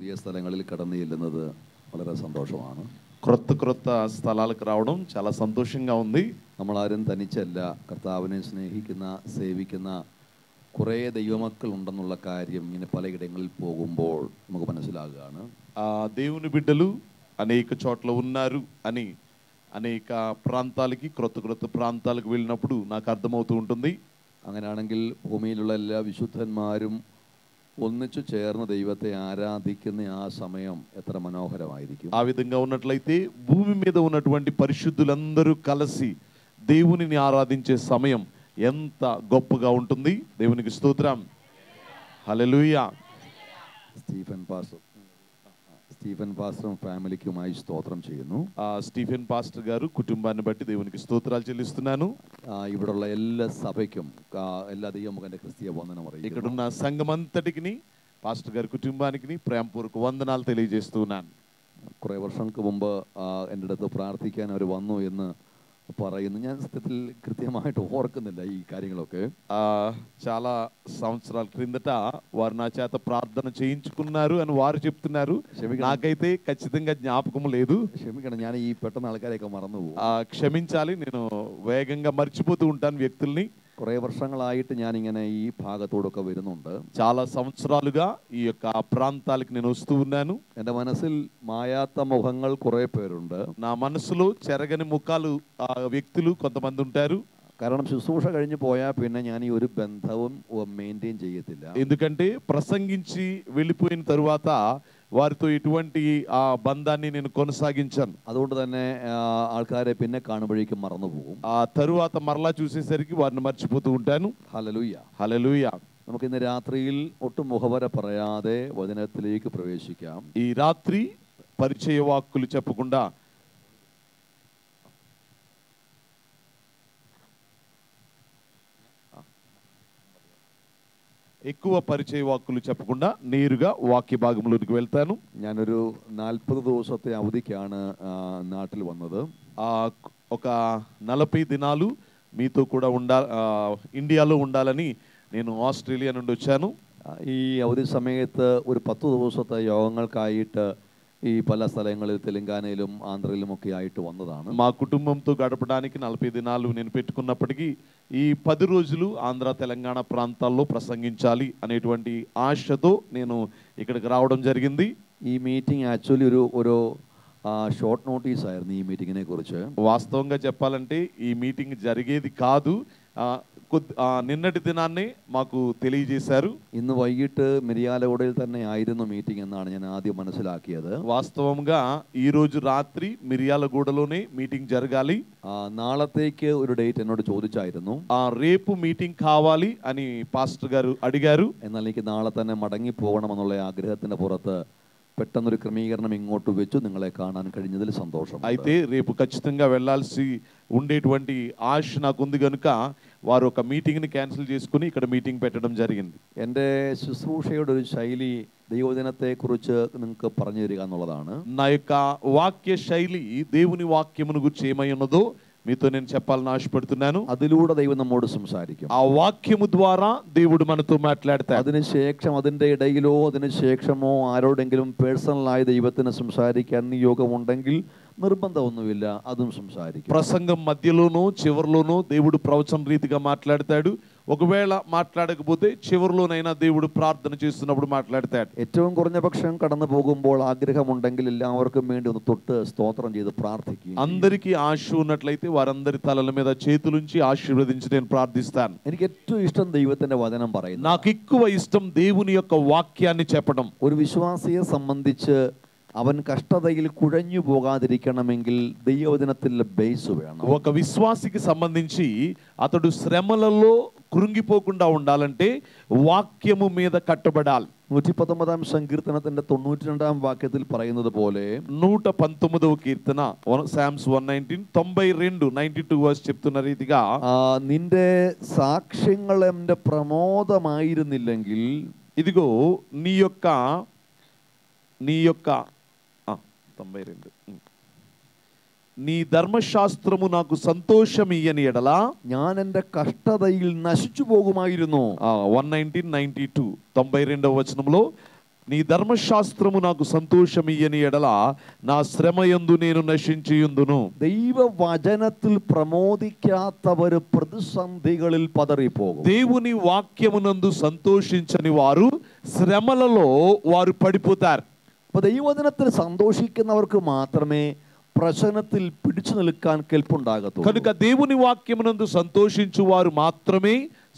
പുതിയ സ്ഥലങ്ങളിൽ കടന്നു ചെല്ലുന്നത് വളരെ സന്തോഷമാണ്. క్రొత్త స్థలాలకు రావడం చాలా సంతోషంగా ఉంది. നമ്മളാരും തനിച്ചല്ല. കർത്താവിനെ സ്നേഹിക്കുന്ന സേവിക്കുന്ന കുറേ ദൈവമക്കൾ ഉണ്ടെന്നുള്ള കാര്യം ഇങ്ങനെ പലയിടങ്ങളിൽ പോകുമ്പോൾ നമുക്ക് മനസ്സിലാകുകയാണ്. దేవుని బిడ్డలు అనేక చోట్ల ఉన్నారు అని అనేక ప్రాంతాలకి క్రొత్త ప్రాంతాలకు వెళ్ళినప్పుడు నాకు అర్థమవుతూ ఉంటుంది. അങ്ങനെയാണെങ്കിൽ ഭൂമിയിലുള്ള എല്ലാ വിശുദ്ധന്മാരും ഒന്നിച്ചു ചേർന്ന് ദൈവത്തെ ఆరాధిക്കുന്ന ఆ సమయం ఎത്ര మనోహరമായിരിക്കും. ఆ విధంగా ఉన్నట్లయితే భూమి మీద ఉన్నటువంటి పరిశుద్ధులందరూ కలిసి దేవునిని ఆరాధించే సమయం ఎంత గొప్పగా ఉంటుంది. దేవునికి స్తోత్రం. హల్లెలూయా. స్టీఫెన్ పాస్టర్ ఫ్యామిలీకి స్తోత్రం ചെയ്യുന്നു. స్టీఫెన్ పాస్టర్ గారు కుటుంబాన్ని బట్టి దేవునికి స్తోత్రాలు చెల్లిస్తున్నాను. ఇవిడుള്ള എല്ലാ സഭയ്ക്കും എല്ലാ ദൈവമകന്റെ ക്രിസ്തീയ వందనం അറിയിക്കുന്നു. ఇక్కడున్న సంఘమంతటికి పాస్టర్ గారి కుటుంబానికి ప్రేమపూర్వక వందనాలు తెలియజేస్తున్నాను. കുറേ വർഷങ്ങൾക്ക് മുമ്പ് എൻ്റെ അടുത്ത് പ്രാർത്ഥിക്കാൻ അവർ വന്നു എന്ന് പറയുന്നു. ഞാൻ സത്യത്തിൽ కృത്യമായിട്ട് ఓర్కుന്നില്ല ఈ కార్యങ്ങളൊക്കെ. చాలా సంవత్సరాల క్రిందట వారు నా చేత ప్రార్థన చేయించుకున్నారు అని వారు చెప్తున్నారు. నాకైతే ఖచ్చితంగా జ్ఞాపకం లేదు. క్షమిക്കണം, ഞാൻ ఈ പെട്ടെന്ന് ആൾക്കാരെയൊക്കെ മറന്നുപോകും. క్షమించాలి, నేను వేగంగా మర్చిపోతూ ఉంటాను వ్యక్తుల్ని. കുറേ വർഷങ്ങളായിട്ട് ഞാനിങ്ങനെ ഈ ഭാഗത്തോടൊക്കെ വരുന്നുണ്ട്. చాలా సంవత్సరాలుగా ఈ యొక్క ప్రాంతాలకు నేను వస్తూ ఉన్నాను. എൻ്റെ മനസ്സിൽ മായാത്ത മുഖങ്ങൾ കുറേ പേരുണ്ട്. నా మనసులో చెరగని ముఖాలు వ్యక్తులు కొంతమంది ఉంటారు. കാരണം శുശ്രൂഷ കഴിഞ്ഞ് പോയാൽ പിന്നെ ഞാൻ ഈ ഒരു ബന്ധവും മെയിൻറ്റെയിൻ ചെയ്യത്തില്ല. ఎందుకంటే ప్రసంగించి వెళ్ళిపోయిన తరువాత వారితో ఎటువంటి ఆ బంధాన్ని నేను కొనసాగించాను. അതുകൊണ്ട് തന്നെ ആൾക്കാരെ പിന്നെ കാണുമ്പോഴേക്കും മറന്നു പോകും. ఆ తరువాత మరలా చూసేసరికి వారిని మర్చిపోతూ ఉంటాను. ഹല്ലേലൂയ, హల్లెలూయా. നമുക്ക് ഇന്ന് രാത്രിയിൽ ഒട്ടും മുഖവര പറയാതെ വചനത്തിലേക്ക് പ്രവേശിക്കാം. ఈ రాత్రి పరిచయ వాక్కులు చెప్పకుండా ఎక్కువ పరిచయ వాక్కులు చెప్పకుండా నేరుగా వాక్య భాగంలోకి వెళ్తాను. ഞാനൊരു 40 ദിവസത്തെ അവധിക്കാണ് നാട്ടിൽ വന്നത്. ఒక 40 దినాలు మీతో కూడా ఇండియాలో ఉండాలని నేను ఆస్ట్రేలియా నుండి వచ్చాను. ഈ അവധി സമയത്ത് ഒരു 10 ദിവസത്തെ യോഗങ്ങൾക്കായിട്ട് ఈ పల స్థలങ്ങളിൽ తెలంగాణയിലും ఆంధ్రയിലും ഒക്കെ ആയിട്ട് വന്നതാണ്. మా కుటుంబంతో గడపడానికి 40 దినాలు నేను పెట్టుకున్నప్పటికీ ఈ 10 రోజులు ఆంధ్ర తెలంగాణ ప్రాంతాల్లో ప్రసంగించాలి అనేటువంటి ఆశతో నేను ఇక్కడికి రావడం జరిగింది. ఈ మీటింగ్ యాక్చువల్లీ ഒരു షార్ట్ నోటీస్ ആയിരുന്നു. ఈ మీటింగిനെ കുറിച്ച് వాస్తవంగా చెప్పాలంటే ఈ మీటింగ్ జరిగేది కాదు. నిన్నటి దినాన్ని మాకు తెలియజేశారు. ഇന്ന് വൈകിട്ട് മിരിയാലഗുഡയിൽ തന്നെ ആയിരുന്നു మీటింగ్ എന്നാണ് ഞാൻ ആദ്യം മനസ്സിലാക്കിയത്. వాస్తవంగా ఈ రోజు రాత్రి మిర్యాలగూడలోనే మీటింగ్ జరగాలి. నాളത്തേക്ക് ഒരു డేట్ എന്നോട് ചോദിച്ചായിരുന്നു. రేపు మీటింగ్ కావాలి అని పాస్టర్ గారు అడిగారు. എന്നാൽ എനിക്ക് നാളെ തന്നെ മടങ്ങി പോകണമെന്നുള്ള ആഗ്രഹത്തിന്റെ പുറത്ത് പെട്ടെന്നൊരു ക്രമീകരണം ഇങ്ങോട്ട് വെച്ചു. നിങ്ങളെ കാണാൻ കഴിഞ്ഞതിൽ സന്തോഷം. అయితే రేపు ఖచ్చితంగా వెళ్ళాల్సి ఉండేటువంటి ఆశ నాకుంది కనుక వారు ఒక మీటింగ్ని క్యాన్సిల్ చేసుకుని ఇక్కడ మీటింగ్ పెట్టడం జరిగింది. എൻ്റെ ശുശ്രൂഷയുടെ ഒരു ശൈలి ദൈവദിനത്തെക്കുറിച്ച് നിങ്ങൾക്ക് പറഞ്ഞു തരിക എന്നുള്ളതാണ്. నా యొక్క వాక్య శైలి దేవుని వాక్యమును గురించి ఏమై ఉన్నదో మీతో నేను చెప్పాలని ఆశపడుతున్నాను. അതിലൂടെ ദൈവം നമ്മോട് സംസാരിക്കും. ఆ వాక్యము ద్వారా దేవుడు మనతో మాట్లాడతాడు. അതിനുശേഷം അതിൻ്റെ ഇടയിലോ അതിനുശേഷമോ ആരോടെങ്കിലും പേഴ്സണലായി ദൈവത്തിന് സംസാരിക്കാൻ നിയോഗമുണ്ടെങ്കിൽ నిర్బంధమొന്നുമില്ല, അതും సంసారిക്കും. ప్రసంగం మధ్యలోనో చివరిలోనో దేవుడు ప్రవచన రీతిగా మాట్లాడతాడు. ఒకవేళ మాట్లాడకపోతే చివరిలోనైనా దేవుడు ప్రార్థన చేస్తున్నప్పుడు మాట్లాడతాడు. ഏറ്റവും കുറഞ്ഞ പക്ഷം കടന്നു പോകുമ്പോൾ ആഗ്രഹമുണ്ടെങ്കിൽ എല്ലാവർക്കും വേണ്ടി ഒന്ന് തൊട്ട് സ്തോത്രം ചെയ്ത് പ്രാർത്ഥിക്കും. అందరికీ ఆశ ఉన్నట్లయితే వారందరి తలల మీద చేతులుంచి ఆశీర్వదించి నేను ప్రార్థిస్తాను. എനിക്ക് ഏറ്റവും ఇష్టం ദൈവത്തിന്റെ വചനം പറയുന്നത്. నాకు ఎక్కువ ఇష్టం దేవుని యొక్క వాక్యాన్ని చెప్పడం. ഒരു വിശ്വാസിയെ സംബന്ധിച്ച് അവൻ കഷ്ടതയിൽ കുഴഞ്ഞു പോകാതിരിക്കണമെങ്കിൽ ദൈവവചനത്തിലെ ബേസ് വേണം. ఒక విశ్వాసికి సంబంధించి అతడు శ్రమలలో కృంగిపోకుండా ఉండాలంటే వాక్యము మీద కట్టబడాలి. 119ാം സങ്കീർത്തനത്തിന്റെ 92ാം വാക്യത്തിൽ പറയുന്നത് പോലെ 119వ కీర్తన సామ్స్ 119 92 వర్స్ చెప్తున్న రీతిగా നിന്റെ സാക്ഷ്യങ്ങൾ എൻ്റെ പ്രമോദമായിരുന്നില്ലെങ്കിൽ ఇదిగో నీ యొక్క 92 నీ ధర్మశాస్త్రము నాకు సంతోషమియ్యని ఎడల ഞാൻ എൻ്റെ കഷ്ടതയിൽ നശിച്ചു പോകുമായിരുന്നു. 119:92 92వ వచనంలో నీ ధర్మశాస్త్రము నాకు సంతోషమియ్యని ఎడల నా శ్రమయందు నేను നശിച്ചിയുന്നു. ദൈവവചനത്തിൽ പ്രമോദിക്കാത്തവർ പ്രതിസന്ധികളിൽ പതറിപ്പോകും. దేవుని వాక్యమునందు సంతోషించని వారు శ్రమలలో వారు పడిపోతారు. അപ്പോൾ ദൈവവചനത്തിൽ സന്തോഷിക്കുന്നവർക്ക് മാത്രമേ പ്രശ്നത്തിൽ പിടിച്ചു നിൽക്കാൻ കെൽപ്പുണ്ടാകത്തുള്ളൂ. కనుక దేవుని వాక్యమునందు సంతోషించు వారు మాత్రమే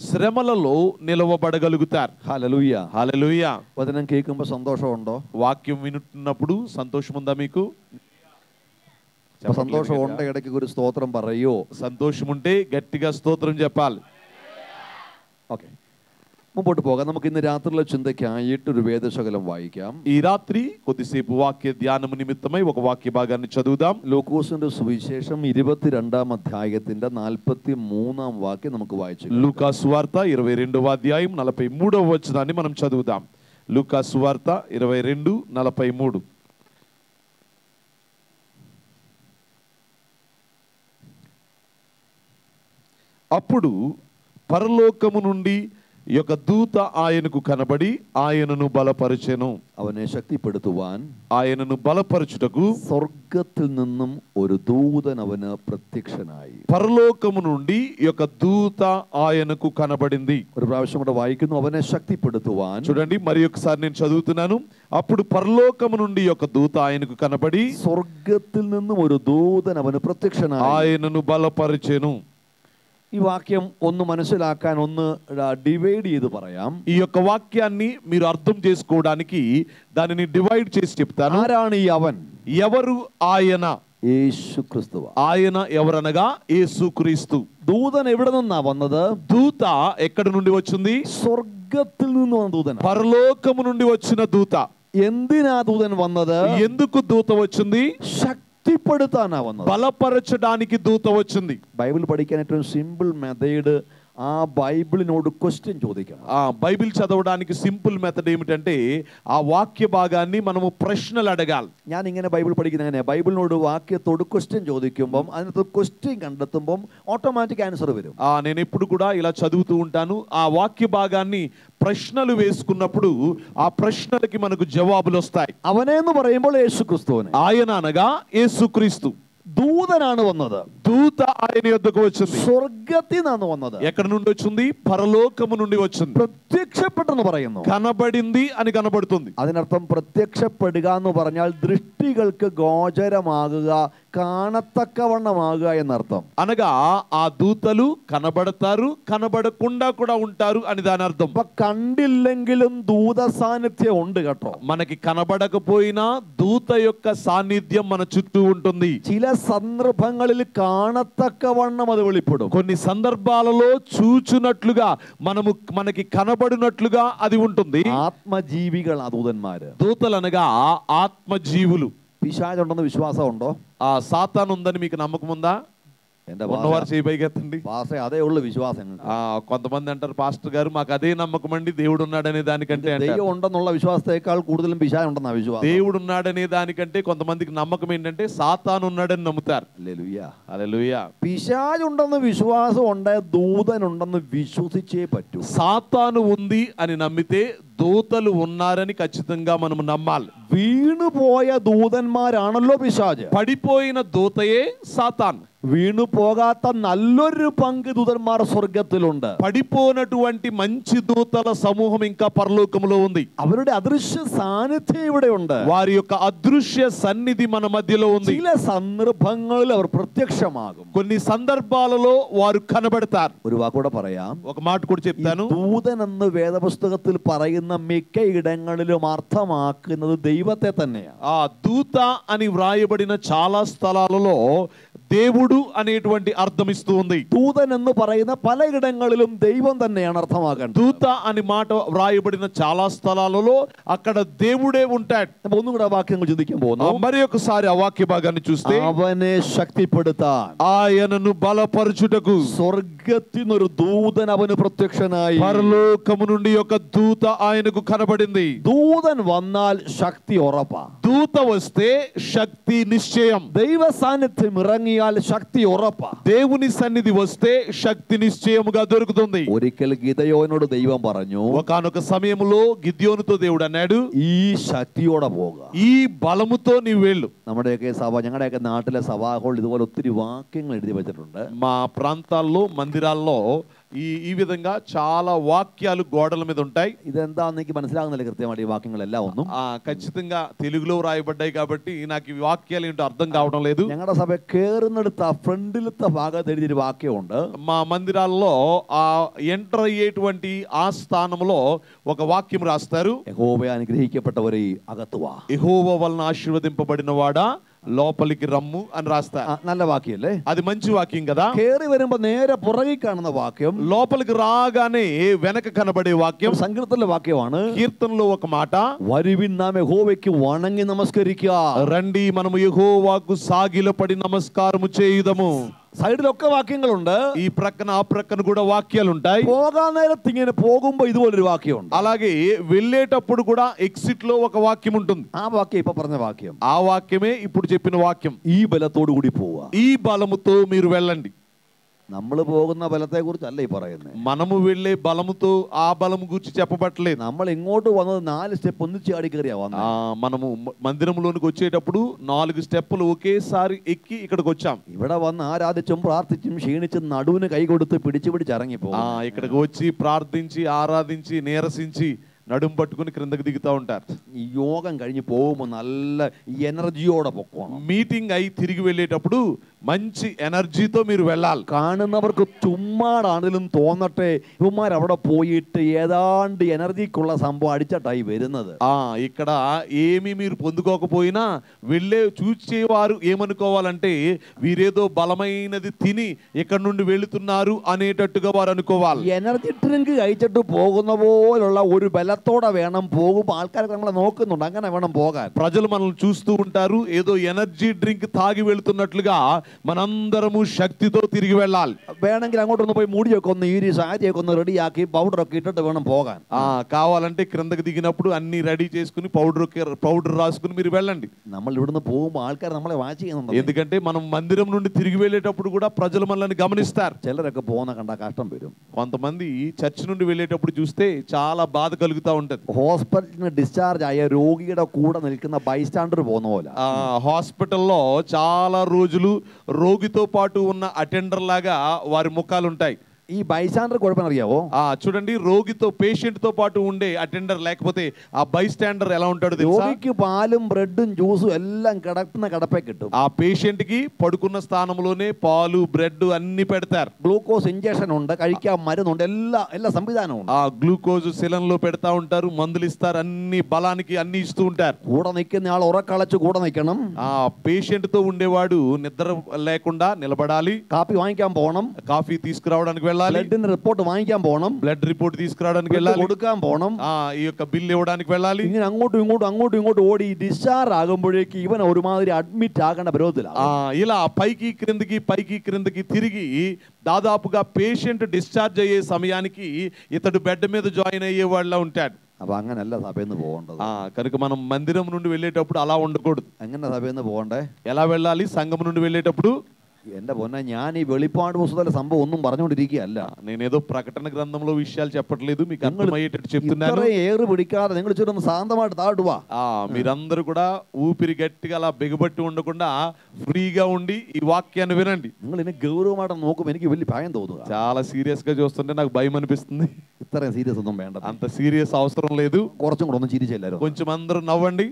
శ్రమలలో నిలవబడగలుగుతారు. హల్లెలూయా, హల్లెలూయా. వచనం కేൾക്കുമ്പോൾ സന്തോഷമുണ്ടോ? వాక్యం వింటున్నప్పుడు సంతోషం ఉందా మీకు? సంతోషం ఉంటే ఇടയ്ക്ക് ഒരു സ്തോത്രം പറയോ? సంతోషం ఉంటే గట్టిగా స్తోత్రం చెప్పాలి. ఓకే, മുമ്പോട്ട് പോകാം. നമുക്ക് ഇന്ന് രാത്രിയിലെ ചിന്തയ്ക്കായിട്ട് ഒരു വേദശകലം വായിക്കാം. ఈ రాత్రి కొద్దిసేపు వాక్య ధ్యానము నిమిత్తమై ఒక వాక్య భాగాన్ని చదువుదాం. ലൂക്കോസിന്റെ സുവിശേഷം 22-ാം അധ്യായത്തിന്റെ 43-ാം വാക്യം നമുക്ക് വായിച്ചു. లూకా సువార్త 22వ అధ్యాయం 43వ వచనాన్ని మనం చదువుదాం. లూకా సువార్త 22:43. అప్పుడు పరలోకము నుండి ఒక దూత ఆయనకు కనబడి ఆయనను బలపరచెను. അവനെ ശക്തിപ്പെടുത്തുവാൻ ఆయనను బలపరచుటకు സ്വർഗത്തിൽ നിന്നും ഒരു ദൂതൻ അവന് പ്രത്യക്ഷനായി. పరలోకము నుండి ఒక దూత ఆయనకు కనబడింది. ഒരു പ്രാവശ്യം കൂടെ വായിക്കുന്നു. അവനെ శక్తిപ്പെടുത്തുവാൻ. చూడండి, మరి ఒకసారి నేను చదువుతున్నాను. అప్పుడు పరలోకము నుండి ఒక దూత ఆయనకు కనబడి സ്വർഗത്തിൽ നിന്നും ഒരു ദൂതൻ അവന് പ്രത്യക്ഷനായി ఆయనను బలపరచెను. ഈ വാക്യം ഒന്ന് മനസ്സിലാക്കാൻ ഒന്ന് ഡിവൈഡ് ചെയ്ത് പറയാം. ఈ యొక్క వాక్యాన్ని మీరు అర్థం చేసుకోవడానికి దానిని డివైడ్ చేసి చెప్తాను. ആരാണ് ഈ അവൻ? ఎవరు ఆయన? യേശു ക്രിസ്തു. ఆయన ఎవరనగా యేసుక్రీస్తు. ദൂതൻ എവിടെ നിന്നാ വന്നത്? దూత ఎక్కడి నుండి వచ్చింది? സ്വർഗത്തിൽ നിന്ന് വന്ന ദൂതൻ. పరలోకము నుండి వచ్చిన దూత. എന്തിനാ ദൂതൻ വന്നത്? ఎందుకు దూత వచ్చింది? ശക്തിപ്പെടുത്താനാ വന്നത്. బలపరచడానికి దూత వచ్చింది. ബൈബിൾ പഠിക്കാൻ ഏറ്റവും സിമ്പിൾ മെത്തേഡ് ఆ బైబిలినోడు క్వశ్చన్ ചോദിക്കണം. ఆ బైబిల్ చదవడానికి సింపుల్ మెథడ్ ఏమిటంటే ఆ వాక్య భాగాన్ని మనము ప్రశ్నలు అడగాలి. ഞാൻ ഇങ്ങനെ ബൈബിൾ പഠിക്കുന്നത് എങ്ങനെയാ? ബൈബിളിനോട് വാക്യത്തോട് ക്വസ്റ്റ്യൻ ചോദിക്കുമ്പോൾ അതിനകത്ത് ക്വസ്റ്റ്യൻ കണ്ടെത്തുമ്പോൾ ഓട്ടോമാറ്റിക് ആൻസർ വരും. నేను ఎప్పుడు కూడా ఇలా చదువుతూ ఉంటాను. ఆ వాక్య భాగాన్ని ప్రశ్నలు వేసుకున్నప్పుడు ఆ ప్రశ్నలకి మనకు జవాబులు వస్తాయి. അവനെ എന്ന് പറയുമ്പോൾ യേശു ക്രിസ്തുവിനെ. ఆయన అనగా యేసుక్రీస్తు. ദൂതനാണ് വന്നത്. దూత ఆయన యొద్దకు వచ్చింది. സ്വർഗത്തിൽ നിന്നാണ് വന്നത്. ఎక్కడి నుండి వచ్చింది? పరలోకము నుండి వచ్చింది. പ്രത്യക്ഷപ്പെട്ടെന്ന് പറയുന്നു. కనబడింది అని కనబడుతుంది. അതിനർത്ഥം പ്രത്യക്ഷപ്പെടുക എന്ന് പറഞ്ഞാൽ ദൃഷ്ടികൾക്ക് ഗോചരമാകുക, കാണത്തക്കവണ്ണമാകുക എന്നർത്ഥം. అనగా ఆ దూతలు కనబడతారు, కనబడకుండా కూడా ఉంటారు అని దాని అర్థం. അപ്പൊ കണ്ടില്ലെങ്കിലും ദൂത സാന്നിധ്യം ഉണ്ട് കേട്ടോ. మనకి కనబడకపోయినా దూత యొక్క సాన్నిధ్యం మన చుట్టూ ఉంటుంది. ചില സന്ദർഭങ്ങളിൽ കാണത്തക്കവണ്ണം അത് വെളിപ്പെടും. కొన్ని సందర్భాలలో చూచునట్లుగా మనకి కనబడినట్లుగా అది ఉంటుంది. ആത്മജീവികൾ ആ ദൂതന്മാര്. దూతలు అనగా ఆత్మజీవులు. പിശാചുണ്ടെന്ന് വിശ്വാസമുണ്ടോ? ఆ సాతాను ఉందని మీకు నమ్మకం ఉందా? എന്റെ ఉన్నవారు చేయబోయేతండి. പാസ്റ്റേ അതേ ഉള്ളു വിശ്വാസം. కొంతమంది అంటారు, పాస్టర్ గారు మాకు అదే నమ్మకం అండి, దేవుడు ఉన్నాడనే దానికంటే. ദൈവം ഉണ്ടെന്നുള്ള വിശ്വാസത്തെക്കാൾ കൂടുതലും പിശാചുണ്ടെന്നാ విశ్వాసం. దేవుడు ఉన్నాడనే దానికంటే కొంతమందికి నమ్మకం ఏంటంటే సాతాను ఉన్నాడని నమ్ముతారు. ഹല്ലേലൂയ, హల్లెలూయా. പിശാചുണ്ടെന്ന് വിശ്വാസം ഉണ്ട്, ദൂതനുണ്ടെന്ന് വിശ്വസിച്ചേ പറ്റൂ. సాతాను ఉంది అని నమ్మితే దూతలు ఉన్నారని ఖచ్చితంగా మనం నమ్మాలి. വീണുപോയ ദൂതന്മാരാണല്ലോ പിശാച്. పడిపోయిన దూతయే సాతాన్. വീണു പോകാത്ത നല്ലൊരു പങ്ക് ദൂതന്മാർ സ്വർഗത്തിലുണ്ട്. పడిపోనటువంటి మంచి దూతల సమూహం ఇంకా పరలోకములో ఉంది. അവരുടെ അദൃശ്യ സാന്നിധ്യം ഇവിടെ ഉണ്ട്. వారి యొక్క అదృశ్య సన్నిధి మన మధ్యలో ఉంది. ചില സന്ദർഭങ്ങളിൽ അവർ പ്രത്യക്ഷമാകും. కొన్ని సందర్భాలలో వారు కనబడతారు. ഒരു വാക്കൂടെ പറയാം. ఒక మాట కూడా చెప్తాను. ദൂതൻ എന്ന് വേദപുസ്തകത്തിൽ പറയുന്ന മിക്ക ഇടങ്ങളിലും അർത്ഥമാക്കുന്നത് ദൈവത്തെ തന്നെയാണ്. ఆ దూత అని వ్రాయబడిన చాలా స్థలాలలో దేవుడు అనేటువంటి అర్థం ఇస్తూ ఉంది. ദൂതൻ എന്ന് പറയുന്ന പലയിടങ്ങളിലും ദൈవం തന്നെയാണ് അർത്ഥമാക്കേണ്ടത്. దూత అని మాట వ్రాయబడిన చాలా స్థలాలలో అక్కడ దేవుడే ఉంటాడు. ഒന്നും കൂടെ വാക്യങ്ങൾ ചിന്തിക്കാൻ പോകുന്നു. మరి ఒకసారి ఆ వాక్య భాగాన్ని చూస్తే, അവനെ ശക്തിപ്പെടുത്താൻ ఆయనను బలపరచుటకు സ്വർഗത്തിൽ നിന്നൊരു ദൂതൻ അവന് പ്രത്യക്ഷനായി. పరలోకము నుండి ఒక దూత ఆయనకు కనబడింది. ദൂതൻ വന്നാൽ ശക്തി ഉറപ്പാ. దూత వస్తే శక్తి నిశ్చయం. ദൈവ സാന്നിധ്യം ഇറങ്ങിയ ഇറങ്ങിയാൽ ശക്തി ഉറപ്പാ. దేవుని సన్నిధి వస్తే శక్తి నిశ్చయముగా దొరుకుతుంది. ഒരിക്കൽ ഗിദയോനോട് ദൈവം പറഞ്ഞു, ఒకానొక సమయంలో గిద్యోనుతో దేవుడు అన్నాడు, ഈ ശക്തിയോടെ പോക. ఈ బలముతో నీవు వెళ్ళు. നമ്മുടെയൊക്കെ സഭ, ഞങ്ങളുടെയൊക്കെ നാട്ടിലെ സഭാഹോൾ ഇതുപോലെ ഒത്തിരി വാക്യങ്ങൾ എഴുതി വെച്ചിട്ടുണ്ട്. మా ప్రాంతాల్లో మందిరాల్లో ఈ విధంగా చాలా వాక్యాలు గోడల మీద ఉంటాయి. ഇതെന്താന്ന് എനിക്ക് മനസ്സിലാകുന്നില്ല കൃത്യമായിട്ട് ഈ വാക്യങ്ങളെല്ലാം ഒന്നും. ఖచ్చితంగా తెలుగులో రాయబడ్డాయి కాబట్టి నాకు ఈ వాక్యాలు ఏంటో అర్థం కావడం లేదు. ഞങ്ങളുടെ സഭ കേറുന്നിടത്ത് ഫ്രണ്ടിലത്തെ ഭാഗത്ത് എഴുതിയൊരു വാക്യമുണ്ട്. మా మందిరాల్లో ఆ ఎంటర్ అయ్యేటువంటి ఆ స్థానంలో ఒక వాక్యం రాస్తారు, യഹോവയെ അനുഗ്രഹിക്കപ്പെട്ടവരെ അകത്ത് വാ, యెహోవా వలన ఆశీర్వదింపబడిన వాడా లోపలికి రమ్ము అని రాస్తారు. നല്ല വാക്യല്ലേ? అది మంచి వాక్యం కదా. കേറി വരുമ്പോ നേരെ പുറകിൽ കാണുന്ന వాక్యం, లోపలికి రాగానే వెనక కనబడే వాక్యం సంకీర్తనల వాక్యമാണ്. కీర్తనలో ఒక మాట, വരുവിൻ നാം യഹോവയ്ക്ക് വണങ്ങി നമസ്കരിക്കുക. రండి మనము యెహోవాకు సాగిలపడి నమస్కారము చేయుదము. സൈഡിലൊക്കെ വാക്യങ്ങളുണ്ട്. ఈ ప్రక్కన ఆ ప్రక్కన కూడా వాక్యాలు ఉంటాయి. പോകാൻ നേരത്ത് ഇങ്ങനെ പോകുമ്പോ ഇതുപോലൊരു വാക്യമുണ്ട്. అలాగే వెళ్ళేటప్పుడు కూడా ఎగ్జిట్ లో ఒక వాక్యం ఉంటుంది. ആ വാക്യം ഇപ്പൊ പറഞ്ഞ വാക്യം, ఆ వాక్యమే ఇప్పుడు చెప్పిన వాక్యం. ഈ ബലത്തോടു കൂടി പോവുക. ఈ బలముతో మీరు వెళ్ళండి. നമ്മൾ പോകുന്ന ബലത്തെ കുറിച്ചല്ല ഈ പറയുന്നത്. మనము వెళ్ళే బలముతో ఆ బలము గురించి చెప్పబట్టలేదు. നമ്മൾ ഇങ്ങോട്ട് വന്നത് 4 സ്റ്റെപ്പ് ഒന്നിച്ച് ചാടി കയറിയാ വന്നത്. మనము మందిరంలోనికి వచ్చేటప్పుడు 4 స్టెప్పులు ఒకేసారి ఎక్కి ఇక్కడికి వచ్చాం. ഇവിടെ വന്ന് ആരാധിച്ചും പ്രാർത്ഥിച്ചും ക്ഷീണിച്ചും നടുവിന് കൈ കൊടുത്ത് പിടിച്ചു ഇറങ്ങിപ്പോ ఇక్కడికి వచ్చి ప్రార్థించి ఆరాధించి నీరసించి నడుం పట్టుకుని క్రిందకి దిగుతా ఉంటారు. ఈ യോഗം കഴിഞ്ഞ് പോകുമ്പോൾ നല്ല എനർജിയോടെ പൊക്കോണം. మీటింగ్ అయి తిరిగి వెళ్ళేటప్పుడు మంచి ఎనర్జీతో మీరు వెళ్ళాలి. കാണുന്നവർക്ക് ചുമ്മാടാണെങ്കിലും തോന്നട്ടെ ഇവന്മാർ അവിടെ പോയിട്ട് ఏదాంటి ఎనర్జీకుള്ള సంభవం అడిచటాయి വരുന്നത്. ఇక్కడ ఏమి మీరు పొందుకోకపోయినా వెళ్ళే చూచేవారు ఏమనుకోవాలంటే వీరేదో బలమైనది తిని ఇక్కడ నుండి వెళుతున్నారు అనేటట్టుగా వారు అనుకోవాలి. എനർജി ഡ്രിങ്ക് കഴിച്ചിട്ട് പോകുന്ന പോലുള്ള ഒരു ബലത്തോടെ വേണം പോകുമ്പോൾ ആൾക്കാർ നമ്മളെ നോക്കുന്നുണ്ട്, അങ്ങനെ വേണം പോകാൻ. ప్రజలు మనల్ని చూస్తూ ఉంటారు, ఏదో ఎనర్జీ డ్రింక్ తాగి వెళుతున్నట్లుగా మనందరము శక్తితో తిరిగి వెళ్ళాలి. വേണമെങ്കിൽ അങ്ങോട്ടൊന്ന് പോയി മുടിയൊക്കെ ഒന്ന് ഈരി സാരിയൊക്കെ ഒന്ന് റെഡിയാക്കി പൗഡറൊക്കെ ഇട്ടിട്ട് വേണം പോകാൻ. కావాలంటే క్రిందకి దిగినప్పుడు అన్ని రెడీ చేసుకుని పౌడర్ రాసుకుని మీరు వెళ్ళండి. നമ്മൾ ఇവിടുന്ന് പോകുമ്പോൾ ఆൾക്കാർ നമ്മളെ వాచ్ ചെയ്യുന്നുണ്ട്. ఎందుకంటే మనం మందిరం నుండి తిరిగి వెళ్ళేటప్పుడు కూడా ప్రజలు మనల్ని గమనిస్తారు. ചിലരൊക്കെ പോകുന്ന കണ്ട కష్టం വരും. కొంతమంది చర్చ్ నుండి వెళ్ళేటప్పుడు చూస్తే చాలా బాధ కలుగుతూ ఉంటది. ഹോസ്പിറ്റലിന് ഡിസ്ചാർജ് ആയ രോഗിയുടെ കൂടെ നിൽക്കുന്ന ബൈസ്റ്റാൻഡർ പോകുന്ന പോലെ హాస్పిటల్లో చాలా రోజులు రోగితో పాటు ఉన్న అటెండర్ లాగా వారి ముఖాలు ఉంటాయి. ఈ బైస్టాండర్ కుഴപ്പം അറിയാവോ? చూడండి, రోగితో పేషెంట్ తో పాటు ఉండే అటెండర్ లేకపోతే ఆ బైస్టాండర్ ఎలా ఉంటాడో తెలుసా? రోగికి పాലും బ్రెడ్డుം జ్యూസും എല്ലാം കിടക്കുന്ന കിടപ്പേ കിട്ടും. ఆ పేషెంట్ కి పడుకున్న స్థానంలోనే పాలు బ్రెడ్ అన్ని పెడతారు. గ్లూకోజ్ ఇంజెక్షన్ ഉണ്ട്, കഴിക്കാൻ మరుന്നുണ്ട്, എല്ലാ సంవిధానం ഉണ്ട്. ఆ గ్లూకోజ్ సిలన్ లో పెడతా ఉంటారు, మందులు ఇస్తారు, అన్ని బలానికి అన్ని ఇస్తూ ఉంటారు. കൂടെ നിൽക്കുന്ന ആൾ ഉറക്കളച്ച് കൂടെ നിൽക്കണം. ఆ పేషెంట్ తో ఉండేవాడు నిద్ర లేకుండా నిలబడాలి. కాఫీ వాങ്ങിക്കാൻ പോകണം, కాఫీ తీసుకురావడానికి వెళ్ళాలి. బ్లడ్ రిపోర్ట్ వాങ്ങിക്കാൻ പോകണം, బ్లడ్ రిపోర్ట్ తీసుకురావడానికి వెళ్ళాలి. കൊടുക്കാൻ പോകണം, ఈ యొక్క బిల్ ఇవ్వడానికి వెళ్ళాలి. ഇങ്ങനെ അങ്ങോട്ടും ഇങ്ങോട്ടും ഓടി ഡിസ്ചാർജ് ആകുമ്പോഴേക്ക് ഇവൻ ഒരുമാതിരി അഡ്മിറ്റ് ആകേണ്ട പരുവത്തിലാണ്. ఇలా పైకి క్రిందకి తిరిగి దాదాపుగా పేషెంట్ డిశ్చార్జ్ అయ్యే సమయానికి ఇతడు బెడ్ మీద జాయిన్ అయ్యే వాళ్ళ ఉంటాడు. അപ്പൊ അങ്ങനല്ല സഭയിൽ നിന്ന് പോകേണ്ടത്. కనుక మనం మందిరం నుండి వెళ్ళేటప్పుడు అలా ఉండకూడదు. എങ്ങനെ സഭയിൽ നിന്ന് പോകണ്ടേ? ఎలా వెళ్ళాలి? సంఘం నుండి వెళ్ళేటప్పుడు എന്റെ പൊന്നെ, ഞാൻ ഈ വെളിപ്പാട് പുസ്തകത്തിലെ സംഭവം ഒന്നും പറഞ്ഞുകൊണ്ടിരിക്കുകയല്ല. నేనేదో ప్రకటన గ్రంథంలో విషయాలు చెప్పట్లేదు, మీకు అర్థమయ్యేటట్టు చెప్తున్నాను. ఏరు పిడికాതെ നിങ്ങൾ ചുറ്റും శాంతമായിട്ട് తాడువా. మీరందరూ కూడా ఊపిరి గట్టిగా అలా బిగబట్టి ఉండకుండా ఫ్రీగా ఉండి ఈ వాక్యాన్ని వినండి. നിങ്ങൾ ഇതിനെ ഗൗരവമായിട്ട് നോക്കുമ്പോൾ എനിക്ക് വലിയ ഭയം തോന്നുക. చాలా సీరియస్ గా చూస్తుంటే నాకు భయం అనిపిస్తుంది. ഇത്രയും സീരിയസ് ഒന്നും വേണ്ട, అంత సీరియస్ అవసరం లేదు. കുറച്ചും കൂടെ ഒന്ന് ചിരിച്ചെല്ലാരും, కొంచెం అందరూ నవ్వండి.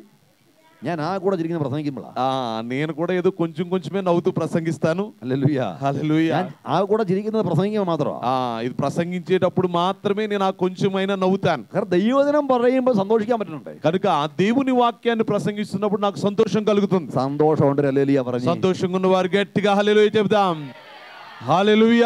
ഞാൻ ആ കൂടെ ചിരിക്കുന്ന പ്രസംഗിക്കുമ്പോഴാ నేను కూడా ఏదో కొంచెమే నవ్వుతూ ప్రసంగిస్తాను. హల్లెలూయా హల్లెలూయా. ఆ కూడా చిరిക്കുന്നത് ప్రసംഗിക്കുമ്പോൾ മാത്രം. ఇది ప్రసంగించేటప్పుడు మాత్రమే నేను ఆ కొంచెమైనా నవ్వుతాను. దైవవచనం പറയുമ്പോൾ സന്തോഷിക്കാൻ പറ്റുന്നുണ്ട്. కనుక ఆ దేవుని వాక్యాన్ని ప్రసంగిస్తున్నప్పుడు నాకు సంతోషం కలుగుతుంది. సంతోషం అంటే హల్లెలూయా പറഞ്ഞു. సంతోషంగా ఉన్న వారు గట్టిగా హల్లెలూయా చెప్దాం. ഹല്ലേലൂയ.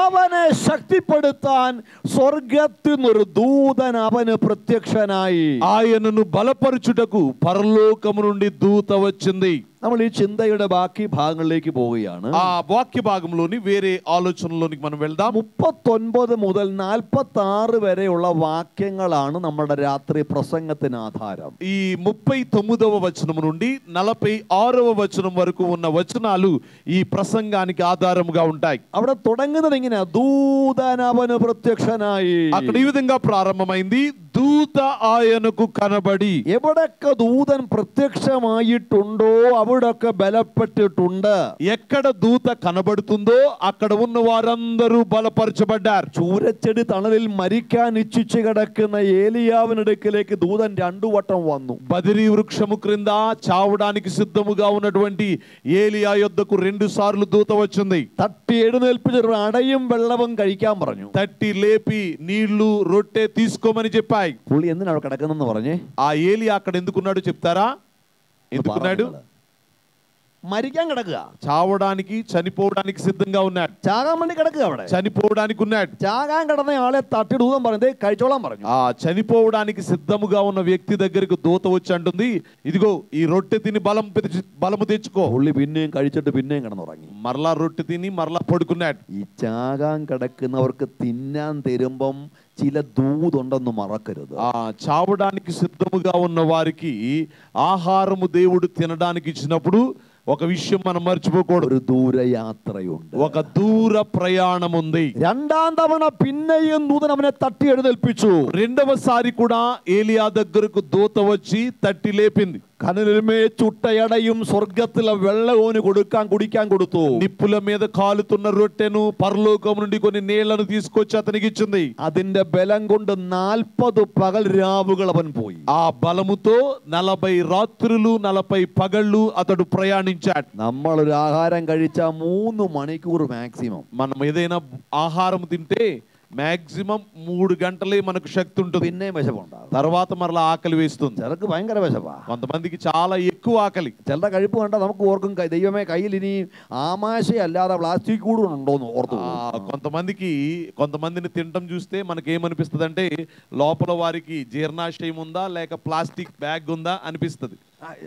അവനെ ശക്തിപ്പെടുത്താൻ സ്വർഗ്ഗത്തിൽ നിന്നൊരു ദൂതൻ അവന് പ്രത്യക്ഷനായി. ఆయనను బలపరచుటకు పరలోకము నుండి దూత వచ్చింది. നമ്മൾ ഈ ചിന്തയുടെ ബാക്കി ഭാഗങ്ങളിലേക്ക് പോവുകയാണ്. ఆ వాక్య భాగంలోని వేరే ఆలోచనలోనికి మనం వెళ్దాం. 39 മുതൽ 46 വരെയുള്ള వాక్యങ്ങളാണ് നമ്മുടെ രാത്രി പ്രസംഗത്തിന് ఆధారం. ఈ 39వ వచనం నుండి 46వ వచనం వరకు ఉన్న వచనాలు ఈ ప్రసంగానికి ఆధారముగా ఉంటాయి. അവിടെ തുടങ്ങുന്നത് ഇങ്ങനെ, ദൂതൻ അവന് പ്രത്യക്ഷനായി. అక్కడ ఈ విధంగా ప్రారంభమైంది, దూత ఆయనకు కనబడి. എവിടൊക്കെ ദൂതൻ പ്രത്യക്ഷമായിട്ടുണ്ടോ അവിടൊക്കെ ബലപ്പെട്ടിട്ടുണ്ട്. ఎక్కడ దూత కనబడుతుందో అక్కడ ఉన్న వారందరూ బలపరచబడ్డారు. ചൂരച്ചെടി തണലിൽ മരിക്കാൻ ഇച്ഛിച്ചു കിടക്കുന്ന ഏലിയാവിനടുക്കിലേക്ക് ദൂതൻ 2 വട്ടം വന്നു. బదిరి వృక్షము క్రింద చావడానికి సిద్ధముగా ఉన్నటువంటి ఏలియా యొద్దకు 2 సార్లు దూత వచ్చింది. തട്ടി എഴുന്നേൽപ്പിച്ച് അടയും വെള്ളവും കഴിക്കാൻ പറഞ്ഞു. తట్టి లేపి నీళ్లు రొట్టె తీసుకోమని చెప్పాయి. പുള്ളി എന്തിനാണ് കിടക്കുന്നെന്ന് പറഞ്ഞേ? ఆ ఏలియా అక్కడ ఎందుకున్నాడు చెప్తారా? ఎందుకున్నాడు? മരിക്കാൻ കിടക്കുക, చావడానికి చనిపోవడానికి సిద్ధంగా ఉన్నాడు. ചാകാൻ വേണ്ടി കിടക്കുക. അവിടെ చనిపోవడానికి ఉన్నాడు. ചാകാൻ കിടന്ന ആളെ തട്ടി ദൂതം പറഞ്ഞത് കഴിച്ചോളാൻ പറഞ്ഞു. ఆ చనిపోవడానికి సిద్ధముగా ఉన్న వ్యక్తి దగ్గరికి దూత వచ్చి అంటుంది, ఇదిగో ఈ రొట్టె తిని బలము తెచ్చుకో. പുള്ളി പിന്നെയും കഴിച്ചിട്ട് പിന്നെയും കിടന്നുറങ്ങി. మరలా రొట్టె తిని మరలా పడుకున్నాడు. ഈ ചാകാൻ കിടക്കുന്നവർക്ക് തിന്നാൻ തരുമ്പം ചില ദൂതുണ്ടെന്ന് മറക്കരുത്. ఆ చావడానికి సిద్ధముగా ఉన్న వారికి ఆహారము దేవుడు తినడానికి ఇచ్చినప్పుడు ఒక విషయం మనం మర్చిపోకూడదు. ഒരു ദൂരയാത്രയുണ്ട്, ఒక దూర ప్రయాణం ఉంది. രണ്ടാം തവണ പിന്നെയും ദൂതൻ അവനെ തട്ടി എഴുന്നേൽപ്പിച്ചു. రెండవసారి కూడా ఏలియా దగ్గరకు దూత వచ్చి తట్టి లేపింది. കനലിന്മേൽ ചുട്ടയടയും സ്വർഗത്തിലെ വെള്ളവും കുടിക്കാൻ കൊടുത്തു. నిప్పుల మీద కాలుతున్న రొట్టెను పరలోకం నుండి కొన్ని నీళ్లను తీసుకొచ్చి అతనికి ఇచ్చింది. അതിന്റെ ബലം കൊണ്ട് 40 പകൽ രാവുകൾ അവൻ പോയി. ఆ బలముతో 40 రాత్రులు 40 పగళ్ళు అతడు ప్రయాణించాడు. നമ്മളൊരു ആഹാരം കഴിച്ച 3 മണിക്കൂർ മാക്സിമം. మనం ఏదైనా ఆహారం తింటే మాక్సిమం 3 గంటలే మనకు శక్తి ఉంటుంది. പിന്നെയും വിശപ്പുണ്ടാകും. తర్వాత మరలా ఆకలి వేస్తుంది. ചിലർക്ക് ഭയങ്കര വിശപ്പാ. కొంతమందికి చాలా ఎక్కువ ఆకలి. ചിലരുടെ കഴിപ്പ് കണ്ട നമുക്ക് ഓർക്കും, ദൈവമേ കയ്യിൽ ഇനി ആമാശയല്ലാതെ പ്ലാസ്റ്റിക് കൂടെ ഉണ്ടോന്ന് ഓർത്തു. కొంతమందిని తినడం చూస్తే మనకేమనిపిస్తుంది అంటే లోపల వారికి జీర్ణాశయం ఉందా లేక ప్లాస్టిక్ బ్యాగ్ ఉందా అనిపిస్తుంది.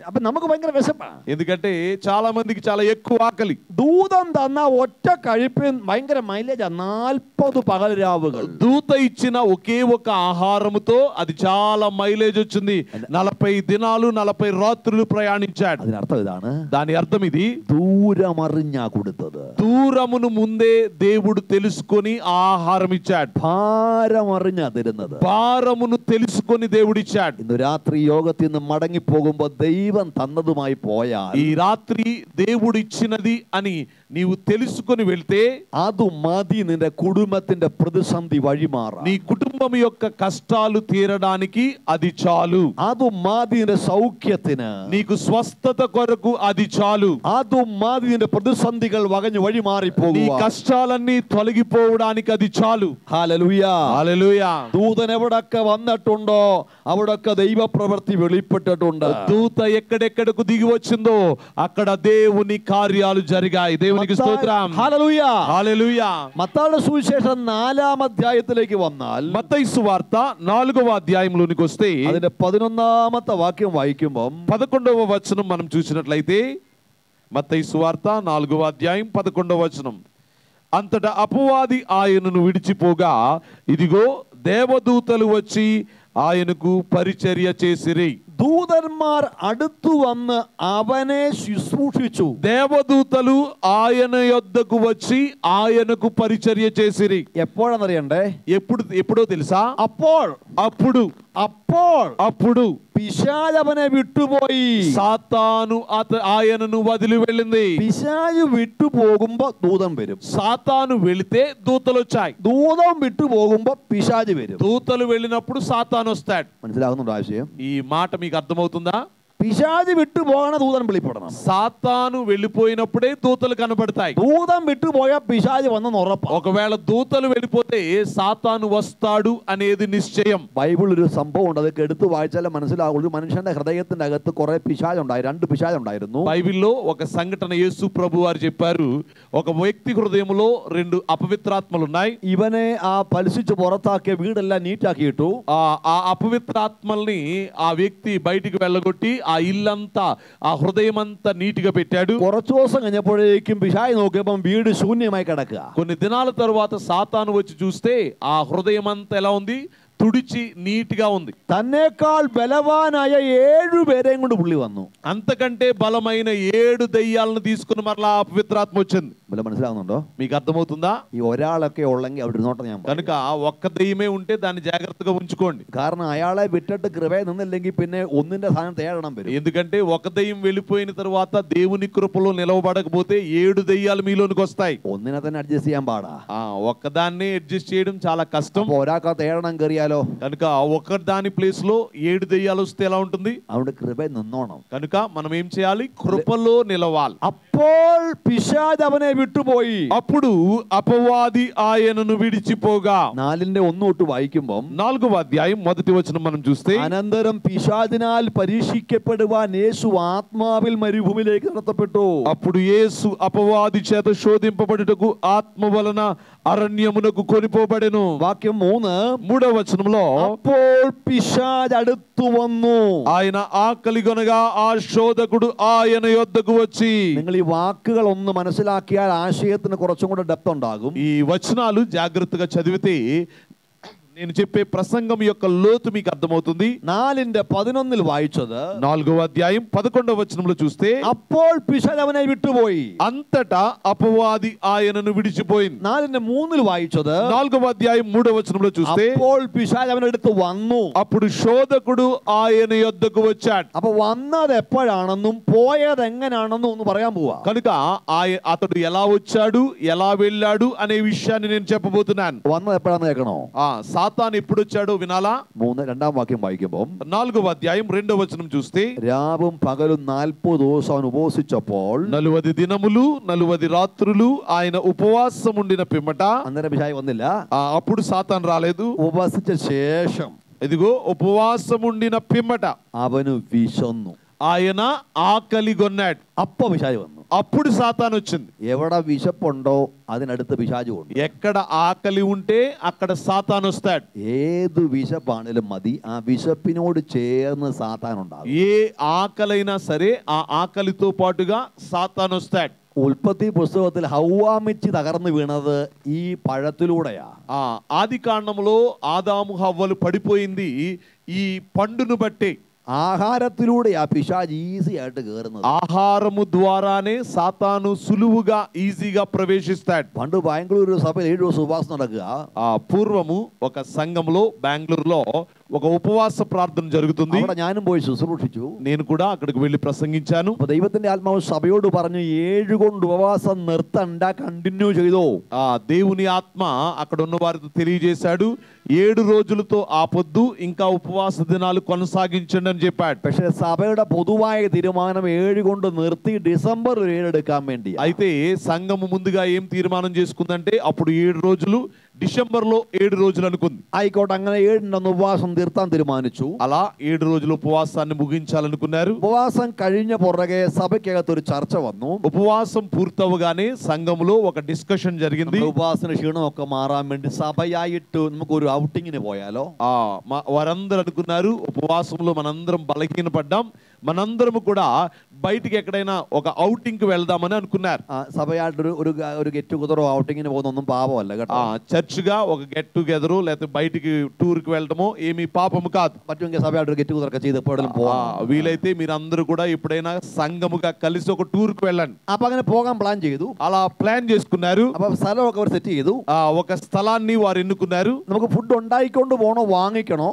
അപ്പൊ നമുക്ക് ഭയങ്കര വിശപ്പാ. ఎందుకంటే చాలా మందికి చాలా ఎక్కువ ఆకలి. ദൂതം തന്ന ఒక్క കഴിപ്പിന് ഭയങ്കര മൈലേജ് 40 പകൽ രാവുകൾ. దూత ఇచ్చిన ఒకే ఒక ఆహారముతో అది చాలా మైలేజ్ వచ్చింది. 40 దినాలు 40 రాత్రులు ప్రయాణించాడు. അതിനർത്ഥം ഇതാണ്, దాని అర్థం ఇది, ദൂരമറിഞ്ഞാ കൊടുത്തത്. దూరమును ముందే దేవుడు తెలుసుకొని ఆహారం ఇచ్చాడు. ഭാരമറിഞ്ഞാ തരുന്നത്. భారమును తెలుసుకొని దేవుడిచ్చాడు. ഇന്ന് രാത്രി യോഗത്തിൽ നിന്ന് മടങ്ങി പോകുമ്പോൾ ദൈവം തന്നതുമായി പോയാൽ, ఈ రాత్రి దేవుడు ఇచ్చినది అని నీవు తెలుసుకొని వెళ్తే അത് മതി നിന്റെ കുടുംബത്തിന്റെ പ്രതിസന്ധി വഴിമാറാൻ. నీ కుటుంబం యొక్క కష్టాలు తీరడానికి అది చాలు. അത് മതി നിന്റെ സൗഖ്യത്തിന്. నీకు స్వస్థత కొరకు అది చాలు. അത് മതി നിന്റെ പ്രതിസന്ധികൾ വകഞ്ഞു വഴിമാറിപ്പോകും. నీ కష్టాలన్నీ తొలగిపోవడానికి అది చాలు. ഹല്ലേലൂയ. హల్లెలూయా. ദൂതൻ എവിടൊക്കെ വന്നിട്ടുണ്ടോ അവിടൊക്കെ ദൈവപ്രവൃത്തി വെളിപ്പെട്ടിട്ടുണ്ട്. దూత ఎక్కడెక్కడకు దిగి వచ్చిందో అక్కడ దేవుని కార్యాలు జరిగాయి. దేవునికి స్తోత్రం. హల్లెలూయ. హల్లెలూయా. మత్తయి సువిశేషం 4ാം അധ്യായത്തിലേക്ക് വന്നാൽ, మత్తయి సువార్త 4వ అధ్యాయంలోనికి వస్తే അതിന്റെ 11ാമത്തെ വാക്യം വായിക്കുമ്പോൾ 11వ వచనం మనం చూసినట్లయితే, మత్తయి సువార్త 4వ అధ్యాయం 11వ వచనం, అంతటా అపవాది ఆయనను విడిచిపోగా ఇదిగో దేవదూతలు వచ్చి ఆయనకు పరిచర్య చేసిరి. ദൂതന്മാർ അടുത്തു വന്ന് അവനെ ശുശ്രൂഷിച്ചു. దేవదూతలు ఆయన యొద్దకు వచ్చి ఆయనకు పరిచర్య చేసిరి. എപ്പോഴാണെന്നറിയണ്ടേ? ఎప్పుడో తెలుసా? అప్పుడు പിശാച് അവനെ വിട്ടുപോയി. సాతాను ఆయనను వదిలి వెళ్ళింది. പിശാച് വിട്ടുപോകുമ്പോ ദൂതൻ വരും. సాతాను వెళితే దూతలు వచ్చాయి. ദൂതം വിട്ടുപോകുമ്പോ പിശാച് വരും. దూతలు వెళ్ళినప్పుడు సాతాను వస్తాడు. മനസ്സിലാകുന്നുണ്ടോ ആശയം? ఈ మాట మీకు అర్థమవుతుందా? പിശാച് വിട്ടുപോകണ ദൂതൻ വെളിപ്പെടണം. సాతాను వెళ్ళిపోయినప్పుడే దూతలు కనబడతాయి. ദൂതം വിട്ടുപോയ പിശാച് വന്നെന്ന് ഉറപ്പ്. ఒకవేళ దూతలు వెళ్ళిపోతే సాతాను వస్తాడు అనేది నిశ్చయం. ബൈബിൾ ഒരു സംഭവം ഉണ്ട്, അതൊക്കെ എടുത്തു വായിച്ചാലേ മനസ്സിലാവുള്ളൂ. മനുഷ്യന്റെ ഹൃദയത്തിന്റെ അകത്ത് കുറെ പിശാചുണ്ടായി, 2 പിശാചുണ്ടായിരുന്നു. బైబిల్లో ఒక సంఘటన యేసు ప్రభు వారు చెప్పారు. ఒక వ్యక్తి హృదయంలో 2 అపవిత్రాత్మలు ఉన్నాయి. ഇവനെ ആ പലിശിച്ച് പുറത്താക്കിയ വീടെല്ലാം നീറ്റാക്കിയിട്ടു. ఆ అపవిత్రాత్మల్ని ఆ వ్యక్తి బయటికి వెళ్ళగొట్టి ఆ ఆ ఇల్లంతా ఆ హృదయం అంతా నీటిగా పెట్టాడు. കുറച്ചു ദിവസം കഴിഞ്ഞപ്പോഴേക്കും പിശാച് നോക്കിയപ്പം വീട് ശൂന്യമായി കിടക്കുക. కొన్ని దినాల తరువాత సాతాను వచ్చి చూస్తే ఆ హృదయం అంతా ఎలా ఉంది, తుడిచి నీటిగా ఉంది. തന്നേക്കാൾ ബലവാനായ 7 പേരെയും കൊണ്ട് പുള്ളി വന്നു. అంతకంటే బలమైన 7 దయ్యాలను తీసుకుని మరలా పవిత్రాత్మ వచ్చింది. വല്ല മനസ്സിലാവുന്നുണ്ടോ? మీకు అర్థమవుతుందా? ഈ ఒരാളൊക്കെ ഉള്ളെങ്കിൽ അവിടെ ഇരുന്നോട്ടെ ഞാൻ. కనుక ఒక్క దయ్యమే ఉంటే దాన్ని జాగ్రత్తగా ఉంచుకోండి. കാരണം అయాളെ విട്ടിട്ട് కృపയെ నిന്നില്ലെങ്കിൽ പിന്നെ ഒന്നിന്റെ സ്ഥാനം തേടണം വരും. ఎందుకంటే ఒక దయ్యం వెళ్ళిపోయిన తర్వాత దేవుని కృపలో నిలవబడకపోతే 7 దయ్యాలు మీలోనికి వస్తాయి. ഒന്നിനെ തന്നെ అడ్జస్ట్ ചെയ്യാൻ പാടാ. ఒక్కదాన్నే అడ్జస్ట్ చేయడం చాలా కష్టం. ఒరాక తేడడం కరియాలో. కనుక ఒక దాని ప్లేస్ లో 7 దయ్యాలు వస్తే ఎలా ఉంటుంది? അവിടെ കൃപയെ നിന്നോണം. కనుక మనం ఏం చేయాలి? కృపలో నిలవాలి. അപ്പോൾ പിശാച് അവനെ വിട്ടുപോയി. అప్పుడు అపవాది ఆయనను విడిచిపోగా. 4:1 തൊട്ട് വായിക്കുമ്പോൾ 4వ అధ్యాయం 1వ వచనం మనం చూస్తే, അനന്തരം പിശാചിനാൽ പരീക്ഷിക്കപ്പെടുവാൻ യേശു ആത്മാവിൽ മരുഭൂമിയിലേക്ക് നടത്തപ്പെട്ടു. అప్పుడు యేసు అపవాది చేత శోధింపబడుటకు ఆత్మ వలన అరణ్యమునకు కొనిపోబడెను. వాక్యం 3వ వచనంలో, അപ്പോൾ പിശാച് അടുത്തു വന്നു. ఆయన ఆకలిగొనగా ఆ శోధకుడు ఆయన యొద్దకు వచ్చి. നിങ്ങൾ ഈ വാക്കുകൾ ഒന്ന് മനസ്സിലാക്കിയാൽ ആശയത്തിന് കുറച്ചും കൂടെ ഡെപ്ത് ഉണ്ടാകും. ఈ వచనాలు జాగ్రత్తగా చదివితే నేను చెప్పే ప్రసంగం యొక్క లోతు మీకు అర్థమవుతుంది. 4:11 വായിച്ചത് 4వ అధ్యాయం 11వ వచనంలో చూస్తే, അപ്പോൾ പിശാച് അവനെ വിട്ടുപോയി. అంతటా అపవాది ఆయనను విడిచిపోయింది. 4:3 വായിച്ചത് 4వ అధ్యాయం 3వ వచనంలో చూస్తే, അപ്പോൾ പിശാച് അവന്റെ അടുത്ത് വന്നു. అప్పుడు శోధకుడు ఆయన యొద్దకు వచ్చాడు. അപ്പൊ വന്നത് എപ്പോഴാണെന്നും പോയത് എങ്ങനെയാണെന്നും ഒന്ന് പറയാൻ പോവാ. కనుక అతడు ఎలా వచ్చాడు, ఎలా వెళ్ళాడు అనే విషయాన్ని నేను చెప్పబోతున్నాను. വന്നത് എപ്പോഴാന്ന് കേൾക്കണോ? సాతాను ఎప్పుడు వచ్చాడో వినాలా? 2ാം വാക്യം വായിക്കുമ്പോൾ 4వ అధ్యాయం 2వ వచనం చూస్తే, രാവും പകലും 40 ദിവസം അവൻ ഉപവസിച്ചപ്പോൾ 40 దినములు 40 రాత్రులు ఆయన ఉపవాసం ఉండిన పిమ్మట, അന്നേരം പിശാച് വന്നില്ല. అప్పుడు సాతాను రాలేదు. ഉപവസിച്ച ശേഷം ఇదిగో ఉపవాసం ఉండిన పిమ్మట അവന് വിശന്നു. ఆయన ఆకలిగొన్నాడు. അപ്പ പിശാച് വന്നു. అప్పుడు సాతాను వచ్చింది. എവിടെ വിശപ്പുണ്ടോ അതിനടുത്ത് പിശാച് ഉണ്ട്. ఎక్కడ ఆకలి ఉంటే అక్కడ సాతాను వస్తాడు. ഏത് വിശപ്പാണേലും മതി, ആ വിശപ്പിനോട് ചേർന്ന് സാത്താൻ ഉണ്ടാകും. ఏ ఆకలైనా సరే ఆ ఆకలితో పాటుగా సాతాను వస్తాడు. ഉൽപ്പത്തി പുസ്തകത്തിൽ ഹൗവാമിച്ച് തകർന്നു വീണത് ഈ പഴത്തിലൂടെയാ. ఆది కాండంలో ఆదాము హవ్వలు పడిపోయింది ఈ పండును బట్టి. ఆహారത്തിലൂടെ ఆ పిశాച് ఈజీ ആയിട്ട് കേറുന്നത്. ఆహారము ద్వారానే సాతాను సులువుగా ఈజీగా ప్రవేశిస్తాడు. പണ്ട് ബാംഗ്ലൂരു സഭയിൽ 7 ദിവസം ഉപവാസം നടക്കുക. పూర్వము ఒక సంఘంలో బెంగళూరులో ఒక ఉపవాస ప్రార్థన జరుగుతుంది. അവിടെ ഞാനും പോയി ശുശ്രൂഷിച്ചു. నేను కూడా అక్కడికి వెళ్ళి ప్రసంగించాను. അപ്പൊ ദൈവത്തിന്റെ ആത്മാവ് സഭയോട് പറഞ്ഞു 7 കൊണ്ട് ഉപവാസം നിർത്തണ്ട, കണ്ടിന്യൂ ചെയ്തോ. దేవుని ఆత్మ అక్కడ ఉన్న వారితో తెలియజేశాడు, 7 రోజులతో ఆపొద్దు, ఇంకా ఉపవాస దినాలు కొనసాగించండి అని చెప్పాడు. പക്ഷേ సభയുടെ പൊതുവായ തീരുമാനം 7 കൊണ്ട് നിർത്തി ഡിസംബർ 7 എടുക്കാൻ വേണ്ടി. అయితే సంఘము ముందుగా ఏం తీర్మానం చేసుకుందంటే అప్పుడు 7 రోజులు, డిసెంబర్లో 7 రోజులు అనుకుంది. ആയിക്കോട്ടെ, അങ്ങനെ 7 ഉപവാസം തീർത്താൻ തീരുമാനിച്ചു. అలా 7 రోజులు ఉపవాసాన్ని ముగించాలనుకున్నారు. ఉపవాసం കഴിഞ്ഞ പുറകെ സഭയ്ക്കകത്ത് ഒരു ചർച്ച വന്നു. ఉపవాసం పూర్తవగానే సంఘములో ఒక డిస్కషన్ జరిగింది. ఉపవాസന ക്ഷീണമൊക്കെ മാറാൻ വേണ്ടി సభയായിട്ട് നമുക്ക് ഒരു ഔട്ടിങ്ങിന് പോയാലോ. వారందరూ అనుకున్నారు, ఉపవాసంలో మనందరం బలహీనపడ్డాం, మనందరం కూడా బయటికి ఎక్కడైనా ఒక ఔటింగ్ కి వెళ్దామని అనుకున్నారు. సభయాയിട്ട് ഒരു ഗെറ്റ് ടുഗദറോ ഔട്ടിങ്ങിന് പോകുന്നൊന്നും పాపమല്ല കേട്ടോ. చర్చ్ గా ఒక గెట్ టుగెదర్ లేకపోతే బయటికి టూర్ కి వెళ్ళడమో ఏమీ పాపము కాదు. పట్టుగా సభయాയിട്ട് గెట్ టుగదర్ ഒക്കെ ചെയ്ത് എപ്പോഴും പോകാം. వీలైతే మీరు అందరూ కూడా ఎప్పుడైనా సంఘముగా కలిసి ఒక టూర్ కి వెళ్ళండి. అപ്പൊ അങ്ങനെ പോകാൻ പ്ലാൻ ചെയ്തു. అలా ప్లాన్ చేసుకున్నారు. అപ്പൊ സ്ഥലമൊക്കെ അവർ സെറ്റ് ചെയ്തു. ఒక స్థలాన్ని వారు ఎన్నుకున్నారు. നമുക്ക് ఫుడ్ ഉണ്ടായിക്കൊണ്ട് പോണോ വാങ്ങിക്കണോ,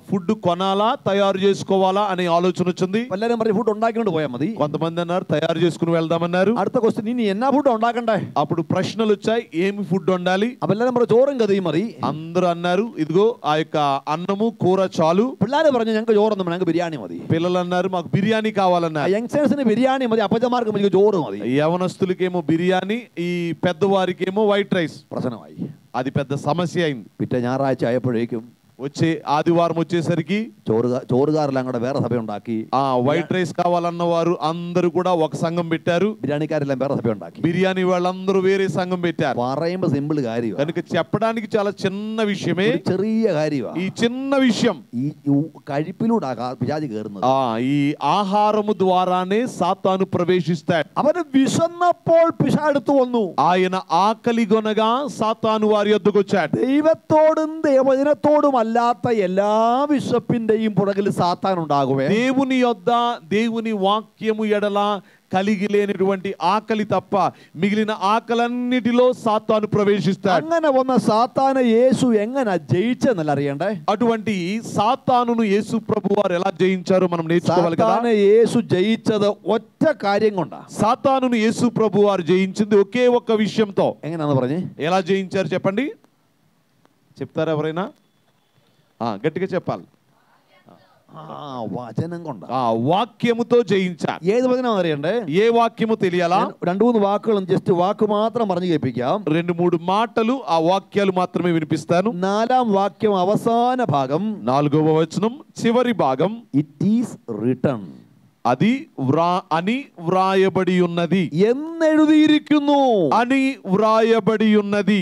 ఫుడ్ కొనాలా తయారు చేసుకోవాలా అనే ఆలోచన వచ్చింది. എല്ലാരും പറഞ്ഞു ఫుడ్ ഉണ്ടാക്കിക്കൊണ്ട് పోയാൽ మതി. కొంతమంది అన్నారు తయారు చేసుకుని వెళ్దామన్నారు. അടുത്ത ക്വസ്റ്റ്യൻ, ഇനി എന്നാ ഫുഡ് ഉണ്ടാക്കണ്ടേ. అప్పుడు ప్రశ్నలు వచ్చాయి, ఏమి ఫుడ్ వండాలి. అപ്പൊ എല്ലാരും പറഞ്ഞു ചോറും കറിയും മതി. అందరూ అన్నారు ఇదిగో ఆ యొక్క అన్నము కూర చాలు. പിള്ളേര് പറഞ്ഞു ഞങ്ങൾക്ക് ചോറൊന്നും ഞങ്ങൾക്ക് ബിരിയാണി മതി. పిల్లలు అన్నారు మాకు బిర్యానీ కావాలన్నారు. യങ്സ്റ്റേഴ്സിന് ബിരിയാണി మതി, అప్పച്ചമാർക്ക് మీకు ചോറ് మది. యవనస్తులకేమో బిర్యానీ, ఈ పెద్దవారికేమో వైట్ రైస్. പ്രശ്നമായി. అది పెద్ద సమస్య అయింది. പിറ്റേ ഞായറാഴ്ച ആയപ്പോഴേക്കും వచ్చే ఆదివారం వచ్చేసరికి ചോറുകാരെല്ലാം കൂടെ വേറെ സഭ ഉണ്ടാക്കി. వైట్ రైస్ కావాలన్న వారు అందరూ కూడా ఒక సంఘం పెట్టారు. బిర్యానీకారెല്ലാം వేరే సభ ഉണ്ടാക്കി. బిర్యానీ వాళ్ళందరూ వేరే సంఘం పెట్టారు. പറയുമ്പോൾ సింపుల్ കാര്യം, కనుక చెప్పడానికి చాలా చిన్న విషయమే, ചെറിയ കാര്യമാണ് ఈ చిన్న విషయం. ఈ കഴിപ്പിലൂടെ പിശാച് കയറുന്നത്. ఈ ఆహారము ద్వారానే సాతాను ప్రవేశిస్తాడు. അവന് വിശന്നപ്പോൾ പിശാച് വന്നു. ఆయన ఆకలి గొనగా సాతాను వారి యొద్దకు వచ్చాడు. ദൈവത്തോടും ദൈവവചനത്തോടും അല്ലാത്ത എല്ലാ വിശപ്പിന്റെയും പുറകിൽ സാത്താൻ ഉണ്ടാകുവേ. దేవుని యొద్ద దేవుని వాక్యము ఎడల కలిగి లేనటువంటి ఆకలి తప్ప మిగిలిన ఆకలన్నిటిలో సాతాను ప్రవేశిస్తాడు. അങ്ങനെ വന്ന സാത്താനെ യേശു എങ്ങനെ ജയിച്ചെന്നല്ല അറിയണ്ടേ. అటువంటి సాతానును యేసు ప్రభువారు ఎలా జయించారో మనం నేర్చుకోవాలి కదా. സാത്താനെ యేసు జయించത് ఒక్క കാര്യം കൊണ്ടാ. సాతానును యేసు ప్రభువారు జయించింది ఒకే ఒక్క విషయంతో. എങ്ങനെയാണെന്ന് പറഞ്ഞേ? ఎలా జయించారు చెప్పండి, చెప్తారా ఎవరైనా? గట్టిగా చెప్పాలి. വചനം കൊണ്ടാ, వాక్యముతో జయించారు. ഏത് വചനം അറിയണ്ടേ? ఏ వాక్యము తెలియాలా? 2-3 വാക്കുകളും ജസ്റ്റ് വാക്ക് മാത്രം പറഞ്ഞു കേൾപ്പിക്കാം. 2-3 మాటలు ఆ వాక్యాలు మాత్రమే వినిపిస్తాను. 4ാം വാക്യം അവസാന ഭാഗം, 4వ వచనం చివరి భాగం, ఇట్ ఈస్ రిటన్, అది అని వ్రాయబడి ఉన్నది, എന്നെഴുതിയിരിക്കുന്നു అని వ్రాయబడి ఉన్నది.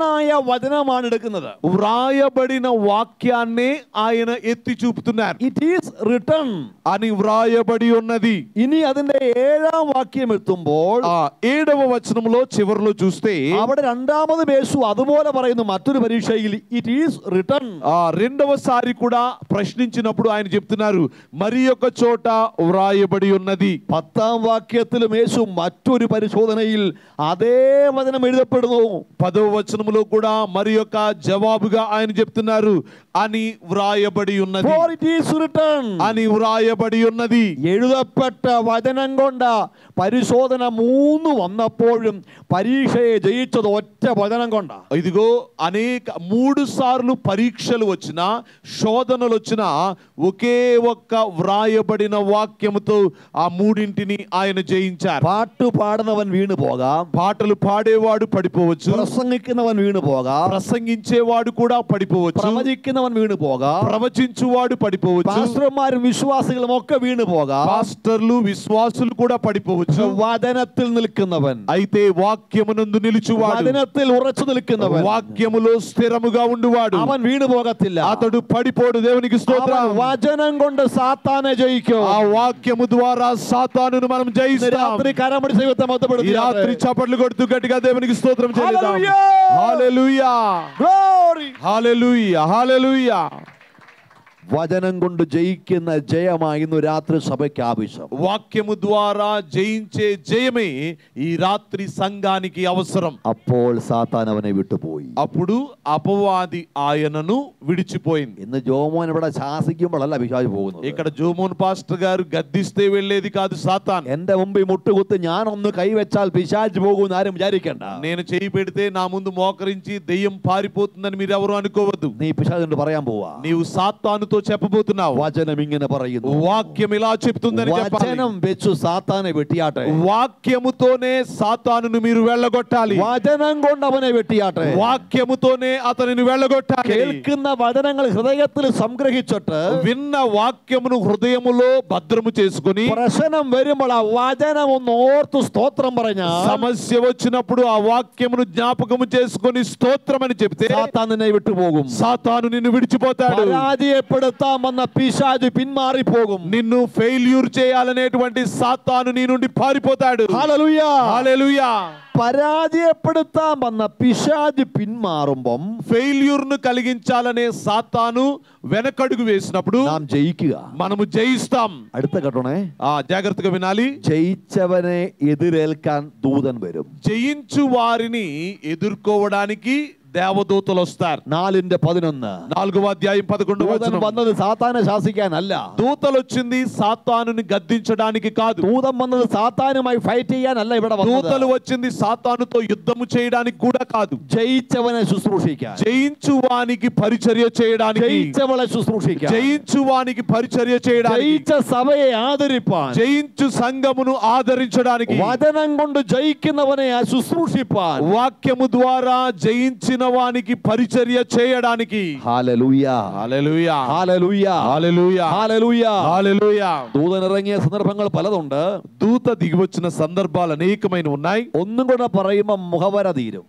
ായ വചനമാണ് എടുക്കുന്നത്. వ్రాయబడిన వాక్యాన్నే ఆయన ఎత్తి చూపుతున్నారు. ఇట్ ఈస్ రిటన్ అని వ్రాయబడి ఉన్నది. ഇനി അതിന്റെ 7ാം വാക്യം എത്തുമ്പോൾ 7వ వచనంలో చివరిలో చూస్తే അവിടെ രണ്ടാമത് യേശു അതുപോലെ പറയുന്നു മറ്റൊരു പരീക്ഷയിൽ, ఇట్ ఈస్ రిటన్. రెండవసారి కూడా ప్రశ్నించినప్పుడు ఆయన చెప్తున్నారు, మరి ఒక చోట వ్రాయబడి ఉన్నది. 10ാം വാക്യത്തിലും യേശു മറ്റൊരു പരിശോധനയിൽ അതേ വചനം എഴുതപ്പെടുന്നു. 10వ వచనంలో కూడా మరి యొక్క జవాబుగా ఆయన చెప్తున్నారు, అని వ్రాయబడి ఉన్నది, అని వ్రాయబడి ఉన్నది. എഴുതപ്പെട്ട വചനം കൊണ്ട് പരിശോധന 3 വന്നപ്പോഴും പരീക്ഷയെ ജയിച്ചത് ഒറ്റ വചനം കൊണ്ടാ. ఇదిగో 3 సార్లు పరీక్షలు వచ్చినా శోధనలు వచ్చినా ఒకే ఒక్క వ్రాయబడిన వాక్యముతో ఆ మూడింటిని ఆయన జయించారు. పాటు పాడనవన్ వీణు పోగా, పాటలు పాడేవాడు పడిపోవచ్చు, ప్రసంగిക്കുന്നവൻ వీణు పోగా, ప్రసంగించేవాడు కూడా పడిపోవచ్చు, ప్రవചిക്കുന്നവൻ వీణు పోగా, ప్రవచించువాడు పడిపోవచ్చు, పాస్టర్മാരും విశ్వాസികളും ഒക്കെ వీణు పోగా, పాస్టర్లు విశ్వాసులు కూడా పడిపోవచ్చు. వచనത്തിൽ నిൽക്കുന്നവൻ, అయితే వాక్యమునందు నిలుచువాడు, వచనത്തിൽ ఉറച്ചു నిൽക്കുന്നവൻ, వాక్యములో స్థిరముగా ఉండువాడు, അവൻ వీణు పోగത്തില്ല, అతడు పడిపోడు. దేవునికి స్తోత్రం. వచనం കൊണ്ട് సాతానే జయిക്കും. ఆ వాక్యము ద్వారా సాతానును మనం జయిస్తాం. రాత్రి కరమడి సేవతో మొదలుపెడతాం. ఈ రాత్రి చప్పట్లు కొడుతూ గట్టిగా దేవునికి స్తోత్రం చేద్దాం. హల్లెలూయా, గ్లోరీ, హల్లెలూయా, హల్లెలూయా. വചനം കൊണ്ട് ജയിക്കുന്ന ജയമായിരുന്നു രാത്രി സഭയ്ക്ക് ആവശ്യം. వాక్యము ద్వారా జయించే జయమే ఈ రాత్రి సంఘానికి అవసరం. അപ്പോൾ സാത്താൻ അവനെ വിട്ടുപോയി. అప్పుడు అపవాది ఆయనను విడిచిపోయింది. ഇന്ന് ജോമോൻ ഇവിടെ ശാസിക്കുമ്പോഴല്ല പിശാച് പോകുന്നത്. ఇక్కడ జోమోన్ పాస్టర్ గారు గద్దిస్తే వెళ్ళేది కాదు సాతాన్. എന്റെ മുമ്പിൽ മുട്ടുകുത്തി ഞാൻ ഒന്ന് കൈവച്ചാൽ പിശാച് പോകുമെന്ന് ആരും വിചാരിക്കണ്ട. నేను చేయి పెడితే నా ముందు మోకరించి దెయ్యం పారిపోతుందని మీరు ఎవరు అనుకోవద్దు. നീ పిశాచిനോട് പറയാൻ പോവാ. నీవు సాతానుతో చెప్పబోతున్నావు. വചനം ഇങ്ങനെ പറയുന്നു, వాక్యం ఇలా చెప్తుందని చెప్పాలి. വചനം വെച്ചു സാത്താനെ വെട്ടിയാട്ടെ. వాక్యముతోనే సాతానును మీరు వెళ్ళగొట్టాలి. വചനം കൊണ്ട് അവനെ വെട്ടിയാട്ടെ. వాక్యముతోనే అతనిని వెళ్ళగొట్టాలి. കേൾക്കുന്ന വചനങ്ങൾ ഹൃദയത്തിൽ സംഗ്രഹിച്ചിട്ട് విన్న వాక్యమును హృదయములో భద్రము చేసుకుని പ്രശ്നം വരുമ്പോൾ ആ വചനം ഒന്ന് ഓർത്ത് സ്തോത്രം പറഞ്ഞാൽ, సమస్య వచ్చినప్పుడు ఆ వాక్యమును జ్ఞాపకము చేసుకొని స్తోత్రం అని చెప్తే സാത്താൻ നിന്നെ വിട്ടുപോകും. సాతాను నిన్ను విడిచిపోతాడు. പരാജയപ്പെടുത്താമെന്ന പിശാച് പിന്മാറിപ്പോകും. నిన్ను ఫెయిల్యూర్ చేయాలనేటువంటి సాతాను నీ నుండి పారిపోతాడు. హల్లెలూయా, హల్లెలూయా. పరాజయപ്പെടുത്താൻ വന്ന പിശാച് പിന്മാറുമ്പം, ఫెయిల్యూర్ను కలిగించాలనే సాతాను వెనకడుగు వేసినప్పుడు നാം ജയിക്കുക, మనము జయిస్తాం. അടുത്ത ഘട്ടണേ, జాగ్రత్తగా వినాలి. ജയിച്ചവനെ എതിരേൽക്കാൻ ദൂതൻ വരും. జయించు వారిని ఎదుర్కోవడానికి దేవదూతలు వస్తారు. 4:11 4వ అధ్యాయం 11వ వచనం. వన్నది సాతానే శాసిക്കാനല്ല. దూతలు వచ్చింది సాతానుని గద్దించడానికి కాదు. దూతం వన్నది సాతానుമായി ఫైట్ ചെയ്യാനല്ല ഇവിടെ വന്നത്. దూతలు వచ్చింది సాతానుతో యుద్ధము చేయడానికి కూడా కాదు. జయించవനെ శుశ్రూషిക്കാൻ, జయించువానికి పరిచర్య చేయడానికి, జయించവളെ శుశ్రൂషిക്കാൻ, జయించువానికి పరిచర్య చేయడానికి, జయించ సభയെ ആദരിപ്പാൻ, జయించు సంఘమును ఆదరించడానికి, వచనం കൊണ്ട് జയിക്കുന്നവനെ ശുശ്രൂഷിപ്പാൻ, వాక్యము ద్వారా జయించిన పంపిన వానికి పరిచర్య చేయడానికి. హల్లెలూయా, హల్లెలూయా, హల్లెలూయా, హల్లెలూయా, హల్లెలూయా, హల్లెలూయా. ദൂതനിറങ്ങിയ സന്ദർഭങ്ങൾ പലതുണ്ട്. దూత దిగి వచ్చిన సందర్భాలు అనేకమైన ఉన్నాయి. ഒന്നും കൂടെ പറയുമ്പോൾ മുഖവര തീരും.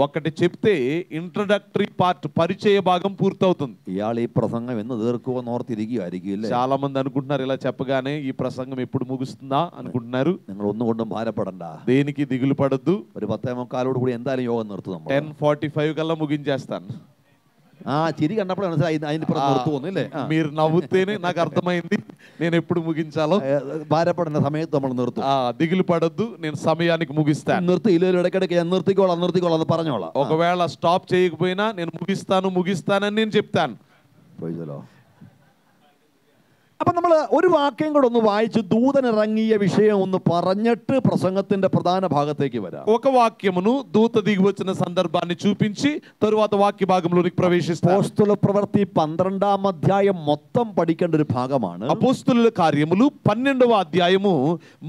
ఒకటి చెప్తే ఇంట్రడక్టరీ పార్ట్, పరిచయ భాగం పూర్తవుతుంది. ఇయాൾ ఈ ప్రసంగం എന്ന് തീർക്കുമെന്ന് ഓർത്തിരിക്കുകയായിരിക്കും. చాలా మంది అనుకుంటున్నారు ఇలా చెప్పగానే ఈ ప్రసంగం ఎప్పుడు ముగుస్తుందా అనుకుంటున్నారు. നിങ്ങൾ ഒന്നുകൊണ്ടും ഭാരപ്പെടണ്ട. దేనికి దిగులు పడద్దు. ഒരു 10:45 കൂടി എന്തായാലും യോഗം നിർത്തും. 10:45 కల్లా ముగించేస్తాను. ചിരി కన్నప్పుడు മനസ്സിലായി അതിന് നിർത്തുവന്നില്ലേ. మీరు నవ్వుతేనే నాకు అర్థమైంది నేను ఎప్పుడు ముగించాలో. ഭാരപ്പെടേണ്ട സമയത്ത് നമ്മൾ നിർത്തും. దిగులు పడద్దు, నేను సమయానికి ముగిస్తాను. നിർത്തിയില്ല, ఇടയ്ക്കിടയ്ക്ക് നിർത്തിക്കോളാം എന്ന് പറഞ്ഞോളാം. ఒకవేళ స్టాప్ చేయకపోయినా నేను ముగిస్తానని నేను చెప్తాను. അപ്പൊ നമ്മൾ ഒരു വാക്യം കൂടെ ഒന്ന് വായിച്ച് ദൂതനിറങ്ങിയ വിഷയം ഒന്ന് പറഞ്ഞിട്ട് പ്രസംഗത്തിന്റെ പ്രധാന ഭാഗത്തേക്ക് വരാം. ఒక వాక్యమును దూత దిగి వచ్చిన సందర్భాన్ని చూపించి తరువాత వాక్య భాగంలోనికి ప్రవేశిస్తాం. అపోస్తల ప్రవృత్తి 12వ అధ్యాయం మొత్తం പഠിക്കേണ്ട ഒരു భాగമാണ്. అపోస్తలుల కార్యములు 12వ అధ్యాయము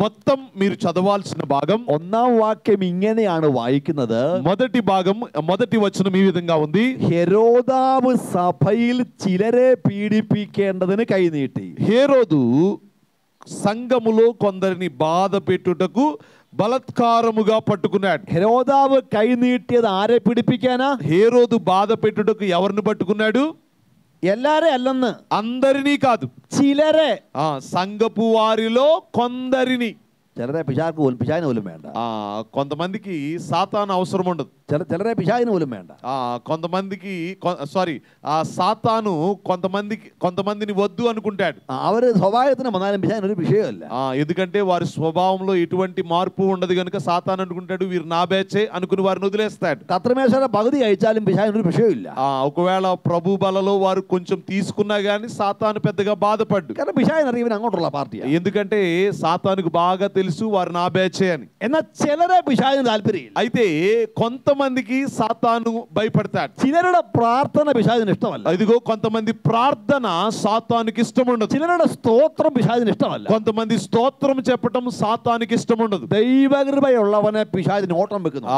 మొత్తం మీరు చదవాల్సిన భాగం. ഒന്നാം വാക്യം ഇങ്ങനെയാണ് വായിക്കുന്നത്. మొదటి వచనం ఈ విధంగా ఉంది. ഹെരോദാവ് സഭയിൽ ചിലരെ പീഡിപ്പിക്കേണ്ടതിന് കൈനീട്ടി. హేరోదు సంఘములో కొందరిని బాధ పెట్టుటకు బలత్కారముగా పట్టుకున్నాడు. హెరోదావు కై నీటిയത് ആരെ పీడిപ്പിക്കാനാ? హేరోదు బాధ పెట్టుటకు ఎవరిని పట్టుకున్నాడు? എല്ലാരെ అల్లന്ന്, అందరినీ కాదు, ചിലരെ. సంఘపు వారిలో కొందరిని. ചിലരെ പിശാചിന് പോലും വേണ്ട. కొంతమందికి సాతాను అవసరం ఉండదు. ചിലരെ പിശാചിന് പോലും വേണ്ട. కొంతమందికి సాతాను కొంతమందిని వద్దు అనుకుంటాడు. അവര് സ്വഭാവത്തിന് വന്നാലും പിശാചിന് ഒരു విషయమല്ല. ఎందుకంటే వారి స్వభావంలో ఎటువంటి మార్పు ఉండదు కనుక సాతాను అనుకుంటాడు వీరు నా బ్యాచే అనుకుని వారిని వదిలేస్తాడు. కత్రమేశ్వర పగుതി అయచాലും పిశాచిന് ഒരു విషయമില്ല. ఒకవేళ ప్రభు బలలో వారు కొంచెం తీసుకున్నా గానీ సాతాను పెద్దగా బాధపడ్డు. കാരണം పిశాచిന് അറിയാൻ അങ്ങോട്ടുള്ള పార్టీ. ఎందుకంటే సాతానుకు బాగా తెలుసు వారు నా బ్యాచే అని. എന്നാൽ ചിലരെ పిశాచిന് താല്പര്യമില്ല. అయితే కొంతమందికి సాతాను భయపడతాడు. ചിലരുടെ പ്രാർത്ഥന పిశాచిന് ഇഷ്ടമല്ല. ఇదిగో కొంతమంది ప్రార్థన సాతానుకి ఇష్టం ఉండదు. ചിലരുടെ സ്തോത്രം పిశాచిന് ఇష్టമല്ല. కొంతమంది స్తోత్రం చెప్పటం సాతానుకి ఇష్టం ఉండదు. దైవకృపయుള്ളവനെ పిశాచిന് ఓటం వెక్కుന്നു.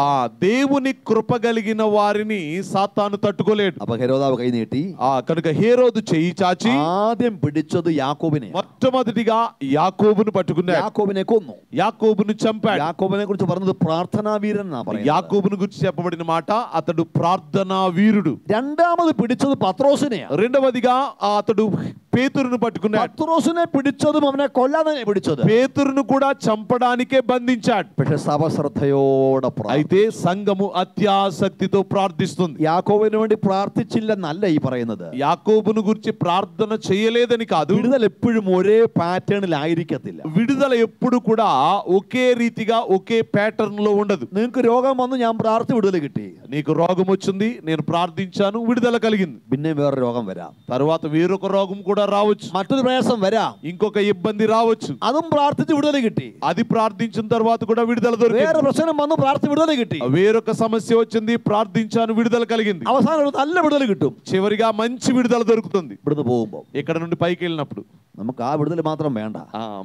దేవుని కృప కలిగిన వారిని సాతాను తట్టుకోలేడు. అప్పుడు హెరోదావు కై నీటి కనుక హేరోదు చెయ్యి చాచి ఆദ്యం పిడిచదు యాకోబునే. మొట్టమొదటిగా యాకోబును పట్టుకున్నాడు. యాకోబునే కొന്നു. యాకోబును చంపాడు. యాకోబునే గురించి പറഞ്ഞത് ప్రార్థనా వీరൻ എന്നാ പറയുന്നത്. యాకోబును గురించి చెప్పబడిన మాట అతడు ప్రార్థనా వీరుడు. രണ്ടാമത് പിടിച്ചത് പത്രോസിനെ. రెండవదిగా అతడు పేతురును పట్టుకున్నాడు. പത്രോസിനെ പിടിച്ചതും അവനെ കൊല്ലാനെ പിടിച്ചത്. పేతురును కూడా చంపడానికే బంధించాడు. പക്ഷേ సభ శ్రద్ధയോടെ అయితే సంఘము అత్యాసక్తితో ప్రార్థిస్తుంది. యాకోబుവിന് വേണ്ടി പ്രാർത്ഥിച്ചില്ലെന്നല്ല ఈ പറയുന്നത്. యాకోబును గురించి ప్రార్థన చేయలేదని కాదు. విడుదల ఎప్పుడూ ఒరే ప్యాటర్న్ ఆയിരിക്കത്തില്ല. విడుదల ఎప్పుడు కూడా ఒకే రీతిగా ఒకే ప్యాటర్న్ లో ఉండదు. നിങ്ങൾക്ക് രോഗം വന്നു ഞാൻ പ്രാർത്ഥി വിടുതല കിട്ടി. నీకు రోగం వచ్చింది నేను ప్రార్థించాను విడుదల కలిగింది. പിന്നെ വേറെ രോഗం വരാം. తర్వాత వేరొక రోగం కూడా రావచ్చు. మറ്റൊരു ప్రయాసం వరాం. ఇంకొక ఇబ్బంది రావచ్చు. അതും പ്രാർത്ഥിച്ച് വിടുതല കിട്ടി. అది ప్రార్థించిన తర్వాత కూడా విడుదల దొరికింది. వేరే ప్రశ్న వന്നു ప్రార్థి విడుదల കിട്ടി. వేరొక సమస్య వచ్చింది ప్రార్థించాను విడుదల కలిగింది. అవసానం നല്ല విడుదల കിട്ടും. చివరిగా మంచి విడుదల దొరుకుతుంది. ఇప్పుడుతో പോകുമ്പോൾ ఇక్కడ నుండి పైకి వెళ్ళినప్పుడు നമുക്ക് ആ വിടുതൽ മാത്രം വേണ്ട.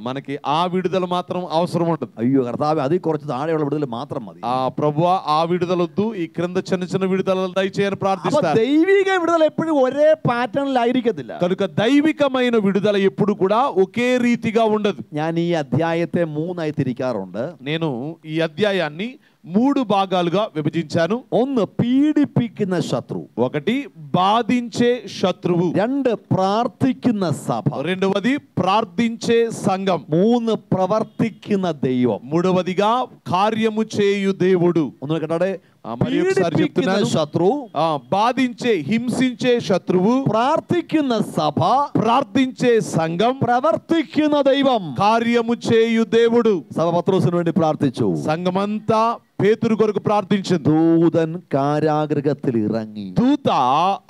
మనకి ఆ విడుదల మాత్రం అవసరం ఉంటుంది. అయ్యో కర్తావే అది കുറച്ച് താഴെയുള്ള విడుదల మాత్రం మది. ప్రభువా ఆ విడుదలొద్దు, ఈ క్రింద చిన్న చిన్న విడుదలలు దయచేయని ప్రార్థిస్తారు. దైవిక విడుదల ఎప్పుడు ఒరే ప్యాటర్న్ ఆയിരിക്കത്തില്ല. కనుక దైవికమైన విడుదల ఎప్పుడు కూడా ఒకే రీతిగా ఉండదు. ഞാൻ ഈ അധ്യായത്തെ 3 ആയി തിരിക്കാറുണ്ട്. నేను ఈ అధ్యాయాన్ని 3 భాగాలుగా విభజించాను. ഒന്ന് പീഡിപ്പിക്കുന്ന ശത്രു, ఒకటి బాధించే శత్రువు, 2 പ്രാർത്ഥിക്കുന്ന സഭ, రెండవది ప్రార్థించే సంఘం, 3 ప్రవర్తిക്കുന്ന దైవం, మూడవదిగా కార్యము చేయు దేవుడు. ഒന്ന് കേട്ടോടെ. మరి ఒకసారి చెప్తున్నాను. శత్రు, బాధించే హింసించే శత్రువు, ప్రార్థిക്കുന്ന సభ, ప్రార్థించే సంఘం, ప్రవర్తిക്കുന്ന దైవం, కార్యము చేయు దేవుడు. సభ పత్రోసును വേണ്ടി പ്രാർത്ഥിച്ചു. సంఘమంతా పేతురు కొరకు ప్రార్థించింది. ദൂതൻ കാരാഗൃഹത്തിൽ ഇറങ്ങി, దూత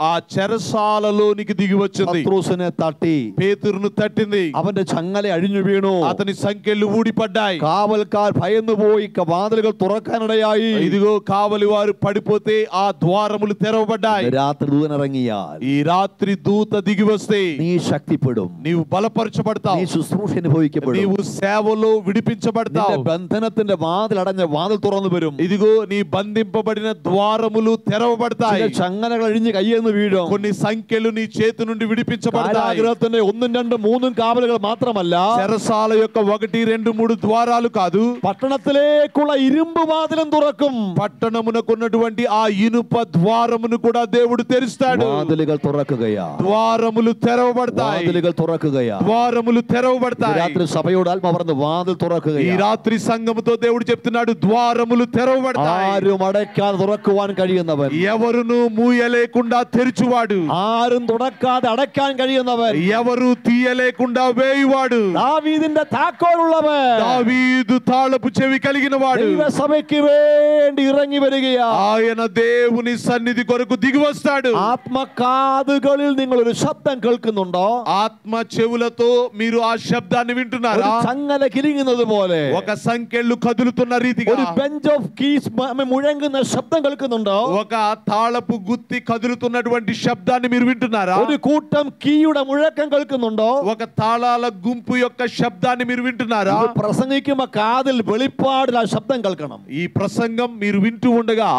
ఆ చెరసాలలోనికి దిగి వచ్చింది. పత్రోసుനെ తట్టి పేతురును తట్టింది. അവന്റെ ചങ്ങല അഴിഞ്ഞു വീണു. అతని సంకెళ్ళు ఊడిపడ్డాయి. കാവൽക്കാർ ഭയന്നു പോയി വാതിലുകൾ തുറക്കാനിടയായി. ఇదిగో కావలి వారు పడిపోతే ఆ ద్వారములు తెరవబడ్డాయి. രാത്രി ദൂതൻ ഇറങ്ങിയാൽ, ఈ రాత్రి దూత దిగి వస్తే നീ ശക്തിപ്പെടും, నీవు బలపరచబడతావు, നീ ശുശ്രൂഷ അനുഭവിക്കപ്പെടും, నీవు సేవలో విడిపించబడతావు, ബന്ധനത്തിന്റെ വാതിൽ അടഞ്ഞ വാതിൽ തുറന്നു വരും. ఇదిగో నీ బంధింపబడిన ద్వారములు తెరవబడతాయి. ചില ചങ്ങലകൾ അഴിഞ്ഞ് കയ്യെന്ന് വീഴും. కొన్ని సంఖ్యలు నీ చేతి నుండి విడిపించబడతాయి. കാരാഗൃഹത്തിന്റെ 1, 2, 3 കാവലുകൾ മാത്രമല്ല, చెరసాల యొక్క 1, 2, 3 ద్వారాలు కాదు, పట్టణത്തിലേക്കുള്ള ഇരുമ്പ് വാതിലും തുറക്കും. పట్టణమునకున్నటువంటి ఆ ఇనుప ద్వారమును కూడా దేవుడు తెరుస్తాడు. വാതിലുകൾ തുറക്കുകയാ, ద్వారములు తెరవబడతాయి. വാതിലുകൾ തുറക്കുകയാ. ద్వారములు తెరవబడతాయి. രാത്രി സഭയോട് ആത്മാവ് പറഞ്ഞു, വാതിൽ ఈ തുറക്കുകയാ. రాత్రి సంఘముతో దేవుడు చెప్తున్నాడు, ద్వారములు తెరవబడతాయి. ആരും അടയ്ക്കാതെ തുറക്കുവാൻ കഴിയുന്നവൻ, ఎవరును మూయలేకుండా తెరుచువాడు, ആരും തുറക്കാതെ അടയ്ക്കാൻ കഴിയുന്നവൻ, ఎవరు తీయలేకుండా వేయువాడు, ദാവീദിന്റെ താക്കോലുള്ളവൻ, దావీదు తాళపు చెవి కలిగిన వాడు, ദൈവസഭയ്ക്ക് വേണ്ടി ഇറങ്ങി വരികയാ. ఆయన దేవుని సన్నిధి కొరకు దిగి వస్తాడు. ആത്മകാതുകളിൽ നിങ്ങൾ ഒരു ശബ്ദം കേൾക്കുന്നുണ്ടോ? ఆత్మ చెవులతో మీరు ఆ శబ్దాన్ని ഒരു వింటున్నారా? ചങ്ങല കിരിങ്ങുന്നത് പോലെ, ఒక సంకెళ్ళు కదులుతున్న రీతిగా, ഒരു ബെഞ്ച് ഓഫ് കീസ് മുഴങ്ങുന്ന ശബ്ദം കേൾക്കുന്നുണ്ടോ? ఒక తాళపు గుత్తి కదులుతున్నటువంటి శబ్దాన్ని మీరు వింటున్నారా? ഒരു കൂട്ടം കീയുടെ മുഴക്കം കേൾക്കുന്നുണ്ടോ? ఒక తాళాల గుంపు యొక్క శబ్దాన్ని మీరు వింటున్నారా? ഇത് പ്രസംഗിക്കുമ്പോ കാതിൽ വെളിപ്പാടിൽ ആ ശബ്ദം കേൾക്കണം. ఈ ప్రసంగం మీరు వింటూ ఉండగా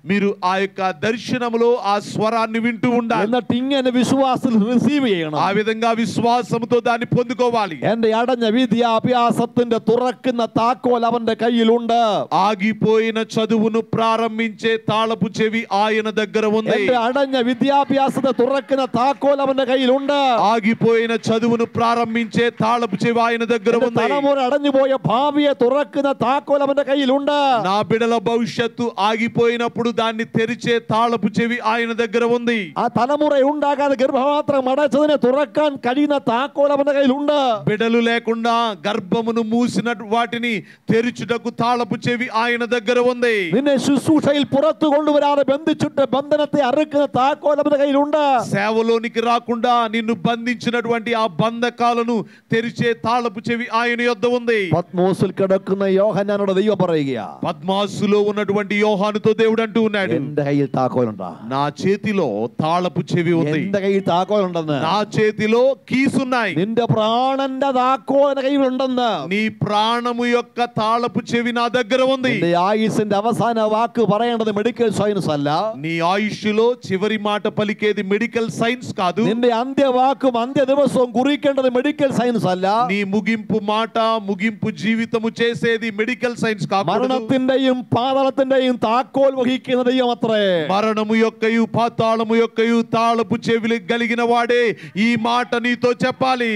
మీరు ఆ యొక్క దర్శనములో ఆ స్వరాన్ని వింటూ ఉండాలి. എന്നിട്ട് ഇങ്ങനെ വിശ്വാസത്തിൽ റിസീവ് ചെയ്യണം. ఆ విధంగా విశ్వాసముతో దాన్ని పొందుకోవాలి. എന്റെ അടഞ്ഞ വിദ്യാഭ്യാസത്തിന്റെ തുറക്കുന്ന താക്കോൽ അവന്റെ കയ്യിലുണ്ട്. ఆగిపోయిన చదువును ప్రారంభించే తాళపు చెవి ఆయన దగ్గర ఉంది. എന്റെ അടഞ്ഞ വിദ്യാഭ്യാസത്തെ തുറക്കുന്ന താക്കോൽ അവന്റെ കയ്യിലുണ്ട്. ఆగిపోయిన చదువును ప్రారంభించే తాళపు చెవి ఆయన దగ్గర ఉంది. തലമുറ അടഞ്ഞുപോയ ഭാവിയെ തുറക്കുന്ന താക്കോൽ അവന്റെ കയ്യിലുണ്ട്. నా బిడ్డల భవిష్యత్తు ఆగిపోయినప్పుడు దాన్ని తెరిచే తాళపు చెవి ఆయన దగ్గర ఉంది. ആ തലമുറ ഉണ്ടാകാതെ ഗർഭപാത്രം അടച്ചതിനെ തുറക്കാൻ കഴിയുന്ന താക്കോൽ അവന്റെ കയ്യിലുണ്ട്. బిడలు లేకుండా గర్భమును మూసిన వాటిని తెరుచుటకు తాళపు చెవి ఆయన దగ్గర ఉంది. നിന്നെ ശുശ്രൂഷയിൽ പുറത്തു കൊണ്ടുവരാതെ ബന്ധിച്ചിട്ട് ബന്ധനത്തെ അറുക്കുന്ന താക്കോൽ അവന്റെ കയ്യിലുണ്ട്. సేవలోనికి రాకుండా నిన్ను బంధించినటువంటి ఆ బంధకాలను తెరిచే తాళపు చెవి ఆయన యొద్ద ఉంది. പത്മോസിൽ കിടക്കുന്ന യോഹന്നാനോട് ദൈവം പറയുകയാ, పద్మాసులో ఉన్నటువంటి యోహానుతో దేవుడు అంటూ ఉన్నాడు, എന്റെ കയ്യിൽ താക്കോലുണ്ടാ. నా చేతిలో తాళపు చెవి ఉంది. എന്റെ കയ്യിൽ താക്കോലുണ്ടെന്ന്. నా చేతిలో కీస్ ఉన్నాయి. നിന്റെ പ്രാണന്റെ താക്കോൽ എന്റെ കയ്യിലുണ്ടെന്ന്. నీ ప్రాణము యొక్క తాళపు చెవి నా దగ్గర ఉంది. നിന്റെ ആയുസിന്റെ അവസാന വാക്ക് പറയേണ്ടത് മെഡിക്കൽ സയൻസ് അല്ല. నీ ఆయుష్లో చివరి మాట పలికేది మెడికల్ సైన్స్ కాదు. നിന്റെ അന്ത്യവാക്കും അന്ത്യ ദിവസവും കുറിക്കേണ്ടത് മെഡിക്കൽ സയൻസ് അല്ല. నీ ముగింపు మాట ముగింపు జీవితము చేసేది మెడికల్ సైన్స్ కాదు. മരണത്തിന്റെയും പാതാളത്തിന്റെയും താക്കോൽ വഹിക്കുന്ന ദൈവം അത്രേ. మరణము యొక్కయు పాతాళము యొక్కయు తాళపు చెవిలు కలిగిన వాడే ఈ మాట నీతో చెప్పాలి.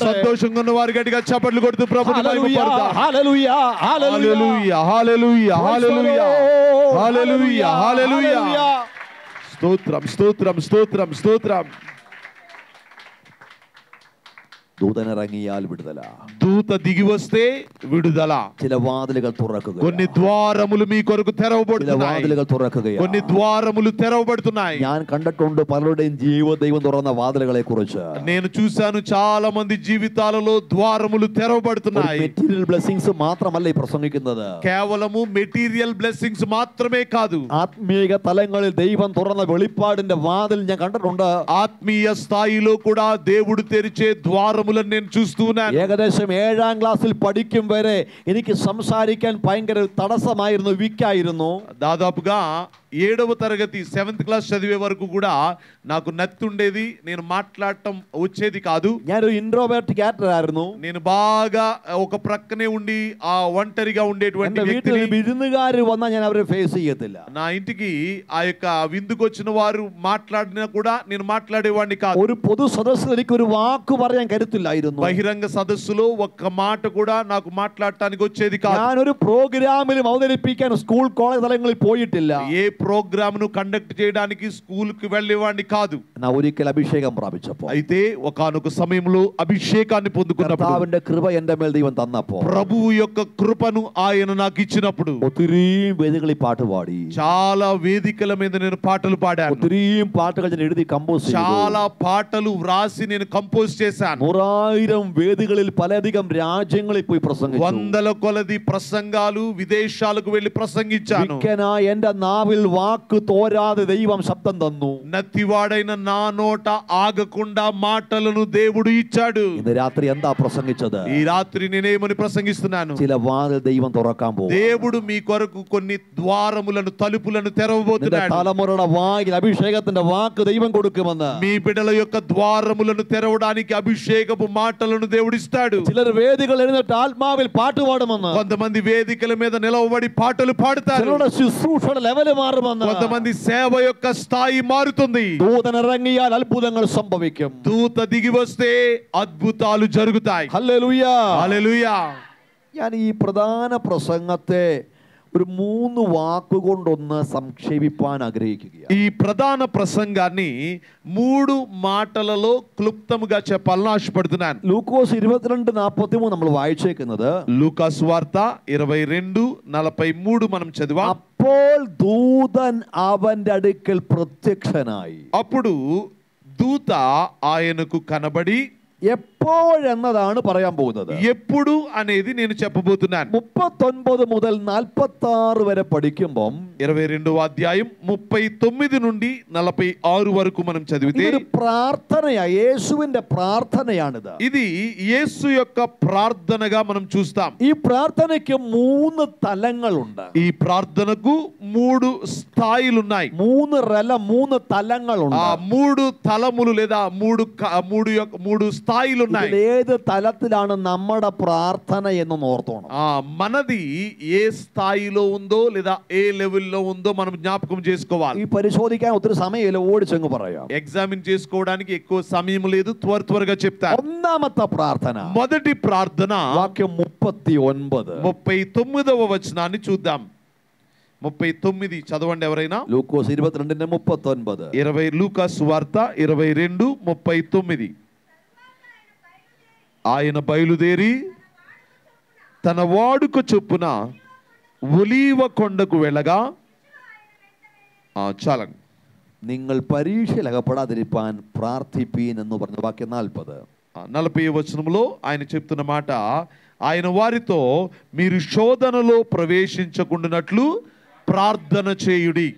సంతోషంగా ఉన్న వారు గట్టిగా చప్పట్లు కొడుతూ ప్రభువుని మహిమపడతారు. హల్లెలూయా, హల్లెలూయా, హల్లెలూయా, హల్లెలూయా, హల్లెలూయా, హల్లెలూయా. స్తోత్రం, స్తోత్రం, స్తోత్రం, స్తోత్రం. ദൂതനിറങ്ങിയാൽ വിടുതല. దూత దిగి వస్తే విడుదల. ചില വാതിലുകൾ തുറക്കുക. కొన్ని ద్వారములు మీ కొరకు తెరవబడుతున్నాయి. വാതിലുകൾ തുറക്കുകയാണ്. కొన్ని ద్వారములు తెరవబడుతున్నాయి. ഞാൻ കണ്ടിട്ടുണ്ട് പലരുടെയും ജീവ ദൈവം തുറന്ന വാതിലുകളെ കുറിച്ച്. నేను చూశాను చాలా మంది జీవితాలలో ద్వారములు తెరవబడుతున్నాయి. മെറ്റീരിയൽ ബ്ലെസ്സിങ്സ് മാത്രമല്ല ഈ പ്രസംഗിക്കുന്നത്. కేవలము మెటీరియల్ బ్లెస్సింగ్స్ మాత్రమే కాదు, ആത്മീയ തലങ്ങളിൽ ദൈവം തുറന്ന വെളിപ്പാടിന്റെ വാതിൽ ഞാൻ കണ്ടിട്ടുണ്ട്. ఆత్మీయ స్థాయిలో కూడా దేవుడు తెరిచే ద్వారములను నేను చూస్తున్నాను. ഏകദേശം 7ാം ക്ലാസ്സിൽ പഠിക്കും വരെ എനിക്ക് സംസാരിക്കാൻ ഭയങ്കര തടസ്സമായിരുന്നു, വീക്കായിരുന്നു. దాదాపుగా 7వ తరగతి 7th క్లాస్ చదివే వరకు కూడా నాకు నత్తి ఉండేది. నేను మాట్లాడటం వచ్చేది కాదు. ഞാനൊരു ఇంట్రోవర్ట్ క్యారెక్టర్ ആയിരുന്നു. నేను బాగా ఒక ప్రక్కనే ఉండి ఆ ఒంటరిగా ఉండేటువంటి വീട്ടിൽ వ్యక్తిని. വിരുന്നുകാർ വന്നാൽ ഞാൻ അവരെ ఫేస్ చేయത്തില്ല. నా ఇంటికి ఆ యొక్క విందుకు వచ్చిన వారు మాట్లాడినా కూడా నేను మాట్లాడేవాడిని కాదు. ഒരു പൊതു സദസ്സിൽ എനിക്ക് ഒരു വാക്ക് പറയാൻ കരുത്തില്ലായിരുന്നു. బహిరంగ సదస్సులో ఒక్క మాట కూడా నాకు మాట్లాడటానికి వచ్చేది కాదు. ഞാനൊരു പ്രോഗ്രാമിലും അവതരിപ്പിക്കാൻ സ്കൂൾ കോളേജ് തലങ്ങളിൽ പോയിട്ടില്ല. ఏ ప్రోగ్రామ్ ను కండక్ట్ చేయడానికి స్కూల్ కి వెళ్ళేవాడిని కాదు. నా ഒരിക്കൽ അഭിഷേകം പ്രാപിച്ചപ്പോൾ, అయితే ఒకానొక సమయంలో అభిషేకాన్ని పొందుకున్నప్పుడు, കർത്താവിന്റെ കൃപ എന്റെ മേൽ ദൈവം തന്നപ്പോൾ, ప్రభువు యొక్క కృపను ఆయన నాకు ఇచ్చినప్పుడు ഒത്തിരിയും വേദികളിൽ പാട്ട് പാടി. చాలా వేదికల మీద నేను పాటలు పాడాను. ഒത്തിരിയും പാട്ടുകൾ ഞാൻ എഴുതി കമ്പോസ് ചെയ്തു. చాలా పాటలు వ్రాసి నేను కంపోజ్ చేశాను. 100,000 വേദികളിൽ പലധികം രാജ്യങ്ങളിൽ പോയി പ്രസംഗിച്ചു. వందల కొలది ప్రసంగాలు విదేశాలకు వెళ్లి ప్రసంగించాను. വിക്കനായ എന്റെ നാവിൽ വാക്ക് തോരാതെ ദൈവം ശബ്ദം തന്നു. నత్తివాడైన నా నోట ఆగకుండా మాటలను దేవుడు ఇచ్చాడు. ഇന്ന് രാത്രി എന്താ പ്രസംഗിച്ചത്? ఈ రాత్రి నేనేమని ప్రసంగిస్తున్నాను? ചില വാതിൽ ദൈവം തുറക്കാൻ പോകും. దేవుడు మీ కొరకు కొన్ని ద్వారములను తలుపులను తెరవబోతున్నాడు. തലമുറയുടെ വായിൽ അഭിഷേകത്തിന്റെ വാക്ക് ദൈవం കൊടുക്കുമെന്ന്. మీ బిడ్డల యొక్క ద్వారములను తెరవడానికి అభిషేకపు మాటలను దేవుడు ఇస్తాడు. ചിലർ വേദികൾ എഴുന്നേറ്റ് ആത്മാവിൽ പാട്ട് പാടുമെന്ന്. కొంతమంది వేదికల మీద నిలవబడి పాటలు పాడుతారు. ചിലരുടെ ശുശ്രൂഷയുടെ ലെവല് മാറുമെന്ന്. కొంతమంది సేవ యొక్క స్థాయి మారుతుంది. ദൂതൻ ഇറങ്ങിയാൽ അത്ഭുതങ്ങൾ സംഭവിക്കും. దూత దిగి వస్తే అద్భుతాలు జరుగుతాయి. ഹല്ലേലൂയ. హల్లెలూయా. ഞാൻ ഈ പ്രധാന പ്രസംഗത്തെ ഒരു 3 വാക്കുകൊണ്ടൊന്ന് സംക്ഷേപിപ്പാൻ ആഗ്രഹിക്കുകയാണ്. ఈ ప్రధాన ప్రసంగాన్ని 3 మాటలలో క్లుప్తముగా చెప్పాలని ఆశపడుతున్నాను. ലൂക്കോസ് 22:43 നമ്മൾ വായിച്ചേക്കുന്നത്. లూకాసు వార్త 22:43 మనం చదివాం. അപ്പോൾ ദൂതൻ അവന്റെ അടുക്കൽ പ്രത്യക്ഷനായി. అప్పుడు దూత ఆయనకు కనబడి, എപ്പോഴെന്നതാണ് പറയാൻ പോകുന്നത്. ఎప్పుడు అనేది నేను చెప్పబోతున్నాను. 39 മുതൽ 46 വരെ പഠിക്കുമ്പോൾ 22వ అధ్యాయం 39 నుండి 46 వరకు మనం చదివితే ഇതൊരു പ്രാർത്ഥനയാ, യേശുവിന്റെ പ്രാർത്ഥനയാണിത്. ఇది యేసు యొక్క ప్రార్థనగా మనం చూస్తాం. ഈ പ്രാർത്ഥനയ്ക്ക് 3 തലങ്ങളുണ്ട്. ఈ ప్రార్థనకు 3 స్థాయిలు ఉన్నాయి. 3 തലങ്ങളുണ്ട്. ఆ 3 తలములు లేదా 3 స్థాయిలు ఉన్నాయి. ഏത് തലത്തിലാണ് നമ്മുടെ പ്രാർത്ഥന എന്ന് ഓർത്തോണം. మనది ఏ స్థాయిలో ఉందో లేదా ఏ లెవెల్లో ఉందో మనం జ్ఞాపకం చేసుకోవాలి. ఈ పరిశోధిക്കാൻ ఒത്തിരി సమയമില്ല, ఓడిచెంగు പറയാം. ఎగ్జామిన్ చేసుకోవడానికి ఎక్కువ సమయం లేదు, త్వరగా చెప్తాను. ഒന്നാമത്തെ പ്രാർത്ഥന, మొదటి ప్రార్థన వాక్యం 39. 39వ వచనాన్ని చూద్దాం. 39 చదవండి ఎవరైనా. లూకోస్ 22:39. 20 లూకాసు వార్త 22:39. ఆయన బయలుదేరి తన వాడుక చొప్పున ఒలీవ కొండకు వెళ్ళగా, చాలండి. നിങ്ങൾ പരീക്ഷയിൽ അകപ്പെടാതിരിപ്പാൻ പ്രാർത്ഥിപ്പീൻ എന്ന് പറഞ്ഞ വാക്യം 40. 40వ వచనంలో ఆయన చెప్తున్న మాట, ఆయన వారితో మీరు శోధనలో ప్రవేశించకుండానట్లు ప్రార్థన చేయుడి.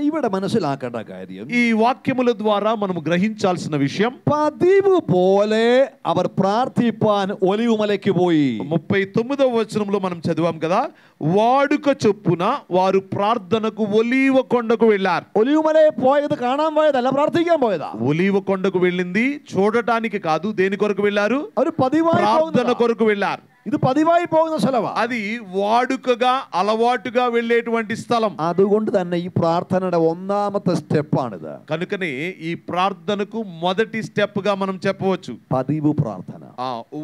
ഇവിടെ മനസ്സിലാക്കേണ്ട കാര്യം, ఈ వాక్యముల ద్వారా మనం గ్రహించాల్సిన విషయం, പതിവ് പോലെ അവർ പ്രാർത്ഥിപ്പാൻ ഒലിവുമലയ്ക്ക് പോയി. 39వ వచనంలో మనం చదివాం కదా, వాడుక చొప్పున వారు ప్రార్థనకు ఒలీవ కొండకు వెళ్ళారు. ഒലിവുമലയെ പോയത് കാണാൻ പോയതല്ല, പ്രാർത്ഥിക്കാൻ പോയതാ. ఒలీవ కొండకు వెళ్ళింది చూడటానికి కాదు. దేని కొరకు వెళ్ళారు? അവർ പതിവായി ప్రార్థన కొరకు వెళ్ళారు. ഇത് പതിവായി പോകുന്ന സ്ഥലമാ. అది వాడుకగా అలవాటుగా వెళ్ళేటువంటి స్థలం. അതുകൊണ്ട് തന്നെ ഈ പ്രാർത്ഥനയുടെ ഒന്നാമത്തെ സ്റ്റെപ്പാണിത്. కనుకనే ఈ ప్రార్థనకు మొదటి స్టెప్ గా మనం చెప్పవచ్చు പതിവ് പ്രാർത്ഥന,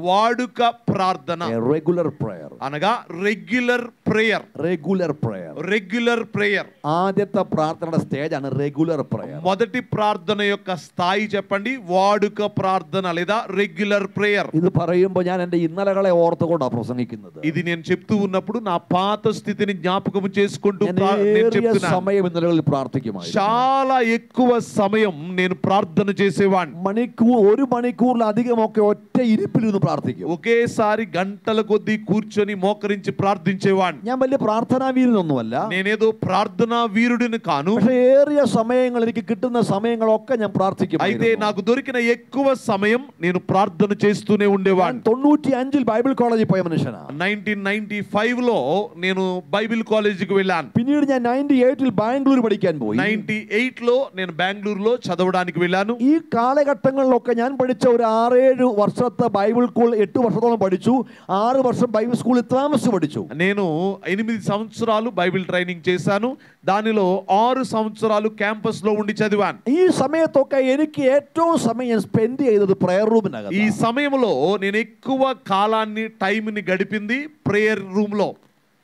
వాడుక ప్రార్థన, റെഗുലർ പ്രയർ. అనగా regular prayer. Regular prayer, regular prayer. ആദ്യത്തെ പ്രാർത്ഥനയുടെ സ്റ്റേജ് ആണ് റെഗുലർ പ്രയർ. మొదటి ప్రార్థన యొక్క స్థాయి చెప్పండి, వాడుక ప్రార్థన లేదా రెగ్యులర్ ప్రేయర్. ഇത് പറയുമ്പോൾ ഞാൻ എൻ്റെ ഇന്നലകളെ ഓർത്തുകൊണ്ടാണ് പ്രസംഗിക്കുന്നത്. ఇది నేను చెప్తూ ఉన్నప్పుడు నా పాత స్థితిని జ్ఞాపకం చేసుకుంటూ నేను ഏറിയ చెప్తున్నాను. സമയം ഇന്നലകളിൽ പ്രാർത്ഥിക്കുമായിരുന്നു. చాలా ఎక్కువ సమయం నేను ప్రార్థన చేసేవాడిని. ഒരു മണിക്കൂറിലധികമൊക്കെ ഒറ്റ ഇരിപ്പിലിരുന്ന് പ്രാർത്ഥിക്കും. ఒకేసారి గంటల కొద్దీ కూర్చొని మోకరించి ప్రార్థించేవాడిని. ഞാൻ വലിയ പ്രാർത്ഥനാ വീരനൊന്നുമല്ല, నేనేదో ప్రార్థనా వీరుడిని కాను. പക്ഷേ ഏറിയ സമയങ്ങൾ, എനിക്ക് കിട്ടുന്ന സമയങ്ങളൊക്കെ ഞാൻ പ്രാർത്ഥിക്കും. అయితే నాకు దొరికిన ఎక్కువ సమయం నేను ప్రార్థన చేస్తూనే ఉండేవాడిని. 95 ബൈബിൾ കോളേജിൽ പോയ മനുഷ്യനാ. 1995 లో నేను బైబిల్ కాలేజీకి వెళ్ళాను. പിന്നീട് ഞാൻ 98 ബാംഗ്ലൂർ പഠിക്കാൻ പോയി. 98 లో నేను బెంగళూరులో చదవడానికి వెళ్ళాను. ഈ കാലഘട്ടങ്ങളിലൊക്കെ ഞാൻ പഠിച്ച ഒരു 6-7 വർഷത്തെ ബൈബിൾ സ്കൂൾ 8 വർഷത്തോളം പഠിച്ചു. 6 വർഷം ബൈബിൾ സ്കൂളിൽ താമസിച്ച് പഠിച്ചു. నేను 8 సంవత్సరాలు బైబిల్ ట్రైనింగ్ చేశాను. దానిలో 6 సంవత్సరాలు క్యాంపస్ లో ఉండి చదివాను. ഈ സമയത്തൊക്കെ എനിക്ക് ഏറ്റവും സമയം സ്പെൻഡ് ചെയ്തത് പ്രയർ റൂമിനകത്ത്. ఈ సమయంలో నేను ఎక్కువ కాలాన్ని టైంని గడిపింది ప్రేయర్ రూమ్ లో.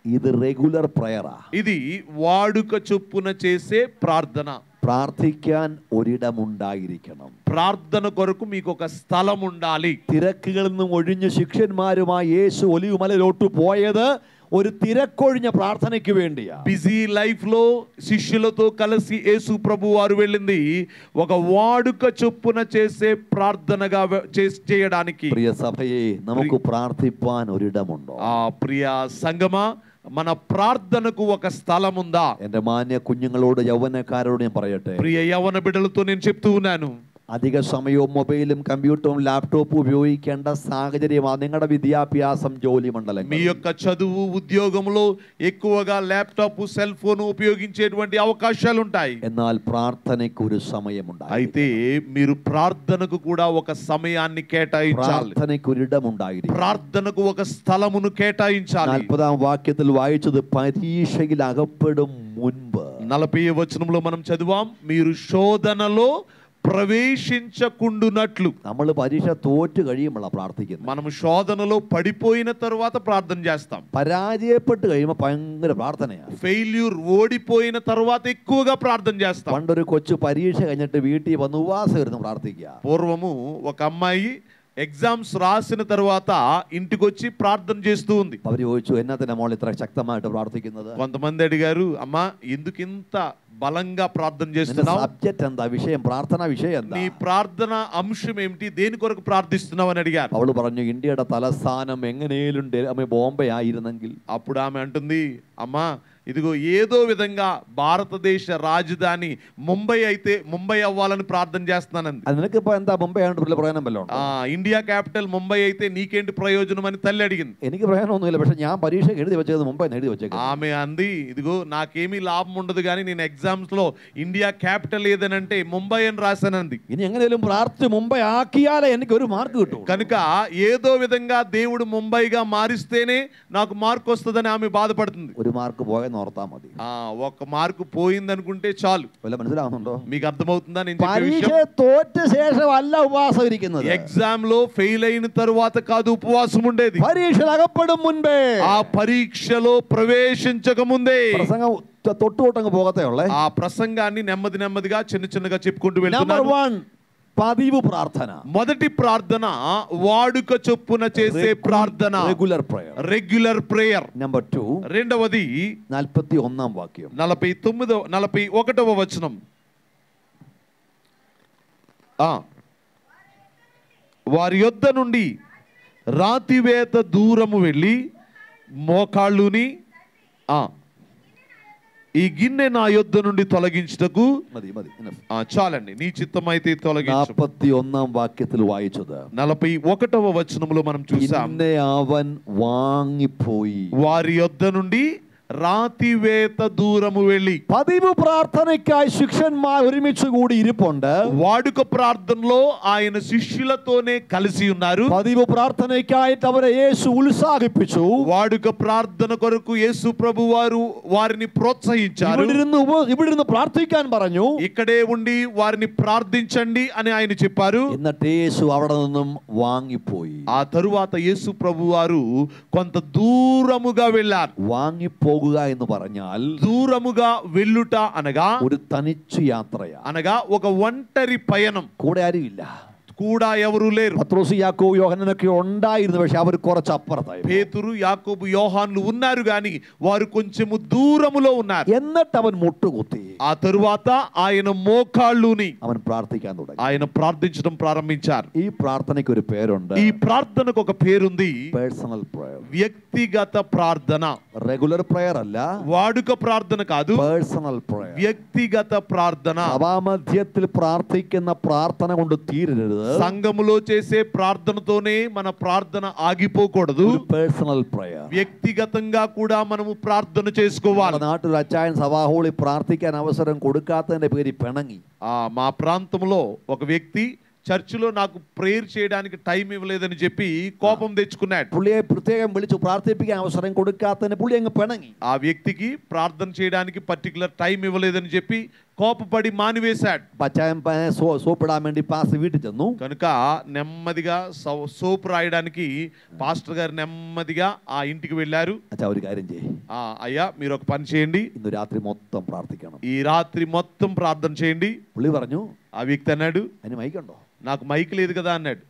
ഇത് റെഗുലർ പ്രയറാ. ఇది వాడుక చొప్పున చేసే ప్రార్థన. പ്രാർത്ഥിക്കാൻ ഒരിടമുണ്ടായിരിക്കണം. ప్రార్థన కొరకు మీకు ఒక స్థలం ఉండాలి. തിരക്കുകളിൽ നിന്നും ഒഴിഞ്ഞ് ശിഷ്യന്മാരുമായി യേശു ഒലിവുമലയിലോട്ട് പോയത് ഒരു തിരക്കൊഴിഞ്ഞ പ്രാർത്ഥനയ്ക്ക് വേണ്ടിയാ. బిజీ లైఫ్ లో శిష్యులతో కలిసి యేసు ప్రభు వారు వెళ్ళింది ఒక వాడుక చొప్పున చేసే ప్రార్థనగా చేయడానికి. പ്രിയ സഭയെ, നമുക്ക് പ്രാർത്ഥിപ്പാൻ ഒരിടമുണ്ടോ? ప్రియ సంగమా, మన ప్రార్థనకు ఒక స్థలం ఉందా? എന്റെ മാന്യ കുഞ്ഞുങ്ങളോട് യൗവനക്കാരോട് ഞാൻ പറയട്ടെ, ప్రియ యవన బిడ్డలతో నేను చెప్తూ ఉన్నాను, അധിക സമയവും മൊബൈലും കമ്പ്യൂട്ടറും ലാപ്ടോപ്പും ഉപയോഗിക്കേണ്ട സാഹചര്യമാണ് നിങ്ങളുടെ വിദ്യാഭ്യാസം ജോലി മണ്ഡലം. మీ యొక్క చదువు ఉద్యోగంలో ఎక్కువగా ల్యాప్టాప్ సెల్ ఫోన్ ఉపయోగించేటువంటి అవకాశాలు ఉంటాయి. എന്നാൽ പ്രാർത്ഥനയ്ക്ക് ഒരു സമയമുണ്ടായി. అయితే మీరు ప్రార్థనకు కూడా ఒక సమయాన్ని కేటాయించాలి. പ്രാർത്ഥനയ്ക്ക് ഒരിടമുണ്ടായിരിക്കും. ప్రార్థనకు ఒక స్థలమును కేటాయించాలి. 40ാം വാക്യത്തിൽ വായിച്ചത് പരീക്ഷയിൽ അകപ്പെടും മുൻപ്. 40వ వచనంలో మనం చదివాం, మీరు శోధనలో ప్రవేశించకుండునట్లు. നമ്മൾ പരീക്ഷ തോറ്റു കഴിയുമ്പോഴാണ് പ്രാർത്ഥിക്കുന്നത്. మనం శోధనలో పడిపోయిన తర్వాత ప్రార్థన చేస్తాం. പരാജയപ്പെട്ട് കഴിയുമ്പോൾ ഭയങ്കര പ്രാർത്ഥനയാണ്. ఫెయిల్యూర్ ఓడిపోయిన తర్వాత ఎక్కువగా ప్రార్థన చేస్తాం. പണ്ടൊരു കൊച്ചു പരീക്ഷ കഴിഞ്ഞിട്ട് വീട്ടിൽ വന്ന് ഉപവാസം ഇരുന്ന് പ്രാർത്ഥിക്കുക. పూర్వము ఒక అమ్మాయి ఎగ్జామ్స్ రాసిన తర్వాత ఇంటికి వచ్చి ప్రార్థన చేస్తూ ఉంది. അവർ ചോദിച്ചു, എന്നാത്തിനാ മോൾ ഇത്ര ശക്തമായിട്ട് പ്രാർത്ഥിക്കുന്നത്? కొంతమంది అడిగారు, అమ్మా ఎందుకు ఇంత బలంగా ప్రార్థన చేస్తున్నావు? సబ్జెక్ట్ എന്താ, విషయం, ప్రార్థన విషయం എന്താ? నీ ప్రార్థన అంశం ఏమిటి, దేని కొరకు ప్రార్థిస్తున్నావు అని అడిగారు. അവള് പറഞ്ഞു, ഇന്ത്യയുടെ തലസ്ഥാനം എങ്ങനെയും ബോംബെ ആയിരുന്നെങ്കിൽ. అప్పుడు ఆమె అంటుంది, అమ్మా ఇదిగో ఏదో విధంగా భారతదేశ రాజధాని ముంబై అయితే ముంబై అవ్వాలని ప్రార్థన చేస్తున్నానంది. అది నినకిപ്പോ എന്താ മുംബൈ ആയിട്ട് വലിയ പ്രയോജനം വല്ലതും ഉണ്ടോ? ఇండియా క్యాపిటల్ ముంబై అయితే నీకేంటి ప్రయోజనం అని తల్లి అడిగింది. എനിക്ക് പ്രയോജനമൊന്നുമില്ല, പക്ഷെ ഞാൻ പരീക്ഷ എഴുതി വെച്ചത് മുംബൈ എഴുതി വെച്ചേക്കാം. ఆమె అంది, ఇదిగో నాకేమీ లాభం ఉండదు కానీ నేను ఎగ్జామ్స్ లో ఇండియా క్యాపిటల్ ఏదనంటే ముంబై అని రాశానంది. ഇനി എങ്ങനെയും പ്രാർത്ഥിച്ച് മുംബൈ ആക്കിയാലേ എനിക്ക് ഒരു മാർക്ക് കിട്ടും. కనుక ఏదో విధంగా దేవుడు ముంబైగా మారిస్తేనే నాకు మార్క్ వస్తుందని ఆమె బాధపడుతుంది. ഒരു മാർക്ക് പോയെന്ന് ഓർത്താ മതി. ఒక మార్కు పోయింది అనుకుంటే చాలు. വല്ല മനസ്സിലാവുന്നുണ്ടോ? మీకు అర్థమవుతుందా నేను చెప్పే പരീക്ഷ విషయం? തോറ്റ ശേഷം അല്ല ഉപവാസം ഇരിക്കുന്നത്. ఎగ్జామ్ లో ఫెయిల్ అయిన తరువాత కాదు ఉపవాసం ఉండేది, പരീക്ഷ അകപ്പെടും മുൻപേ. ఆ పరీక్షలో ప్రవేశించక ముందే. പ്രസംഗം തൊട്ടുതൊട്ടങ്ങ് പോകത്തേ ഉള്ളേ. ఆ ప్రసంగాన్ని నెమ్మది నెమ్మదిగా చిన్నగా చెప్పుకుంటూ നമ്പർ వెళ్తున్నాను. 1 పదివు ప్రార్థన. మొదటి ప్రార్థన వాడుక చొప్పున చేసే ప్రార్థన, regular prayer. Regular prayer. Number 2 రెండవది 41వ వాక్యం, 41వ వచనం. వారి యొద్ద నుండి రాతివేత దూరము వెళ్ళి మోకాళ్ళుని ఈ గిన్నె నా యొద్ద నుండి తొలగించుటకు చాలండి, నీ చిత్తమైతే తొలగించు. 41వ వాక్యത്തിൽ വായിച്ചത് 41వ వచనంలో మనం చూసాం, അവൻ വാങ്ങിപ്പോയി. వారి యొద్ద నుండి రాతివేత దూరము వెళ్ళి. പതിവ് പ്രാർത്ഥനയ്ക്കായി ശിഷ്യന്മാർ ഒരുമിച്ച് കൂടി ഇരിപ്പുണ്ട്. వాడుక ప్రార్థనలో ఆయన శిష్యులతోనే కలిసి ఉన్నారు. പതിവ് പ്രാർത്ഥനയ്ക്കായിട്ട് അവരെ യേശു ഉത്സാഹിപ്പിച്ചു. వాడుక ప్రార్థన కొరకు యేసు ప్రభు వారు వారిని ప్రోత్సహించారు. ഇവിടിരുന്ന് പ്രാർത്ഥിക്കാൻ പറഞ്ഞു. ఇక్కడే ఉండి వారిని ప్రార్థించండి అని ఆయన చెప్పారు. എന്നിട്ട് యేసు അവിടെ നിന്നും വാങ്ങിപ്പോയി. ఆ తరువాత యేసు ప్రభు వారు కొంత దూరముగా వెళ్ళారు. വാങ്ങിപ്പോകുക എന്ന് പറഞ്ഞാൽ దూరముగా వెళ్ళుట అనగా ഒരു തനിച്ചു യാത്രയാ, అనగా ఒక ఒంటరి పయనం. കൂടെ ആരുമില്ല, కూడా ఎవరు లేరు. പത്രോസ് യാക്കോബ് യോഹന്നാനൊക്കെ ഉണ്ടായിരുന്നു, പക്ഷെ അവർ കുറച്ച് അപ്പുറത്തായി. పేతురు యాకోబు యోహాన్లు ఉన్నారు గాని వారు కొంచెము దూరములో ఉన్నారు. എന്നിട്ട് അവൻ മുട്ടുകുത്തി. ఆ తరువాత ఆయన మోకాళ్ళుని അവൻ പ്രാർത്ഥിക്കാൻ തുടങ്ങി. ఆయన ప్రార్థించడం ప్రారంభించారు. ഈ പ്രാർത്ഥനയ്ക്ക് ഒരു പേരുണ്ട്. ఈ ప్రార్థనకు ఒక పేరుంది, പേഴ്സണൽ പ്രയർ. వ్యక్తిగత ప్రార్థన. రెగ్యులర్ ప్రేయర్ అല്ല, వాడుక ప్రార్థన కాదు, പേഴ്സണൽ പ്രയർ. వ్యక్తిగత ప్రార్థన. സഭാമധ്യത്തിൽ പ്രാർത്ഥിക്കുന്ന പ്രാർത്ഥന കൊണ്ട് തീരരുത്. సంఘములో చేసే ప్రార్థనతోనే మన ప్రార్థన ఆగిపోకూడదు. Personal prayer. వ్యక్తిగతంగా కూడా మనము ప్రార్థన చేసుకోవాలి. നാട്ടിൽ അച്ചായൻ സഭാഹോളിൽ പ്രാർത്ഥിക്കാൻ അവസരം കൊടുക്കാത്തതിന്റെ പേരിൽ പിണങ്ങി. మా ప్రాంతంలో ఒక వ్యక్తి చర్చిలో నాకు ప్రేయర్ చేయడానికి టైం ఇవ్వలేదని చెప్పి కోపం తెచ్చుకున్నాడు. പുള്ളിയെ പ്രത്യേകം വിളിച്ചു പ്രാർത്ഥിപ്പിക്കാൻ അവസരം കൊടുക്കാത്തതിന് പുള്ളി അങ്ങ് പിണങ്ങി. ఆ వ్యక్తికి ప్రార్థన చేయడానికి పర్టికులర్ టైం ఇవ్వలేదని చెప్పి కోపపడి మానివేశాడు. അച്ചായൻ സോപ്പിടാൻ വേണ്ടി പാസ് വീട്ടിൽ ചെന്നു. కనుక నెమ్మదిగా సోప్ రాయడానికి పాస్టర్ గారు నెమ్మదిగా ఆ ఇంటికి వెళ్ళారు. അച്ഛാ ഒരു കാര്യം ചെയ്യ്, అయ్యా మీరు ఒక పని చేయండి, ഇന്ന് രാത്രി മൊത്തം പ്രാർത്ഥിക്കണം. ఈ రాత్రి మొత్తం ప్రార్థన చేయండి. പുള്ളി പറഞ്ഞു, ఆ వ్యక్తి అన్నాడు, അതിന് മൈക്കുണ്ടോ? నాకు మైక్ లేదు కదా అన్నాడు.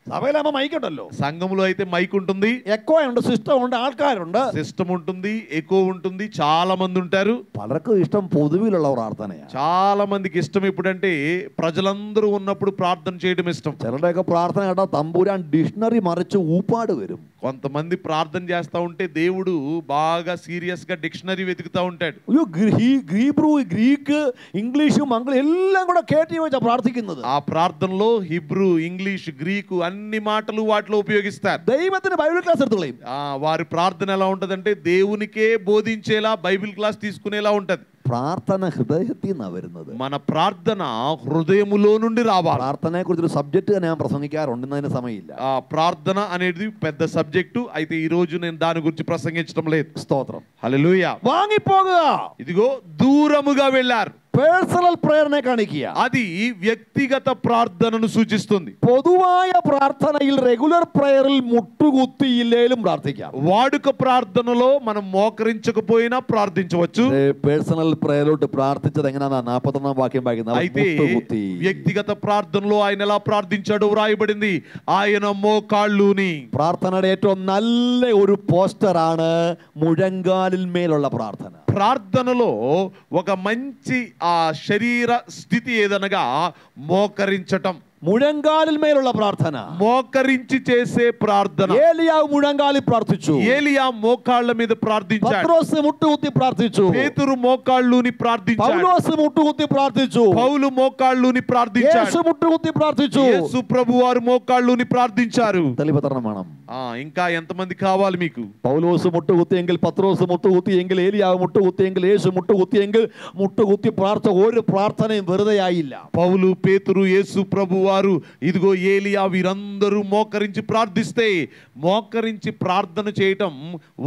സഭയിലാകുമ്പോ മൈക്കുണ്ടല്ലോ. సంఘములో అయితే మైక్ ఉంటుంది, എക്കോ ഉണ്ട്, സിസ്റ്റം ഉണ്ട്, ആൾക്കാരുണ്ട്, సిస్టమ్ ఉంటుంది, ఎక్కువ ఉంటుంది, చాలా మంది ఉంటారు. പലർക്കും ഇഷ്ടം പൊതുവിലുള്ള പ്രാർത്ഥനയാണ്. చాలా మందికి ఇష్టం ఎప్పుడంటే ప్రజలందరూ ఉన్నప్పుడు ప్రార్థన చేయడం ఇష్టం. ചിലരുടെയൊക്കെ പ്രാർത്ഥന കേട്ടാ തമ്പുരാൻ ഡിക്ഷണറി മറിച്ച് ഊപ്പാട് വരും. కొంతమంది ప్రార్థన చేస్తూ ఉంటే దేవుడు బాగా సీరియస్గా డిక్షనరీ వెతుకుతూ ఉంటాడు. അയ്യോ, ഹീബ്രു, ഗ്രീക്ക്, ഇംഗ്ലീഷ്, മംഗളം എല്ലാം കൂടെ കേട്ടി വെച്ചാ പ്രാർത്ഥിക്കുന്നത്. ఆ ప్రార్థనలో హిబ్రూ, ఇంగ్లీష్, గ్రీకు అన్ని మాటలు వాటిలో ఉపయోగిస్తారు. ദൈവത്തിന് ബൈബിൾ ക്ലാസ് എടുത്തു കളയും. వారి ప్రార్థన ఎలా ఉంటదంటే దేవునికే బోధించేలా బైబిల్ క్లాస్ తీసుకునేలా ఉంటది. പ്രാർത്ഥന ഹൃദയത്തിൽ നിന്നാണ് വരുന്നത്. మన ప్రార్థన హృదయములో నుండి రావాలి. പ്രാർത്ഥനയെ കുറിച്ചൊരു സബ്ജക്റ്റ് തന്നെ ഞാൻ പ്രസംഗിക്കാറുണ്ട്, ഇന്നതിന് സമയമില്ല. ప్రార్థన అనేది పెద్ద సబ్జెక్టు, అయితే ఈ రోజు నేను దాని గురించి ప్రసంగించడం లేదు. സ്തോത്രം. హల్లెలూయా. വാങ്ങിപ്പോകുക. ఇదిగో దూరముగా వెళ్ళారు. പേഴ്സണൽ പ്രേയറിനെ കാണിക്കുക. అది వ్యక్తిగత ప్రార్థనను సూచిస్తుంది. പൊതുവായ പ്രാർത്ഥനയിൽ റെഗുലർ പ്രേയറിൽ മുട്ടുകുത്തിയില്ലേലും പ്രാർത്ഥിക്കാം. వాడుక ప్రార్థనలో మనం మోకరించకపోయినా ప్రార్థించవచ్చు. പേഴ്സണൽ പ്രേയറിലോട്ട് പ്രാർത്ഥിച്ചത് എങ്ങനെയാ 41ാം వాక్యం വായിക്കുന്നത്. అయితే వ్యక్తిగత ప్రార్థనలో ఆయన ఎలా ప్రార్థించాడో వ్రాయబడింది. ఆయన మోకాళ్ళుని. പ്രാർത്ഥനയുടെ ഏറ്റവും നല്ല ഒരു പോസ്റ്ററാണ് മുഴങ്കാലിൽ മേലുള്ള പ്രാർത്ഥന. ప్రార్థనలో ఒక మంచి శరీర స్థితి ఏదనగా మోకరించటం. മുഴങ്കാലിൽ മേലുള്ള പ്രാർത്ഥന. మోకరించి చేసే ప్రార్థన. ఏలియావు ముഴങ്കാലിൽ ప్రార్థించు. ఏలియా మోకాళ్ళ మీద ప్రార్థించాడు. పత్రోసు ముట్టుకుత్తి ప్రార్థించు. పేతురు మోకాళ్ళుని ప్రార్థించాడు. పౌలోసు ముట్టుకుత్తి ప్రార్థించు. పౌలు మోకాళ్ళుని ప్రార్థించాడు. యేసు ముట్టుకుత్తి ప్రార్థించు. యేసు ప్రభువారు మోకాళ్ళుని ప్రార్థించారు. తెలిపతరం మనం. ఇంకా ఎంతమంది కావాలి మీకు? പൗലോസ് മുട്ടുകുത്തിയെങ്കിൽ, പത്രോസ് മുട്ടുകുത്തിയെങ്കിൽ, ഏലിയാവ് മുട്ടുകുത്തിയെങ്കിൽ, യേശു മുട്ടുകുത്തിയെങ്കിൽ, മുട്ടുകുത്തി പ്രാർത്ഥന ഒരു പ്രാർത്ഥനയും വെറുതെയായില്ല. పౌలు, పేతురు, యేసు ప్రభు వారు, ఇదిగో ఏలియా, వీరందరూ మోకరించి ప్రార్థిస్తే మోకరించి ప్రార్థన చేయటం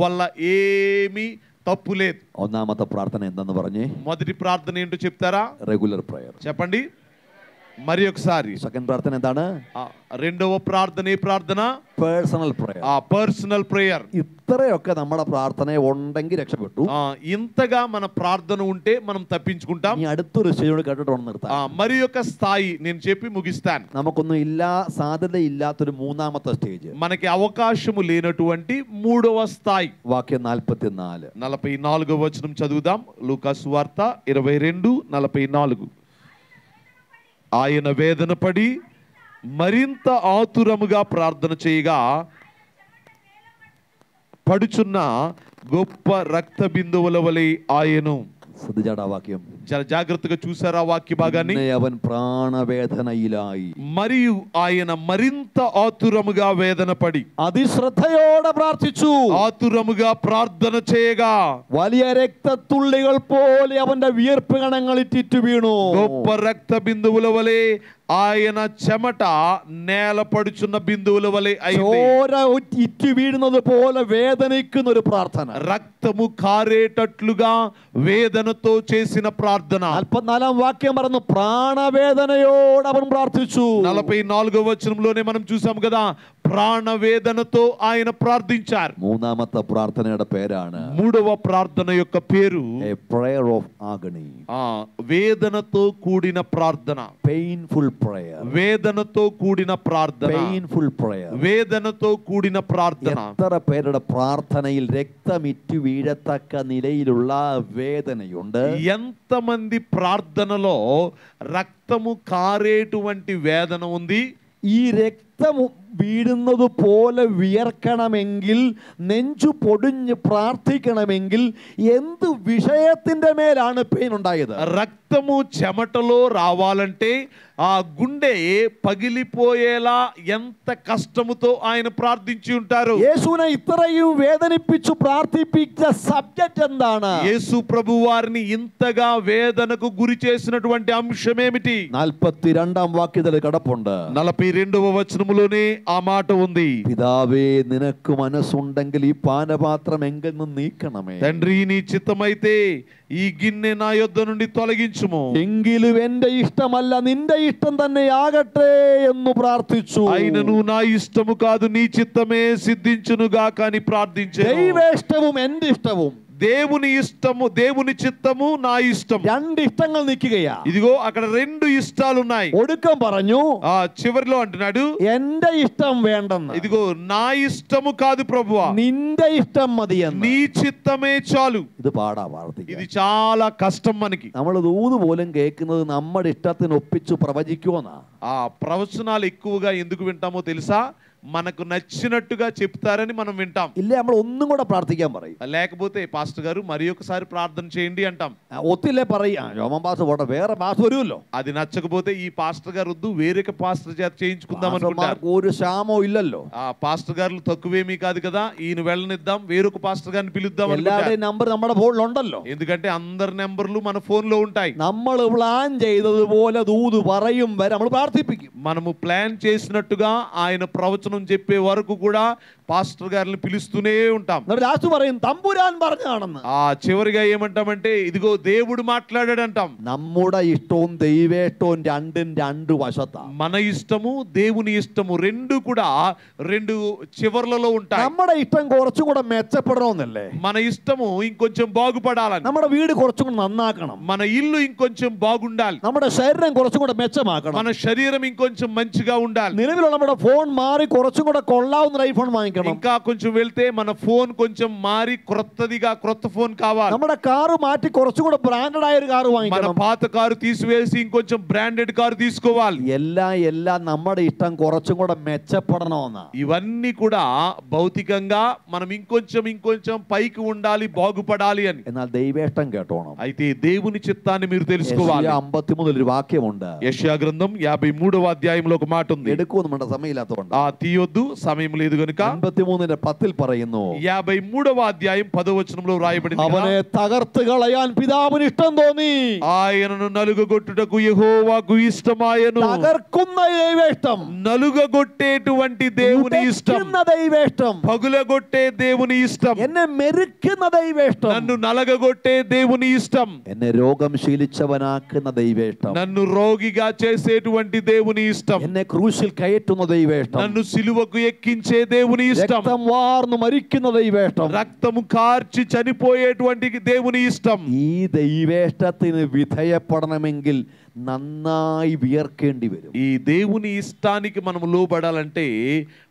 వల్ల ఏమీ తప్పు లేదు. ഒന്നാമത്തെ പ്രാർത്ഥന എന്തെന്ന് പറഞ്ഞേ? మొదటి ప్రార్థన ఏంటో చెప్తారా? Regular prayer. చెప్పండి మరి ఒకసారి. సెకండ్ ప్రార్థన എന്താണ്? రెండవ ప్రార్థన ఏ ప్రార్థన? Personal prayer. Personal prayer. ഇത്രയൊക്കെ നമ്മുടെ പ്രാർത്ഥന ഉണ്ടെങ്കിൽ രക്ഷപ്പെട്ടു. ఇంతగా మన ప్రార్థన ఉంటే మనం తప్పించుకుంటాం. ഈ അടുത്തൊരു സ്റ്റേജോട് കേട്ടിട്ട് നിർത്താം. మరి ఒక స్థాయి నేను చెప్పి ముగిస్తాను. നമുക്കൊന്നും സാധ്യതയില്ലാത്തൊരു മൂന്നാമത്തെ സ്റ്റേജ്, మనకి అవకాశము లేనటువంటి మూడవ స్థాయి. వాక్యం 44 వచనం చదువుదాం. లూకా సువార్త 22:44. ఆయన వేదన పడి మరింత ఆతురముగా ప్రార్థన చేయగా పడుచున్న గొప్ప రక్త బిందువుల వలె ఆయను. ശ്രദ്ധിച്ചാടാ വാക്യം. చాలా జాగ్రత్తగా చూసారా వాక్య భాగాన్ని? അവൻ പ്രാണവേദനയിലായി. మరియు ఆయన మరింత ఆతురముగా వేదన పడి അതിശ്രദ്ധയോടെ പ്രാർത്ഥിച്ചു. ఆతురముగా ప్రార్థన చేయగా വലിയ രക്തത്തുള്ളികൾ പോലെ അവന്റെ വിയർപ്പ് കണങ്ങൾ ഇറ്റിറ്റു വീണു. గొప్ప రక్త బిందువుల వలె ఆయన చెమట నేల పడుచున్న బిందువుల వలె ചോര ഇറ്റു വീഴുന്നത് പോലെ వేదനിക്കുന്ന ഒരു പ്രാർത്ഥന. రక్తము కారేటట్లుగా వేదనతో చేసిన ప్రార్థన. 44ാം వాక్యం പറഞ്ഞു ప్రాణవేదనയോടെ അവൻ പ്രാർത്ഥിച്ചു. 44వ వచనంలోనే మనం చూసాం కదా, ప్రాణవేదనతో ఆయన ప్రార్థించారు. മൂന്നാമത്തെ പ്രാർത്ഥനയുടെ പേരാണ്, మూడవ ప్రార్థన యొక్క పేరు a prayer of agony. వేదనతో కూడిన ప్రార్థన. painful prayer. వేదనతో కూడిన ప్రార్థన. painful prayer. వేదనతో కూడిన ప్రార్థన. എത്ര പേരുടെ പ്രാർത്ഥനയിൽ രക്തമിറ്റു വീഴത്തക്ക നിലയിലുള്ള വേദനയുണ്ട്. ఎంతమంది ప్రార్థనలో రక్తము కారేటువంటి వేదన ఉంది. ഈ രക്തം വീഴുന്നത് പോലെ വിയർക്കണമെങ്കിൽ, നെഞ്ചു പൊടിഞ്ഞ് പ്രാർത്ഥിക്കണമെങ്കിൽ എന്ത് വിഷയത്തിന്റെ മേലാണ് പെയിൻ ഉണ്ടായത്? రక్తము చెమటలో రావాలంటే ఆ గుండె పగిలిపోయేలా ఎంత కష్టముతో ఆయన ప్రార్థించి ఉంటారు. యేసునే ఇത്രയും వేదనిപ്പിച്ചു ప్రార్థిപ്പിച്ച సబ్జెక్ట్ എന്താണ്? యేసు ప్రభు వారిని ఇంతగా వేదనకు గురి చేసినటువంటి అంశం ఏమిటి? 42ാം వాక్యത്തിൽ കിടപ്പുണ്ട്. 42వ వచనములోనే ఆ మాట ఉంది. పిതാవే నినకు మనసుండెങ്കിൽ ఈ పానపాత్రం ఎంగిల్ നിന്ന് നീക്കണമേ. తండ్రి నీ చిత్తమైతే ఈ గిన్నె నా యొద్ద నుండి తొలగించుము. എങ്കിലും എന്റെ ഇഷ്ടമല്ല നിന്റെ ഇഷ്ടം തന്നെ ആകട്ടെ എന്ന് പ്രാർത്ഥിച്ചു. అయినను నా ఇష్టము కాదు నీ చిత్తమే సిద్ధించునుగాక అని ప్రార్థించెను. ദൈവേഷ്ടവും എന്റെ ഇഷ്ടവും, దేవుని ఇష్టము, దేవుని చిత్తము, నా ఇష్టం, രണ്ട് ഇഷ്ടങ്ങൾ നിൽക്കുകയാ. ఇదిగో అక్కడ రెండు ఇష్టాలు ఉన్నాయి. ഒടുക്കം പറഞ്ഞു, చివరిలో అంటున్నాడు എന്റെ ఇష్టం വേണ്ടെന്ന്. ఇదిగో నా ఇష్టము కాదు ప్రభువా, നിന്റെ ഇഷ്ടം മതിയെന്ന്. నీ చిత్తమే చాలు. ഇത് പാടാ പ്രാർത്ഥിക്കുക. ఇది చాలా కష్టం మనకి. നമ്മൾ ദൂത് പോലും കേൾക്കുന്നത് നമ്മുടെ ഇഷ്ടത്തിന് ഒപ്പിച്ചു പ്രവചിക്കുമെന്നാ. ప్రవచనాలు ఎక్కువగా ఎందుకు వింటామో తెలుసా? మనకు నచ్చినట్టుగా చెప్తారని మనం వింటాం. ഇല്ലേ നമ്മൾ ഒന്നും കൂടെ പ്രാർത്ഥിക്കാൻ പറയും. లేకపోతే పాస్టర్ గారు మరి ఒకసారి ప్రార్థన చేయండి అంటాం. ഒത്തില്ലേ പറയും രോമൻ പാസ്റ്റർ പോട്ടെ വേറെ പാസ്റ്റർ വരുമല്ലോ. అది నచ్చకపోతే ఈ పాస్టర్ గారు వద్దు వేరొక పాస్టర్ చేత చేయించుకుందాం అనుకుంటారు. ഒരു ക്ഷാമോ ఇല്ലല്ലോ. ఆ పాస్టర్ గారు తక్కువేమీ కాదు కదా, ఈయన వెళ్ళనిద్దాం వేరొక పాస్టర్ గారిని పిలుద్దాం എല്ലാവരുടെയും നമ്പർ നമ്മുടെ ഫോണിൽ ഉണ്ടല്ലോ. ఎందుకంటే అందరి నెంబర్లు మన ఫోన్ లో ఉంటాయి. നമ്മൾ പ്ലാൻ ചെയ്തതുപോലെ ദൂത് പറയും വരെ നമ്മൾ പ്രാർത്ഥിപ്പിക്കും. మనము ప్లాన్ చేసినట్టుగా ఆయన ప్రవచనం చెప్పే వరకు కూడా పాస్టర్ గారిని పిలుస్తూనే ఉంటాం. లాస్ట్ പറയും തമ്പുരാൻ പറഞ്ഞാണെന്ന്. ఆ చివరిగా ఏమంటామంటే ఇదిగో దేవుడు మాట్లాడాడు అంటాం. നമ്മുടെ ఇష్టവും దైవేష్టവും രണ്ടും രണ്ട് వశతా. మన ఇష్టము దేవుని ఇష్టము రెండు కూడా రెండు చివర్లలో ఉంటాయి. നമ്മുടെ ఇష్టం കുറച്ചും കൂടെ మెച്ചപ്പെടണമെന്നല്ലേ. మన ఇష్టము ఇంకొంచెం బాగుపడాలని, നമ്മുടെ വീട് കുറച്ചും കൂടെ നന്നാക്കണം, మన ఇల్లు ఇంకొంచెం బాగుండాలి, നമ്മുടെ ശരീരം കുറച്ചും കൂടെ మెച്ചമാക്കണം, మన శరీరం ఇంకొంచెం మంచిగా ఉండాలి, നിലവിലുള്ള നമ്മുടെ ഫോൺ മാറി കുറച്ചും കൂടെ కొల్లావుന്ന ఐఫోన్ వాങ്ങിക്കണം, ఇంకా కొంచెం వెళ్తే మన ఫోన్ కొంచెం మారి క్రొత్తదిగా క్రొత్త ఫోన్ కావాలి, നമ്മുടെ కారు മാറ്റി കുറച്ചും കൂടെ బ్రాండెడ్ ആയ ഒരു కారు మన വാങ്ങിക്കണം, పాత కారు తీసివేసి ఇంకొంచెం బ్రాండెడ్ కారు తీసుకోవాలి. എല്ലാം നമ്മുടെ ఇష్టం കുറച്ചും കൂടെ మెച്ചപ്പെടണമെന്നാ. ఇవన్నీ కూడా భౌతికంగా మనం ఇంకొంచెం పైకి ఉండాలి, బాగుపడాలి అని. എന്നാൽ ദൈവേഷ്ടം കേട്ടോണം. అయితే దేవుని చిత్తాన్ని మీరు తెలుసుకోవాలి. 53 ഒരു వాక్యമുണ്ട്. యెషయా గ్రంథం 53వ అధ్యాయంలో ఒక మాట ఉంది. എടുക്കുമെന്ന് നമ്മുടെ സമയമില്ലാത്തതുകൊണ്ട് ఆ తీయొద్దు, సమయం లేదు గనుక 53:10 പറയുന്നു, 53వ అధ్యాయం 10వ వచనంలో రాయబడింది, അവനെ തകർത്ത് കളയാൻ പിതാവിന് ഇഷ്ടം തോന്നി, ఆయనను నలుగగొట్టుటకు యెహోవాకు ఇష్టమాయెను. തകർക്കുന്ന ദൈവേഷ്ടം, నలుగగొట్టేటువంటి దేవుని ఇష్టం, ഉടയ്ക്കുന്ന ദൈവേഷ്ടം, పగులగొట్టే దేవుని ఇష్టం, എന്നെ മെരുക്കുന്ന ദൈവേഷ്ടം, నన్ను నలగగొట్టే దేవుని ఇష్టం, എന്നെ രോഗം ശീലിച്ചവനാക്കുന്ന ദൈവേഷ്ടം, నన్ను రోగిగా చేసేటువంటి దేవుని ఇష్టం, എന്നെ ക്രൂശിൽ കയറ്റുന്ന ദൈവേഷ്ടം, నన్ను సిలువకు ఎక్కించే దేవుని ఇష్టం, രക്തം വാർന്നു മരിക്കുന്ന ദൈവേഷ്ടം, రక్తము కార్చి చనిపోయేటువంటి దేవుని ఇష్టం. ഈ ദൈവേഷ്ടത്തിന് വിധേയപ്പെടണമെങ്കിൽ നന്നായി വിയർക്കേണ്ടി വരും. ఈ దేవుని ఇష్టానికి మనము లోబడాలంటే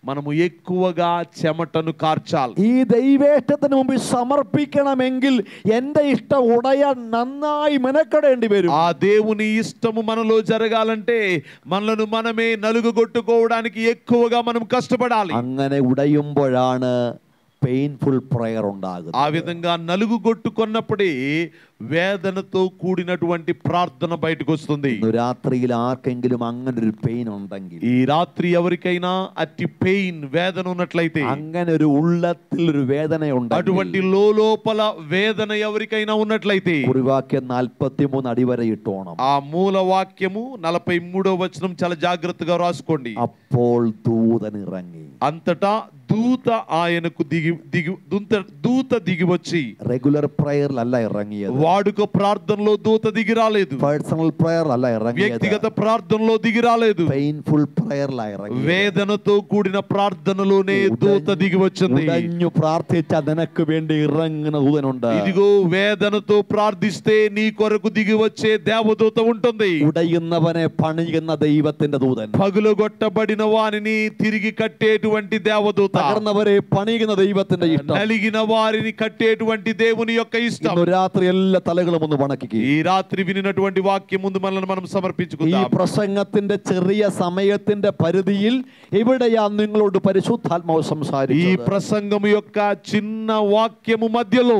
మనము ఎక్కువగా చెమటను కార్చాలి. ഈ ദൈവേഷ്ടത്തിന് മുമ്പിൽ സമർപ്പിക്കണമെങ്കിൽ എന്റെ ഇഷ്ടം ഉടയാൻ നന്നായി മെനക്കെടേണ്ടി വരും. ఆ దేవుని ఇష్టము మనలో జరగాలంటే మనలను మనమే నలుగుగొట్టుకోవడానికి ఎక్కువగా మనం కష్టపడాలి. അങ്ങനെ ഉടയുമ്പോഴാണ് പെയിൻഫുൾ പ്രയർ ഉണ്ടാകുന്നത്. ఆ విధంగా నలుగుగొట్టుకున్నప్పుడే వేదనతో కూడినటువంటి ప్రార్థన బయటకు వస్తుంది. രാത്രിയിൽ ആർക്കെങ്കിലും അങ്ങനെ ഒരു പെയിൻ ഉണ്ടെങ്കിൽ, ఈ రాత్రి ఎవరికైనా అట్టి పెయిన్ వేదన ఉన్నట్లయితే, അങ്ങനെ ഒരു ഉള്ളത്തിൽ ഒരു വേദന అటువంటి ഉണ്ടെങ്കിൽ లోపల వేదన ఎవరికైనా ఉన్నట్లయితే കുറിവാക്യം 43 അടിവര ഇട്ടോണം. ఆ మూల వాక్యము 43వ వచనం చాలా జాగ్రత్తగా రాసుకోండి. അപ്പോൾ ദൂതൻ ഇറങ്ങി. అంతటా దూత ఆయనకు దూత దిగి వచ్చి, റെഗുലർ പ്രയറിലല്ല ഇറങ്ങിയത്, వాడుక ప్రార్థనలో దూత దిగి రాలేదు, പേഴ്സണൽ പ്രയറിലല്ല ഇറങ്ങിയത്, వ్యక్తిగత ప్రార్థనలో దిగి రాలేదు, പെയിൻഫുൾ പ്രയറിലാ ഇറങ്ങിയത്. వేదనతో కూడిన ప్రార్థనలోనే దూత దిగి వచ్చింది. ഉടഞ്ഞു പ്രാർത്ഥിച്ച നിനക്ക് വേണ്ടി ഇറങ്ങുന്ന ദൂതനുണ്ട്. ఇదిగో వేదనతో ప్రార్థిస్తే నీ కొరకు దిగి వచ్చే దేవదూత ఉంటుంది. ഉടയുന്നവനെ പണിയുന്ന ദൈവത്തിന്റെ ദൂതൻ, పగులగొట్టబడిన వారిని తిరిగి కట్టేటువంటి దేవదూత, തകർന്നവരെ പണിയുന്ന ദൈവത്തിന്റെ ഇഷ്ടം. నలిగిన వారిని కట్టేటువంటి దేవుని యొక్క ఇష్టం. ഇന്ന് രാത്രി എല്ലാ തലകളും ഒന്ന് വണക്കി ఈ రాత్రి వినినటువంటి వాక్యం ముందు మనల్ని మనం ഈ సమర్పించుకుందాం. പ്രസംഗത്തിന്റെ ചെറിയ സമയത്തിന്റെ പരിധിയിൽ ഇവിടെയാ നിങ്ങളോട് പരിശുദ്ധാത്മാവ് ఈ സംസാരിച്ചത്. ప్రసంగం యొక్క చిన్న వాక్యము మధ్యలో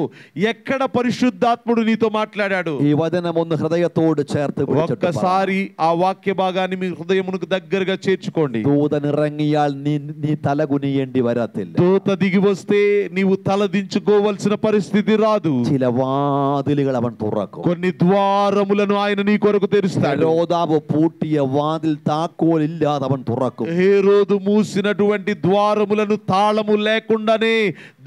ఎక్కడ పరిశుద్ధాత్ముడు నీతో మాట్లాడాడు? ഈ వചനം ഒന്ന് ഹൃദയത്തോട് ചേർത്ത് പിടിച്ചിട്ട് പറ. ఒక్కసారి ఆ వాక్య భాగాన్ని మీ హృదయమునకు దగ్గరగా చేర్చుకోండి. ദൂതൻ ഇറങ്ങിയാൽ നീ തല കുനിയേണ്ടി വരത്തില്ല. దూత దిగి వస్తే నీవు తల దించుకోవలసిన పరిస్థితి రాదు. ചില വാതിലുകൾ അവൻ തുറക്കും. కొన్ని ద్వారములను ఆయన నీ కొరకు తెరుస్తాడు. ഹെരോദാവ് പൂട്ടിയ വാതിൽ താക്കോൽ ഇല്ലാതെ അവൻ തുറക്കും. హేరోదు మూసినటువంటి ద్వారములను తాళము లేకుండానే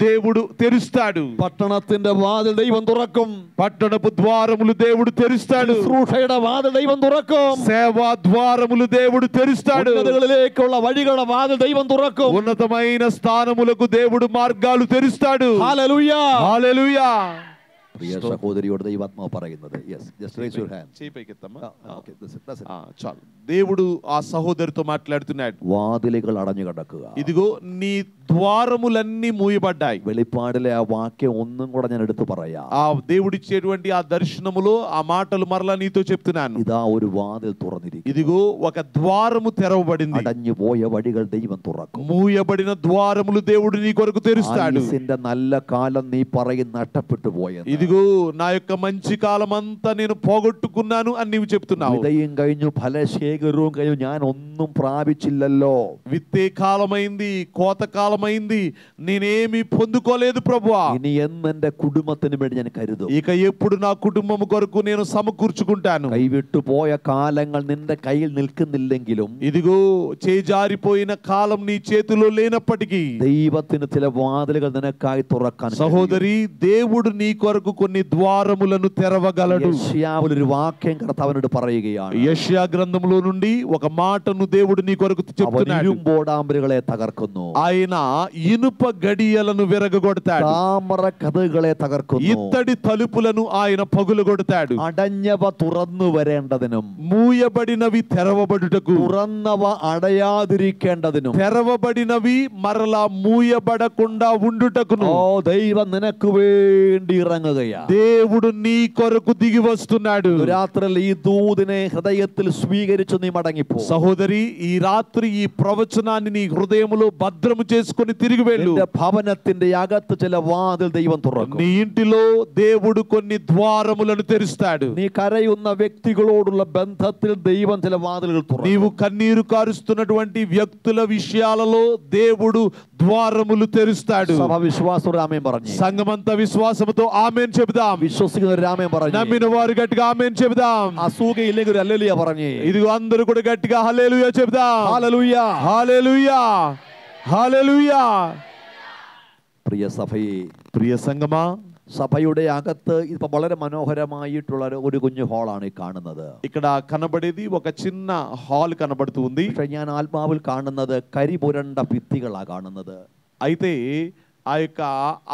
దేవుడు తెరుస్తాడు. പട്ടണത്തിന്റെ വാതിൽ ദൈവം തുറക്കും. పట్టణపు ద్వారములు దేవుడు తెరుస్తాడు. ശുശ്രൂഷയുടെ വാതിൽ ദൈവം തുറക്കും. సేవా ద్వారములు దేవుడు తెరుస్తాడు. ഉന്നതങ്ങളിലേക്കുള്ള വഴികളുടെ വാതിൽ ദൈവം തുറക്കും. ఉన్నతమైన స్థానములకు దేవుడు మార్గాలు తెరుస్తాడు. ഹല്ലേലൂയ. హల్లెలూయా. പ്രിയ സഹോദരിയോട് ദൈവാത്മാവ് പറയുന്നത്, yes, just raise your hand. Okay, that's it. చాలు. దేవుడు ఆ సహోదరితో మాట్లాడుతున్నాడు. വാതിലുകൾ അടഞ്ഞു കിടക്കുക. ఇదిగో నీ ద్వారములన్నీ మూయబడ్డాయి. വെളിപ്പാടിലെ ആ വാക്യം ഒന്നും കൂടെ ഞാൻ എടുത്തു പറയാം. ఆ దేవుడిచ్చేటువంటి ఆ దర్శనములో ఆ మాటలు మరలా నీతో చెప్తున్నాను. ഇതാ ഒരു വാതിൽ തുറന്നിരിക്കുന്നു. ఇదిగో ఒక ద్వారము తెరవబడింది. അടഞ്ഞു പോയ വഴികൾ ദൈവം തുറക്കും. మూయబడిన ద్వారములు దేవుడు నీ కొరకు తెరుస్తాడు. ആയുസ്സിന്റെ നല്ല കാലം നീ പറയും നഷ്ടപ്പെട്ടു പോയത്. ఇదిగో నా యొక్క మంచి కాలం అంతా నేను పోగొట్టుకున్నాను అని నీవు చెప్తున్నావు. വിതയും കഴിഞ്ഞു, ഫലശേഖരവും കഴിഞ്ഞു, ഞാൻ ഒന്നും പ്രാപിച്ചില്ലല്ലോ. విత్తే కాలమైంది, కోత కాలమైంది, నేనేమి పొందుకోలేదు ప్రభువా. ഇനി എന്ന് എന്റെ കുടുംബത്തിന് വേണ്ടി ഞാൻ കരുതും. ఇక ఎప్పుడు నా కుటుంబం కొరకు నేను సమకూర్చుకుంటాను. കൈവിട്ടു പോയ കാലങ്ങൾ നിന്റെ കയ്യിൽ നിൽക്കുന്നില്ലെങ്കിലും ఇదిగో చేజారిపోయిన కాలం నీ చేతిలో లేనప్పటికీ ദൈവത്തിന് ചില വാതിലുകൾ നിനക്കായി തുറക്കാൻ సహోదరి, దేవుడు నీ కొరకు కొన్ని ద్వారములను తెరవగలడు. യെശയ്യാവിൽ ഒരു വാക്യം കർത്താവിനോട് പറയുകയാണ്. యెషయా గ్రంథములో నుండి ఒక మాటను దేవుడు నీ కొరకు చెప్తున్నాడు. ഇരുമ്പോടാമ്പലുകളെ തകർക്കുന്നു, ఆయన ఇనుప గడియలను విరగగొడతాడు, താമര കഥകളെ തകർക്കുന്നു, ఇత్తడి తలుపులను ఆయన పగులగొడతాడు. അടഞ്ഞവ തുറന്നു വരേണ്ടതിനും మూయబడినవి తెరవబడుటకు, തുറന്നവ അടയാതിരിക്കേണ്ടതിനും, తెరవబడినవి మరలా మూయబడకుండా ఉండుటకును ഓ ദൈവം നിനക്ക് വേണ്ടി ഇറങ്ങുകയാ. దేవుడు నీ కొరకు దిగి వస్తున్నాడు. രാത്രിയിൽ ഈ ദൂതിനെ ഹൃദയത്തിൽ സ്വീകരിച്ചു നീ മടങ്ങിപ്പോ. సహోదరి, ఈ రాత్రి ఈ ప్రవచనాన్ని నీ హృదయములో భద్రము చేసుకొని తిరిగి వెళ్ళు. നിന്റെ ഭവനത്തിന്റെ അകത്ത് ചില വാതിൽ ദൈവം തുറക്കും. నీ ఇంటిలో దేవుడు కొన్ని ద్వారములను తెరుస్తాడు. നീ കരയുന്ന വ്യക്തികളോടുള്ള ബന്ധത്തിൽ ദൈവം ചില വാതിലുകൾ തുറക്കും. నీవు కన్నీరు కారుస్తున్నటువంటి వ్యక్తుల విషయాలలో దేవుడు ద్వారములు తెరుస్తాడు. സഭ വിശ്വാസത്തോടെ ആമേൻ പറഞ്ഞു. సంఘమంతా విశ్వాసముతో ఆమేన్ చెబుదాం. വിശ്വസിക്കുന്നവർ ആമേൻ പറഞ്ഞു. నమ్మిన వారు గట్టిగా ఆమేన్ చెబుదాం. അസൂകയില്ലെങ്കിൽ ഒരു ഹല്ലേലൂയ പറഞ്ഞു. ఇదిగో అందరూ కూడా గట్టిగా హల్లెలూయా చెబుదాం. ഹല്ലേലൂയ, హల్లెలూయా, హల్లెలూయా. പ്രിയ സഭയെ, ప్రియ సంగమా, സഭയുടെ അകത്ത് ഇപ്പൊ വളരെ മനോഹരമായിട്ടുള്ള ഒരു കുഞ്ഞു ഹാളാണ് ഈ കാണുന്നത്. ఇక్కడ కనబడేది ఒక చిన్న హాల్ కనబడుతూ ఉంది. പക്ഷെ ഞാൻ ആത്മാവിൽ കാണുന്നത് കരിപുരണ്ട ഭിത്തികളാ കാണുന്നത്. అయితే ఆ యొక్క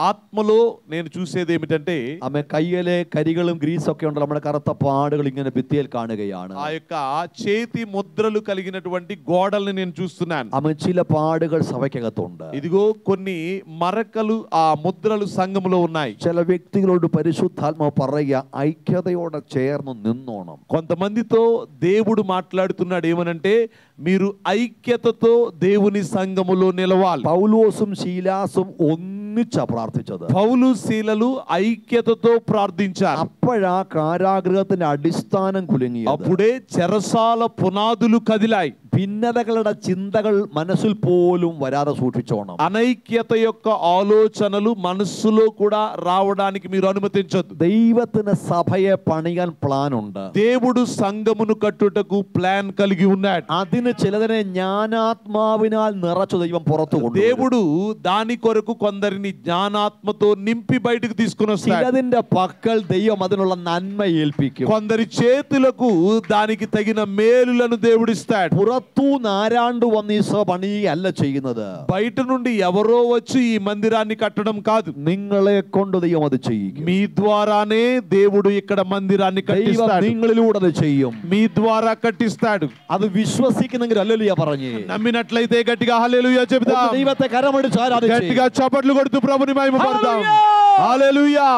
ఆత్మలో నేను చూసేది ఏమిటంటే ആമേ കയ്യിലെ കരികളും ഗ്രീസൊക്കെ ഉണ്ടല്ലോ, നമ്മുടെ കറുത്ത പാടുകൾ ഇങ്ങനെ ഭിത്തിയിൽ കാണുകയാണ്. ఆ యొక్క చేతి ముద్రలు కలిగినటువంటి గోడల్ని నేను చూస్తున్నాను. ആമേ ചില പാടുകൾ സഭയ്ക്കകത്തുണ്ട്. ఇదిగో కొన్ని మరకలు ఆ ముద్రలు సంఘములో ఉన్నాయి. ചില വ്യക്തികളോട് പരിശുദ്ധാത്മാവ് പറയുക, ഐക്യതയോടെ ചേർന്ന് നിന്നോണം. కొంతమందితో దేవుడు మాట్లాడుతున్నాడు ఏమనంటే, మీరు ఐక్యతతో దేవుని సంఘములో నిలవాలి. പൗലോസും ശീലാസും ഒന്നിച്ചാ പ്രാർത്ഥിച്ചത്. పౌలు శీలలు ఐక్యతతో ప్రార్థించారు. അപ്പോഴാ കാരാഗൃഹത്തിന്റെ അടിസ്ഥാനം കുലുങ്ങിയത്. అప్పుడే చెరసాల పునాదులు కదిలాయి. ഭിന്നതകളുടെ ചിന്തകൾ മനസ്സിൽ പോലും വരാതെ സൂക്ഷിച്ചോണം. అనైక్యత యొక్క ఆలోచనలు మనస్సులో కూడా రావడానికి మీరు అనుమతించొద్దు. ദൈവത്തിന് സഭയെ പണിയാൻ പ്ലാൻ ഉണ്ട്. దేవుడు సంఘమును కట్టుటకు ప్లాన్ కలిగి ఉన్నాడు. അതിന് ചിലതിനെ ജ്ഞാനാത്മാവിനാൽ നിറച്ചു ദൈവം പുറത്തു കൊണ്ടുവരും. దేవుడు దాని కొరకు కొందరిని జ్ఞానాత్మతో నింపి బయటకు తీసుకుని వస్తాడు. ചിലതിന്റെ പക്കൽ ദൈവം അതിനുള്ള നന്മ ഏൽപ്പിക്കും. కొందరి చేతులకు దానికి తగిన మేలులను దేవుడిస్తాడు. പുറത്തുനിന്ന് ആരാണ്ട് വന്ന് ഈ സഭ പണിയല്ല ചെയ്യുന്നത്. బయట నుండి ఎవరో వచ్చి ఈ మందిరాన్ని కట్టడం కాదు, നിങ്ങളെ കൊണ്ട് ദൈവം അത് ചെയ്യും. మీ ద్వారానే దేవుడు ఇక్కడ మందిరాన్ని ദൈവം కట్టిస్తాడు. നിങ്ങളിലൂടെ അത് ചെയ്യും. మీ ద్వారా కట్టిస్తాడు. അത് വിശ്വസിക്കുന്നെങ്കിൽ ഹല്ലേലൂയ പറഞ്ഞു. నమ్మినట్లయితే గట్టిగా హల్లెలూయా చెబుదాం. ദൈവത്തെ കരമടിച്ച് ആരാധിച്ച് గట్టిగా చప్పట్లు కొడుతూ ప్రభుని మహిమపడదాం. హల్లెలూయా.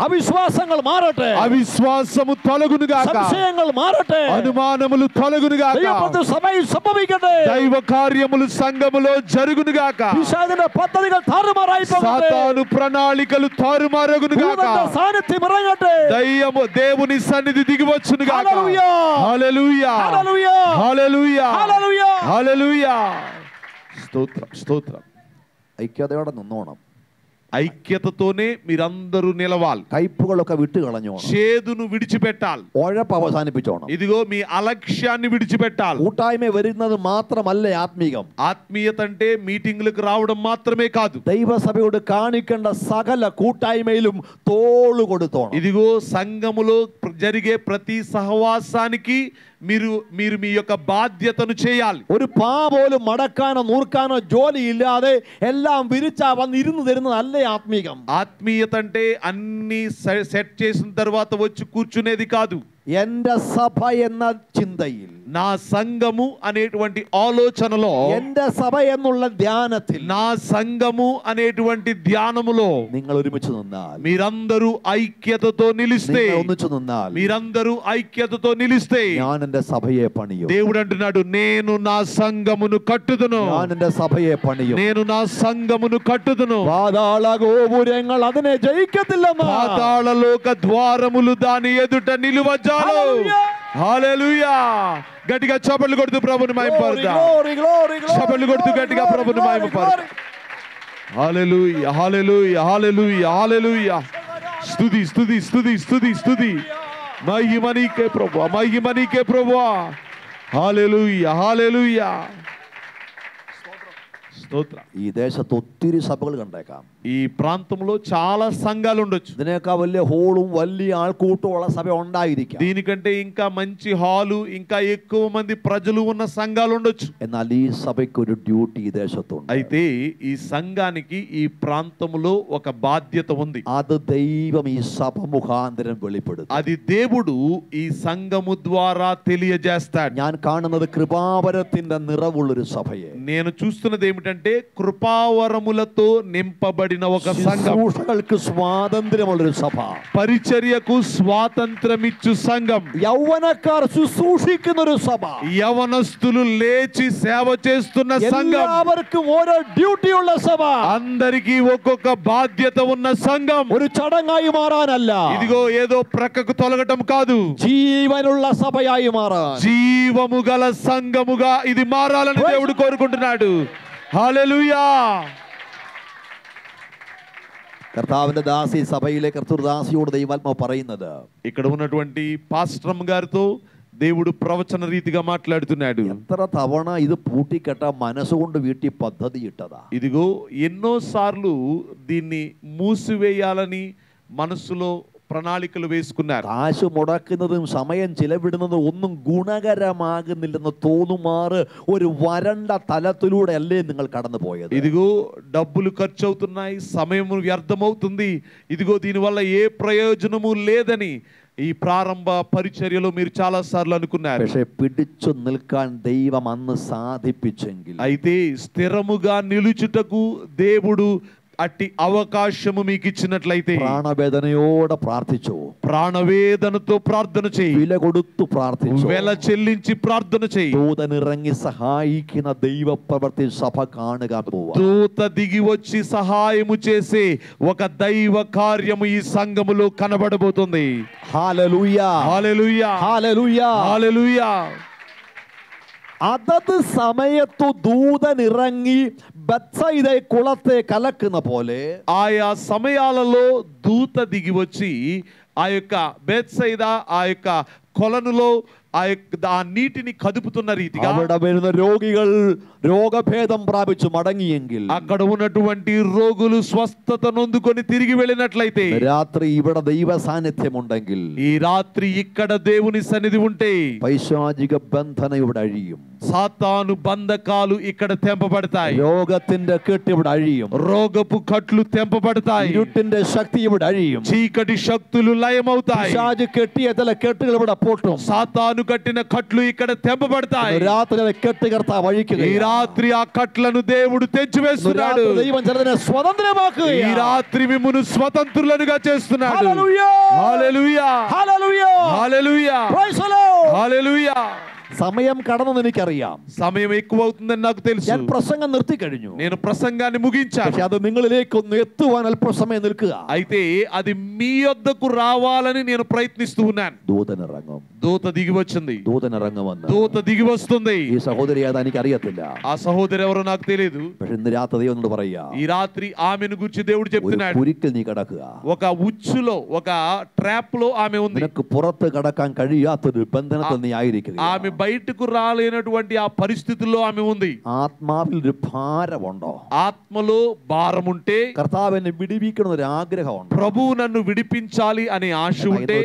അവിശ്വാസങ്ങൾ മാറട്ടെ, అవిశ్వాసము తొలగును గాక, സംശയങ്ങൾ മാറട്ടെ, అనుమానములు తొలగును గాక, ദൈവത്തിന്റെ സഭയിൽ സംഭവിക്കട്ടെ, దైవ కార్యములు సంఘములో జరుగును గాక, പിശാചിന്റെ പദ്ധതികൾ താറുമാറായി പോകട്ടെ, సాతాను ప్రణాళికలు తారుమారగును గాక, ദൈവത്തിന്റെ സാന്നിധ്യം ഇറങ്ങട്ടെ. దయ్యము దేవుని సన్నిధి దిగివచ్చును గాక. హల్లెలూయా, హల్లెలూయా, హల్లెలూయా, హల్లెలూయా, ഹല്ലേലൂയ. హల్లెలూయా. స్తోత్రం, స్తోత్రం. ഐക്യതയോടെ നിന്നോണം. ఐక్యతతోనే మీరందరూ నిలవాలి. കയ്പുകളൊക്കെ വിട്ടുകളഞ്ഞോണം. చేదును విడిచిపెట్టాలి. ഉഴപ്പ് അവസാനിപ്പിച്ചോണം. ఇదిగో మీ అలక్ష్యాన్ని విడిచిపెట్టాలి. കൂട്ടായ്മ വരുന്നത് മാത്രമല്ല ആത്മീകം. ఆత్మీయత అంటే మీటింగులకు రావడం మాత్రమే కాదు. ദൈവസഭയോട് കാണിക്കേണ്ട സകല കൂട്ടായ്മയിലും തോളു കൊടുത്തോണം. ఇదిగో సంఘములో జరిగే ప్రతి సహవాసానికి మీరు మీ యొక్క బాధ్యతను చేయాలి. ഒരു പാ പോലും മടക്കാനോ നൂർക്കാനോ ജോലി ഇല്ലാതെ എല്ലാം വിരിച്ചാ വന്നിരുന്നു തരുന്നത് അല്ലേ ആത്മീകം. ఆత్మీయత అంటే అన్ని సెట్ చేసిన తర్వాత వచ్చి కూర్చునేది కాదు. എന്റെ സഭ എന്ന ചിന്തയിൽ నా సంఘము అనేటువంటి ఆలోచనలో, എന്റെ സഭ എന്നുള്ള ധ്യാനത്തിൽ నా సంఘము అనేటువంటి ధ్యానములో നിങ്ങൾ ഒരുമിച്ച് നിന്നാൽ, మీరందరూ ఐక్యతతో నిలిస్తే, നിങ്ങൾ ഒന്നിച്ചു നിന്നാൽ మీరందరూ ఐక్యతతో నిలిస్తే ഞാൻ എന്റെ സഭയെ പണിയും. దేవుడు అంటున్నాడు, నేను నా సంఘమును కట్టుదును, ഞാൻ എന്റെ സഭയെ പണിയും. నేను నా సంఘమును కట్టుదును, പാതാള ഗോപുരങ്ങൾ അതിനെ ജയിക്കത്തില്ലെന്ന്. పాతాళలోక ద్వారములు దాని ఎదుట నిలువజాలు. హల్లెలూయా. గట్టిగా చప్పట్లు కొడుతూ ప్రభుని మహిమపరుద్దాం. చప్పట్లు కొడుతూ గట్టిగా ప్రభుని మహిమపరుద్దాం. హల్లెలూయా, హల్లెలూయా, హల్లెలూయా, హల్లెలూయా. స్తుతి, స్తుతి, స్తుతి, స్తుతి, స్తుతి. మహిమ నీకే ప్రభువా, మహిమ నీకే ప్రభువా. హల్లెలూయా, హల్లెలూయా. స్తోత్రం. ഈ ദേശത്ത് ഒത്തിരി സഭകൾ കണ്ടേക്കാം. ఈ ప్రాంతంలో చాలా సంఘాలు ఉండొచ్చు. ഇതിനേക്കാൾ വലിയ ഹോളും വലിയ ആൾക്കൂട്ടവും ഉള്ള സഭ ഉണ്ടായിരിക്കാം. దీనికంటే ఇంకా మంచి హాలు, ఇంకా ఎక్కువ మంది ప్రజలు ఉన్న సంఘాలు ఉండొచ్చు. എന്നാൽ ഈ సభയ്ക്ക് ഒരു ഡ്യൂട്ടി ఈ ദേശത്തുണ്ട്. అయితే ఈ సంఘానికి ఈ ప్రాంతంలో ఒక బాధ్యత ఉంది. അത് ദൈവം ఈ సభ മുഖാന്തരം വെളിപ്പെടുത്തും. అది దేవుడు ఈ సంఘము ద్వారా తెలియజేస్తాడు. ഞാൻ കാണുന്നത് കൃപാവരത്തിന്റെ നിറവുള്ളൊരു സഭയെ. నేను చూస్తున్నది ఏమిటంటే కృపావరములతో నింపబడిన ఒక సంఘం, ശുശ്രൂഷകൾക്ക് സ്വാതന്ത്ര്യമുള്ളൊരു സഭ, పరిచర్యకు స్వాతంత్రమిచ్చు సంఘం, യൗവനക്കാർ ശുശ്രൂഷിക്കുന്ന ഒരു സഭ, యవనస్తులు లేచి సేవ చేస్తున్న సంఘం, എല്ലാവർക്കും ഓരോ ഡ്യൂട്ടി ഉള്ള സഭ, అందరికీ ఒక్కొక్క బాధ్యత ఉన్న సంఘం. ഒരു ചടങ്ങായി മാറാനല്ല, ఇదిగో ఏదో ప్రక్కకు తొలగటం కాదు, ജീവനുള്ള സഭയായി മാറാൻ, జీవము గల సంఘముగా ఇది మారాలని దేవుడు కోరుకుంటున్నాడు. హల్లెలూయా. കർത്താവിന്റെ ദാസി സഭയിലെ കർത്തൃദാസിയോട് ദൈവാത്മാവ് പറയുന്നത്, ఇక్కడ ఉన్నటువంటి పాస్టర్ గారితో దేవుడు ప్రవచన రీతిగా మాట్లాడుతున్నాడు. എത്ര തവണ ഇത് പൂട്ടിക്കെട്ട മനസ്സുകൊണ്ട് വീട്ടിൽ പദ്ധതി ഇട്ടതാ. ఇదిగో ఎన్నో సార్లు దీన్ని మూసివేయాలని మనసులో ప్రణాళికలు వేసుకున్నారు. കാശ് മുടക്കുന്നതും സമയം ചിലവിടുന്നതും ഒന്നും ഗുണകരമാകുന്നില്ലെന്ന് തോന്നുമാറ് ഒരു വരണ്ട തലത്തിലൂടെ അല്ലേ നിങ്ങൾ കടന്നു പോയത്. ఇదిగో డబ్బులు ఖర్చు అవుతున్నాయి, సమయం వ్యర్థమవుతుంది, ఇదిగో దీనివల్ల ఏ ప్రయోజనము లేదని ఈ ప్రారంభ పరిచర్యలో మీరు చాలా సార్లు అనుకున్నారు. പക്ഷേ പിടിച്ചു നിൽക്കാൻ ദൈവം അന്ന് സാധിപ്പിച്ചെങ്കിൽ, అయితే స్థిరముగా నిలుచుటకు దేవుడు అట్టి అవకాశము మీకు ఇచ్చినట్లయితే പ്രാണവേദനയോടെ പ്രാർത്ഥിച്ചു, ప్రాణవేదనతో ప్రార్థన చేయి, വില കൊടുത്തു പ്രാർത്ഥിച്ചു, వెల చెల్లించి ప్రార్థన చేయి. ദൂതനിറങ്ങി സഹായിക്കുന്ന ദൈവപ്രവൃത്തി സഭ കാണുക പോവാ. దూత దిగి వచ్చి సహాయము చేసే ఒక దైవ కార్యము ఈ సంఘములో కనబడబోతుంది. ഹല്ലേലൂയ, హల్లెలూయా, ഹല്ലേലൂയ, హల్లెలూయా. അതത് സമയത്തു ദൂതനിറങ്ങി ബത്സയിദെ കുളത്തെ കലക്കുന്ന പോലെ, ఆయా సమయాలలో దూత దిగి వచ్చి ఆ యొక్క బెత్సైదా ఆ యొక్క కొలనులో ఆ నీటిని కదుపుతున్న రీతిగా അവിടെ വരുന്ന രോഗികൾ രോഗഭേദം പ്രാപിച്ചു മടങ്ങിയെങ്കിൽ, అక్కడ ఉన్నటువంటి రోగులు స్వస్థత నొందుకొని తిరిగి వెళ్ళినట్లయితే, രാത്രി ഇവിടെ ദൈവ സാന്നിധ്യമുണ്ടെങ്കിൽ, ఈ రాత్రి ఇక్కడ దేవుని సన్నిధి ఉంటే പൈശാചിക ബന്ധന ഇവിടെ അഴിയും, సాతాను బంధకాలు ఇక్కడ తెంపబడతాయి, രോഗത്തിന്റെ കെട്ട് ഇവിടെ അഴിയും, రోగపు కట్లు తెంపబడతాయి, ഇരുട്ടിന്റെ ശക്തി ഇവിടെ അഴിയും, చీకటి శక్తులు లయమవుతాయి, പിശാച് കെട്ടിയ ചില കെട്ടുകൾ ഇവിടെ പൊട്ടും, సాతాను కట్టిన కట్లు ఇక్కడ తెంపబడతాయి. രാത്രി കെട്ട് കർത്താവ് അഴിക്കുക, ఈ రాత్రి ఆ కట్లను దేవుడు తెంచివేస్తున్నాడు. ദൈവം ചിലതിനെ സ്വതന്ത്രമാക്കുക, ఈ రాత్రి మిమ్మును స్వతంత్రులుగా చేస్తున్నాడు. Hallelujah, hallelujah, hallelujah, hallelujah, praise the lord. Hallelujah. സമയം കടന്നെന്ന് എനിക്കറിയാം. సమయం ఎక్కువ అవుతుందని నాకు తెలుసు. ഞാൻ പ്രസംഗം നിർത്തി കഴിഞ്ഞു. నేను ప్రసంగాన్ని ముగించాను. പക്ഷെ അത് നിങ്ങളിലേക്കൊന്ന് എത്തുവാൻ അല്പസമയം നിൽക്കുക. అయితే అది మీ యొద్దకు రావాలని నేను ప్రయత్నిస్తూ ఉన్నాను. ദൂതനിറങ്ങും, దూత దిగి వచ్చింది, ദൂതനിറങ്ങുമെന്ന് దూత దిగి వస్తుంది. ഈ സഹോദരി ഏതാ എനിക്ക് അറിയത്തില്ല. ఆ సహోదరు ఎవరో నాకు తెలియదు. പക്ഷെ ഇന്ന് രാത്രി ദൈവം എന്നോട് പറയാ, ఈ రాత్రి ఆమెను గురించి దేవుడు ഒരു చెప్తున్నాడు. കുരുക്കിൽ നീ കിടക്കുക. ఒక ఉచ్చులో, ఒక ట్రాప్ లో ఆమె ఉంది. നിനക്ക് പുറത്ത് കടക്കാൻ കഴിയാത്തൊരു ബന്ധനത്തിൽ നീ ആയിരിക്കുക. ఆమె బయటకు రాలేనటువంటి ఆ పరిస్థితుల్లో ఆమె ఉంది. ആത്മാവിൽ ഒരു ഭാരമുണ്ടോ? ఆత్మలో భారం ఉంటే, കർത്താവ് എന്നെ വിടിവിക്കണം ഒരു ആഗ്രഹമുണ്ട്. ప్రభువు నన్ను విడిపించాలి అనే ఆశ ఉంటే,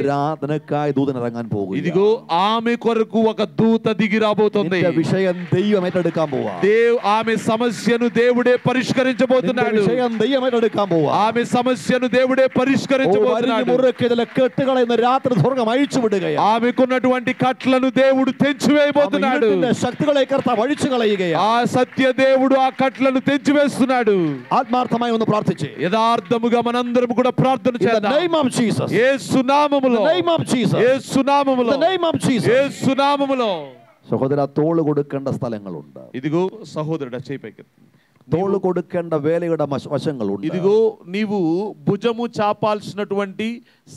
നിനക്കായി ദൂതനിറങ്ങാൻ പോകുന്നു. ఇదిగో ఆమె కొరకు ఒక దూత దిగి రాబోతుంది. നിന്റെ വിഷയം ദൈവം ഏറ്റെടുക്കാൻ പോവാ. ఆమె సమస్యను దేవుడే పరిష్కరించబోతున్నాడు. വിഷയം ദൈവം ഏറ്റെടുക്കാൻ പോവാ. ఆమె సమస్యను దేవుడే పరిష్కరించబోతున్నాడు. കെട്ടുകളെ ഇന്ന് രാത്രി സ്വർഗ്ഗം അഴിച്ചു വിടുകയാണ്. ఆమెకున్నటువంటి కట్లను దేవుడు తెంచివేయబోతున్నాడు. శక్తుകളെ കർത്താവ് അഴിച്ചു കളയുകയാണ്. ఆ సత్య దేవుడు ఆ కట్లను తెంచివేస్తున్నాడు. ఆత్మార్థമായി ഒന്ന് പ്രാർത്ഥിച്ചേ. యథార్థముగా మనందరం కూడా ప్రార్థన చేద్దాం. In the name of Jesus. యేసు నామములో. In the name of Jesus. యేసు నామములో. In the name of Jesus. యేసు నామములో. സഹോദര, തോള് കൊടുക്കേണ്ട സ്ഥലങ്ങളുണ്ട്. ఇదిగో సహోదరుడా, చేయి పైకి. തോള് കൊടുക്കേണ്ട വേലയുടെ വശങ്ങളുണ്ട്. ఇదిగో నీవు భుజము చాపాల్సినటువంటి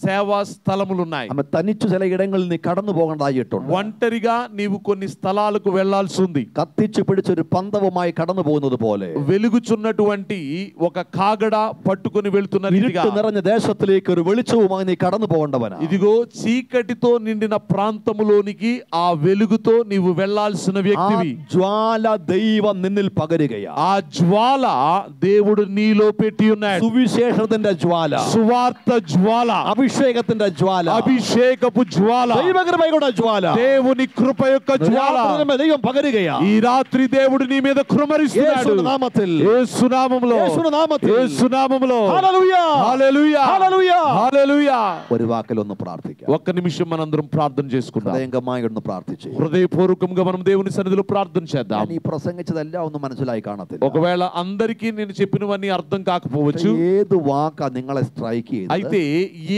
సేవా స్థలములు ఉన్నాయి. ఆమె తనిച്ചു ചില ഇടങ്ങളിൽ നീ കടന്നു പോകേണ്ടതായിട്ടുണ്ട്. ఒంటరిగా నీవు కొన్ని స్థలాలకు వెళ్ళాల్సి ఉంది. കത്തിച്ചു പിടിച്ചൊരു പന്തവുമായി കടന്നു പോകുന്നത് പോലെ వెలుగుచున్నటువంటి ఒక కాగడ పట్టుకొని వెళ్తున్న రీతిగా ഇരുട്ട് നിറഞ്ഞ ദേശത്തിലേക്ക് ഒരു വെളിച്ചവുമായി നീ కടന്നു పోగండవనా. ఇదిగో చీకటితో నిండిన ప్రాంతములోనికి ఆ వెలుగుతో నీవు వెళ్ళాల్సిన వ్యక్తివి. జ్వాల దైవం నిన్నిൽ పగരുകയാ. ఆ జ్వాల దేవుడు నీలో పెట్టి ఉన్నాడు. సువిశేషത്തിന്റെ జ్వాల, సువార్త జ్వాల, అభిషేకത്തിന്റെ జ్వాల, అభిషేకపు జ్వాల, దైవకృపയുടെ జ్వాల, దేవుని కృప యొక్క జ్వాల దైవం పగరుകയാ. ఈ రాత్రి దేవుడు నీ మీద కృమరిస్తున్నాడు. యేసు నామములో, యేసు నామములో. హల్లెలూయా, హల్లెలూయా, హల్లెలూయా, హల్లెలూయా. ഒരു വാക്കിൽ ഒന്ന് പ്രാർത്ഥിക്കാം. ఒక్క నిమిషం మనందరం ప్రార్థన చేసుకుందాం. ഹൃദയംഗമായി ഒന്ന് പ്രാർത്ഥിച്ചു. హృదయపూర్వకంగా మనం దేవుని సన్నిధిలో ప్రార్థన చేద్దాం. ഈ പ്രസംഗിച്ചതെല്ലാം ഒന്നും മനസ്സിലായി കാണത്തില്ല. ఒకవేళ అందరికీ నేను చెప్పినవన్నీ అర్థం కాకపోవచ్చు. ఏదు వాక నిങ്ങളെ స్ట్రైక్ ചെയ്തത്, అయితే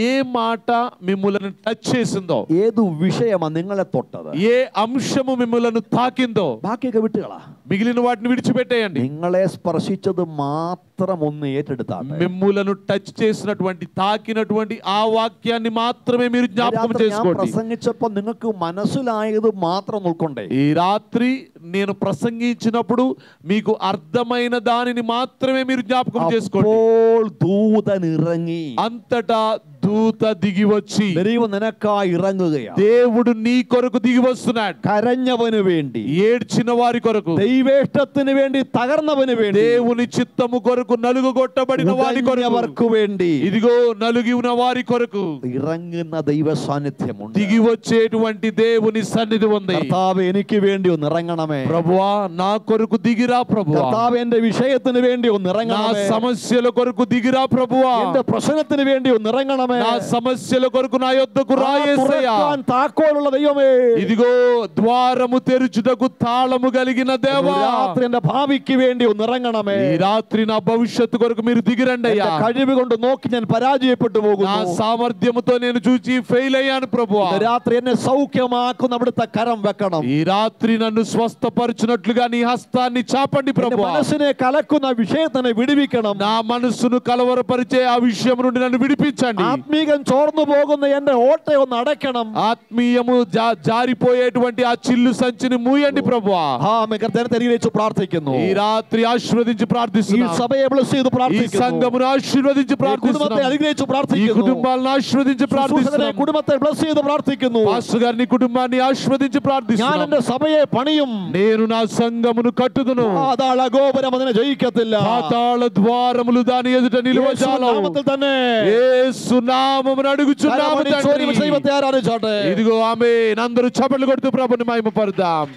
ఏ మాట మిమ్ములను టచ్ చేసిందో, ఏదు విషయమా నిങ്ങളെ തൊട്ടത്, ఏ అంశము మిమ్ములను తాకిందో ബാക്കിയൊക്കെ വിട്ടുകളാ. మిగిలిన వాటిని విడిచిపెట్టేయండి. നിങ്ങളെ സ്പർശിച്ചത് മാത്രം ഒന്ന് ഏറ്റെടുത്താട്ടെ. మిమ్ములను టచ్ చేసినటువంటి తాకినటువంటి ఆ వాక్యాన్ని మాత్రమే మీరు జ్ఞాపకం చేసుకోండి. ప్రసంగించപ്പോൾ നിങ്ങൾക്ക് മനസ്സിലായത് മാത്രം ഉൾക്കൊണ്ടേ. ఈ రాత్రి నేను ప్రసంగించినప్పుడు మీకు అర్థమైన దానిని మాత్రమే మీరు జ్ఞాపకం చేసుకోండి. അപ്പോൾ ദൂതൻ ഇറങ്ങി, అంతటా దూత దిగి వచ్చి ദൈവം നിനക്കായി ഇറങ്ങുകയാണ്. దేవుడు నీ కొరకు దిగి వస్తున్నాడు. കരഞ്ഞവന് വേണ്ടി, ఏడ్చిన వారి కొరకు, ദൈവേഷ്ടത്തിന് വേണ്ടി തകർന്നവന് വേണ്ടി, దేవుని చిత్తము కొరకు నలుగుగొట్టబడిన వారి కొరకు വേണ്ടി, ఇదిగో నలుగి ఉన్న వారి కొరకు ഇറങ്ങുന്ന ദൈവ സാന്നിധ്യമുണ്ട്. దిగి వచ్చేటువంటి దేవుని సన్నిధి ఉంది. കർത്താവ് എനിക്ക് വേണ്ടി ഒന്ന് ഇറങ്ങണമേ. ప్రభువా, నా కొరకు దిగిరా ప్రభువా. കർത്താവ് എന്റെ വിഷയത്തിന് വേണ്ടി ഒന്ന് నా ഇറങ്ങണമേ. సమస్యల కొరకు దిగిరా ప్రభువా. എന്റെ പ്രശ്നത്തിന് വേണ്ടി ഒന്ന് ഇറങ്ങണമേ. నా సమస్యల కొరకు నా యొద్దకు రా యేసయ్యా. താക്കോലുള്ള ദൈവമേ, ఇదిగో ద్వారము తెరుచుటకు తాళము కలిగిన దేవా, രാത്രി എന്റെ ഭാവിക്ക് വേണ്ടി ഒന്ന് ഇറങ്ങണമേ. ఈ రాత్రి నా భవిష్యత్తు కొరకు మీరు దిగిరండి అయ్యా. കഴിവ് കൊണ്ട് നോക്കി ഞാൻ പരാജയപ്പെട്ടു నా പോകുന്നു. సామర్థ్యముతో నేను చూచి ఫెయిల్ అయ్యాను ప్రభువా. രാത്രി എന്നെ സൗഖ്യമാക്കുന്ന അവിടുത്തെ കരം വെക്കണം. ఈ రాత్రి నన్ను స్వస్థపరచునట్లుగా నీ హస్తాన్ని చాపండి എന്റെ ప్రభువా. മനസ്സിനെ കലക്കുന്ന വിഷയത്തിനെ വിടുവിക്കണം. నా మనస్సును కలవరపరిచే ఆ విషయం నుండి నన్ను విడిపించండి. ആത്മീകം ചോർന്നു പോകുന്ന എന്റെ ഓട്ടയെ ഒന്ന് അടയ്ക്കണം. ఆత్మీయము జారిపోయేటువంటి ఆ చిల్లు సంచిని మూయండి ప్రభువా. തെരിച്ചു പ്രാർത്ഥിക്കുന്നു. ఈ రాత్రి ఆశీర్వదించి ഈ ప్రార్థిస్తున్నాను. സഭയെ ബ്ലസ് ചെയ്ത് ఈ പ്രാർത്ഥിക്കുന്നു. సంఘమును ఆశీర్వదించి കുടുംബത്തെ ప్రార్థిస్తున్నాను. അനുഗ്രഹിച്ചു ఈ പ്രാർത്ഥിക്കുന്നു. కుటుంబాలను ఆశీర్వదించి ప్రార్థిస్తున్నాను. കുടുംബത്തെ ബ്ലസ് ചെയ്ത് പ്രാർത്ഥിക്കുന്നു. పాస్టర్ గారిని కుటుంబాన్ని ఆశీర్వదించి ഞാൻ ప్రార్థిస్తున్నాను. എന്റെ సభയെ పണിയും. నేను నా సంఘమును కట్టుదును. പാതാള ഗോപുരം അതിനെ జయిക്കത്തില്ല. పాతాళ ద్వారములు దాని ఎదుట నిలువజాలవు. നാമത്തിൽ തന്നെ యేసు నామమున అడుగుచున్నాము తండ్రి. ദൈവത്തെ ആരാധിച്ചോട്ടെ. ఇదిగో ఆమేన్. అందరూ చప్పట్లు కొడుతూ ప్రభుని మహిమపరుద్దాం.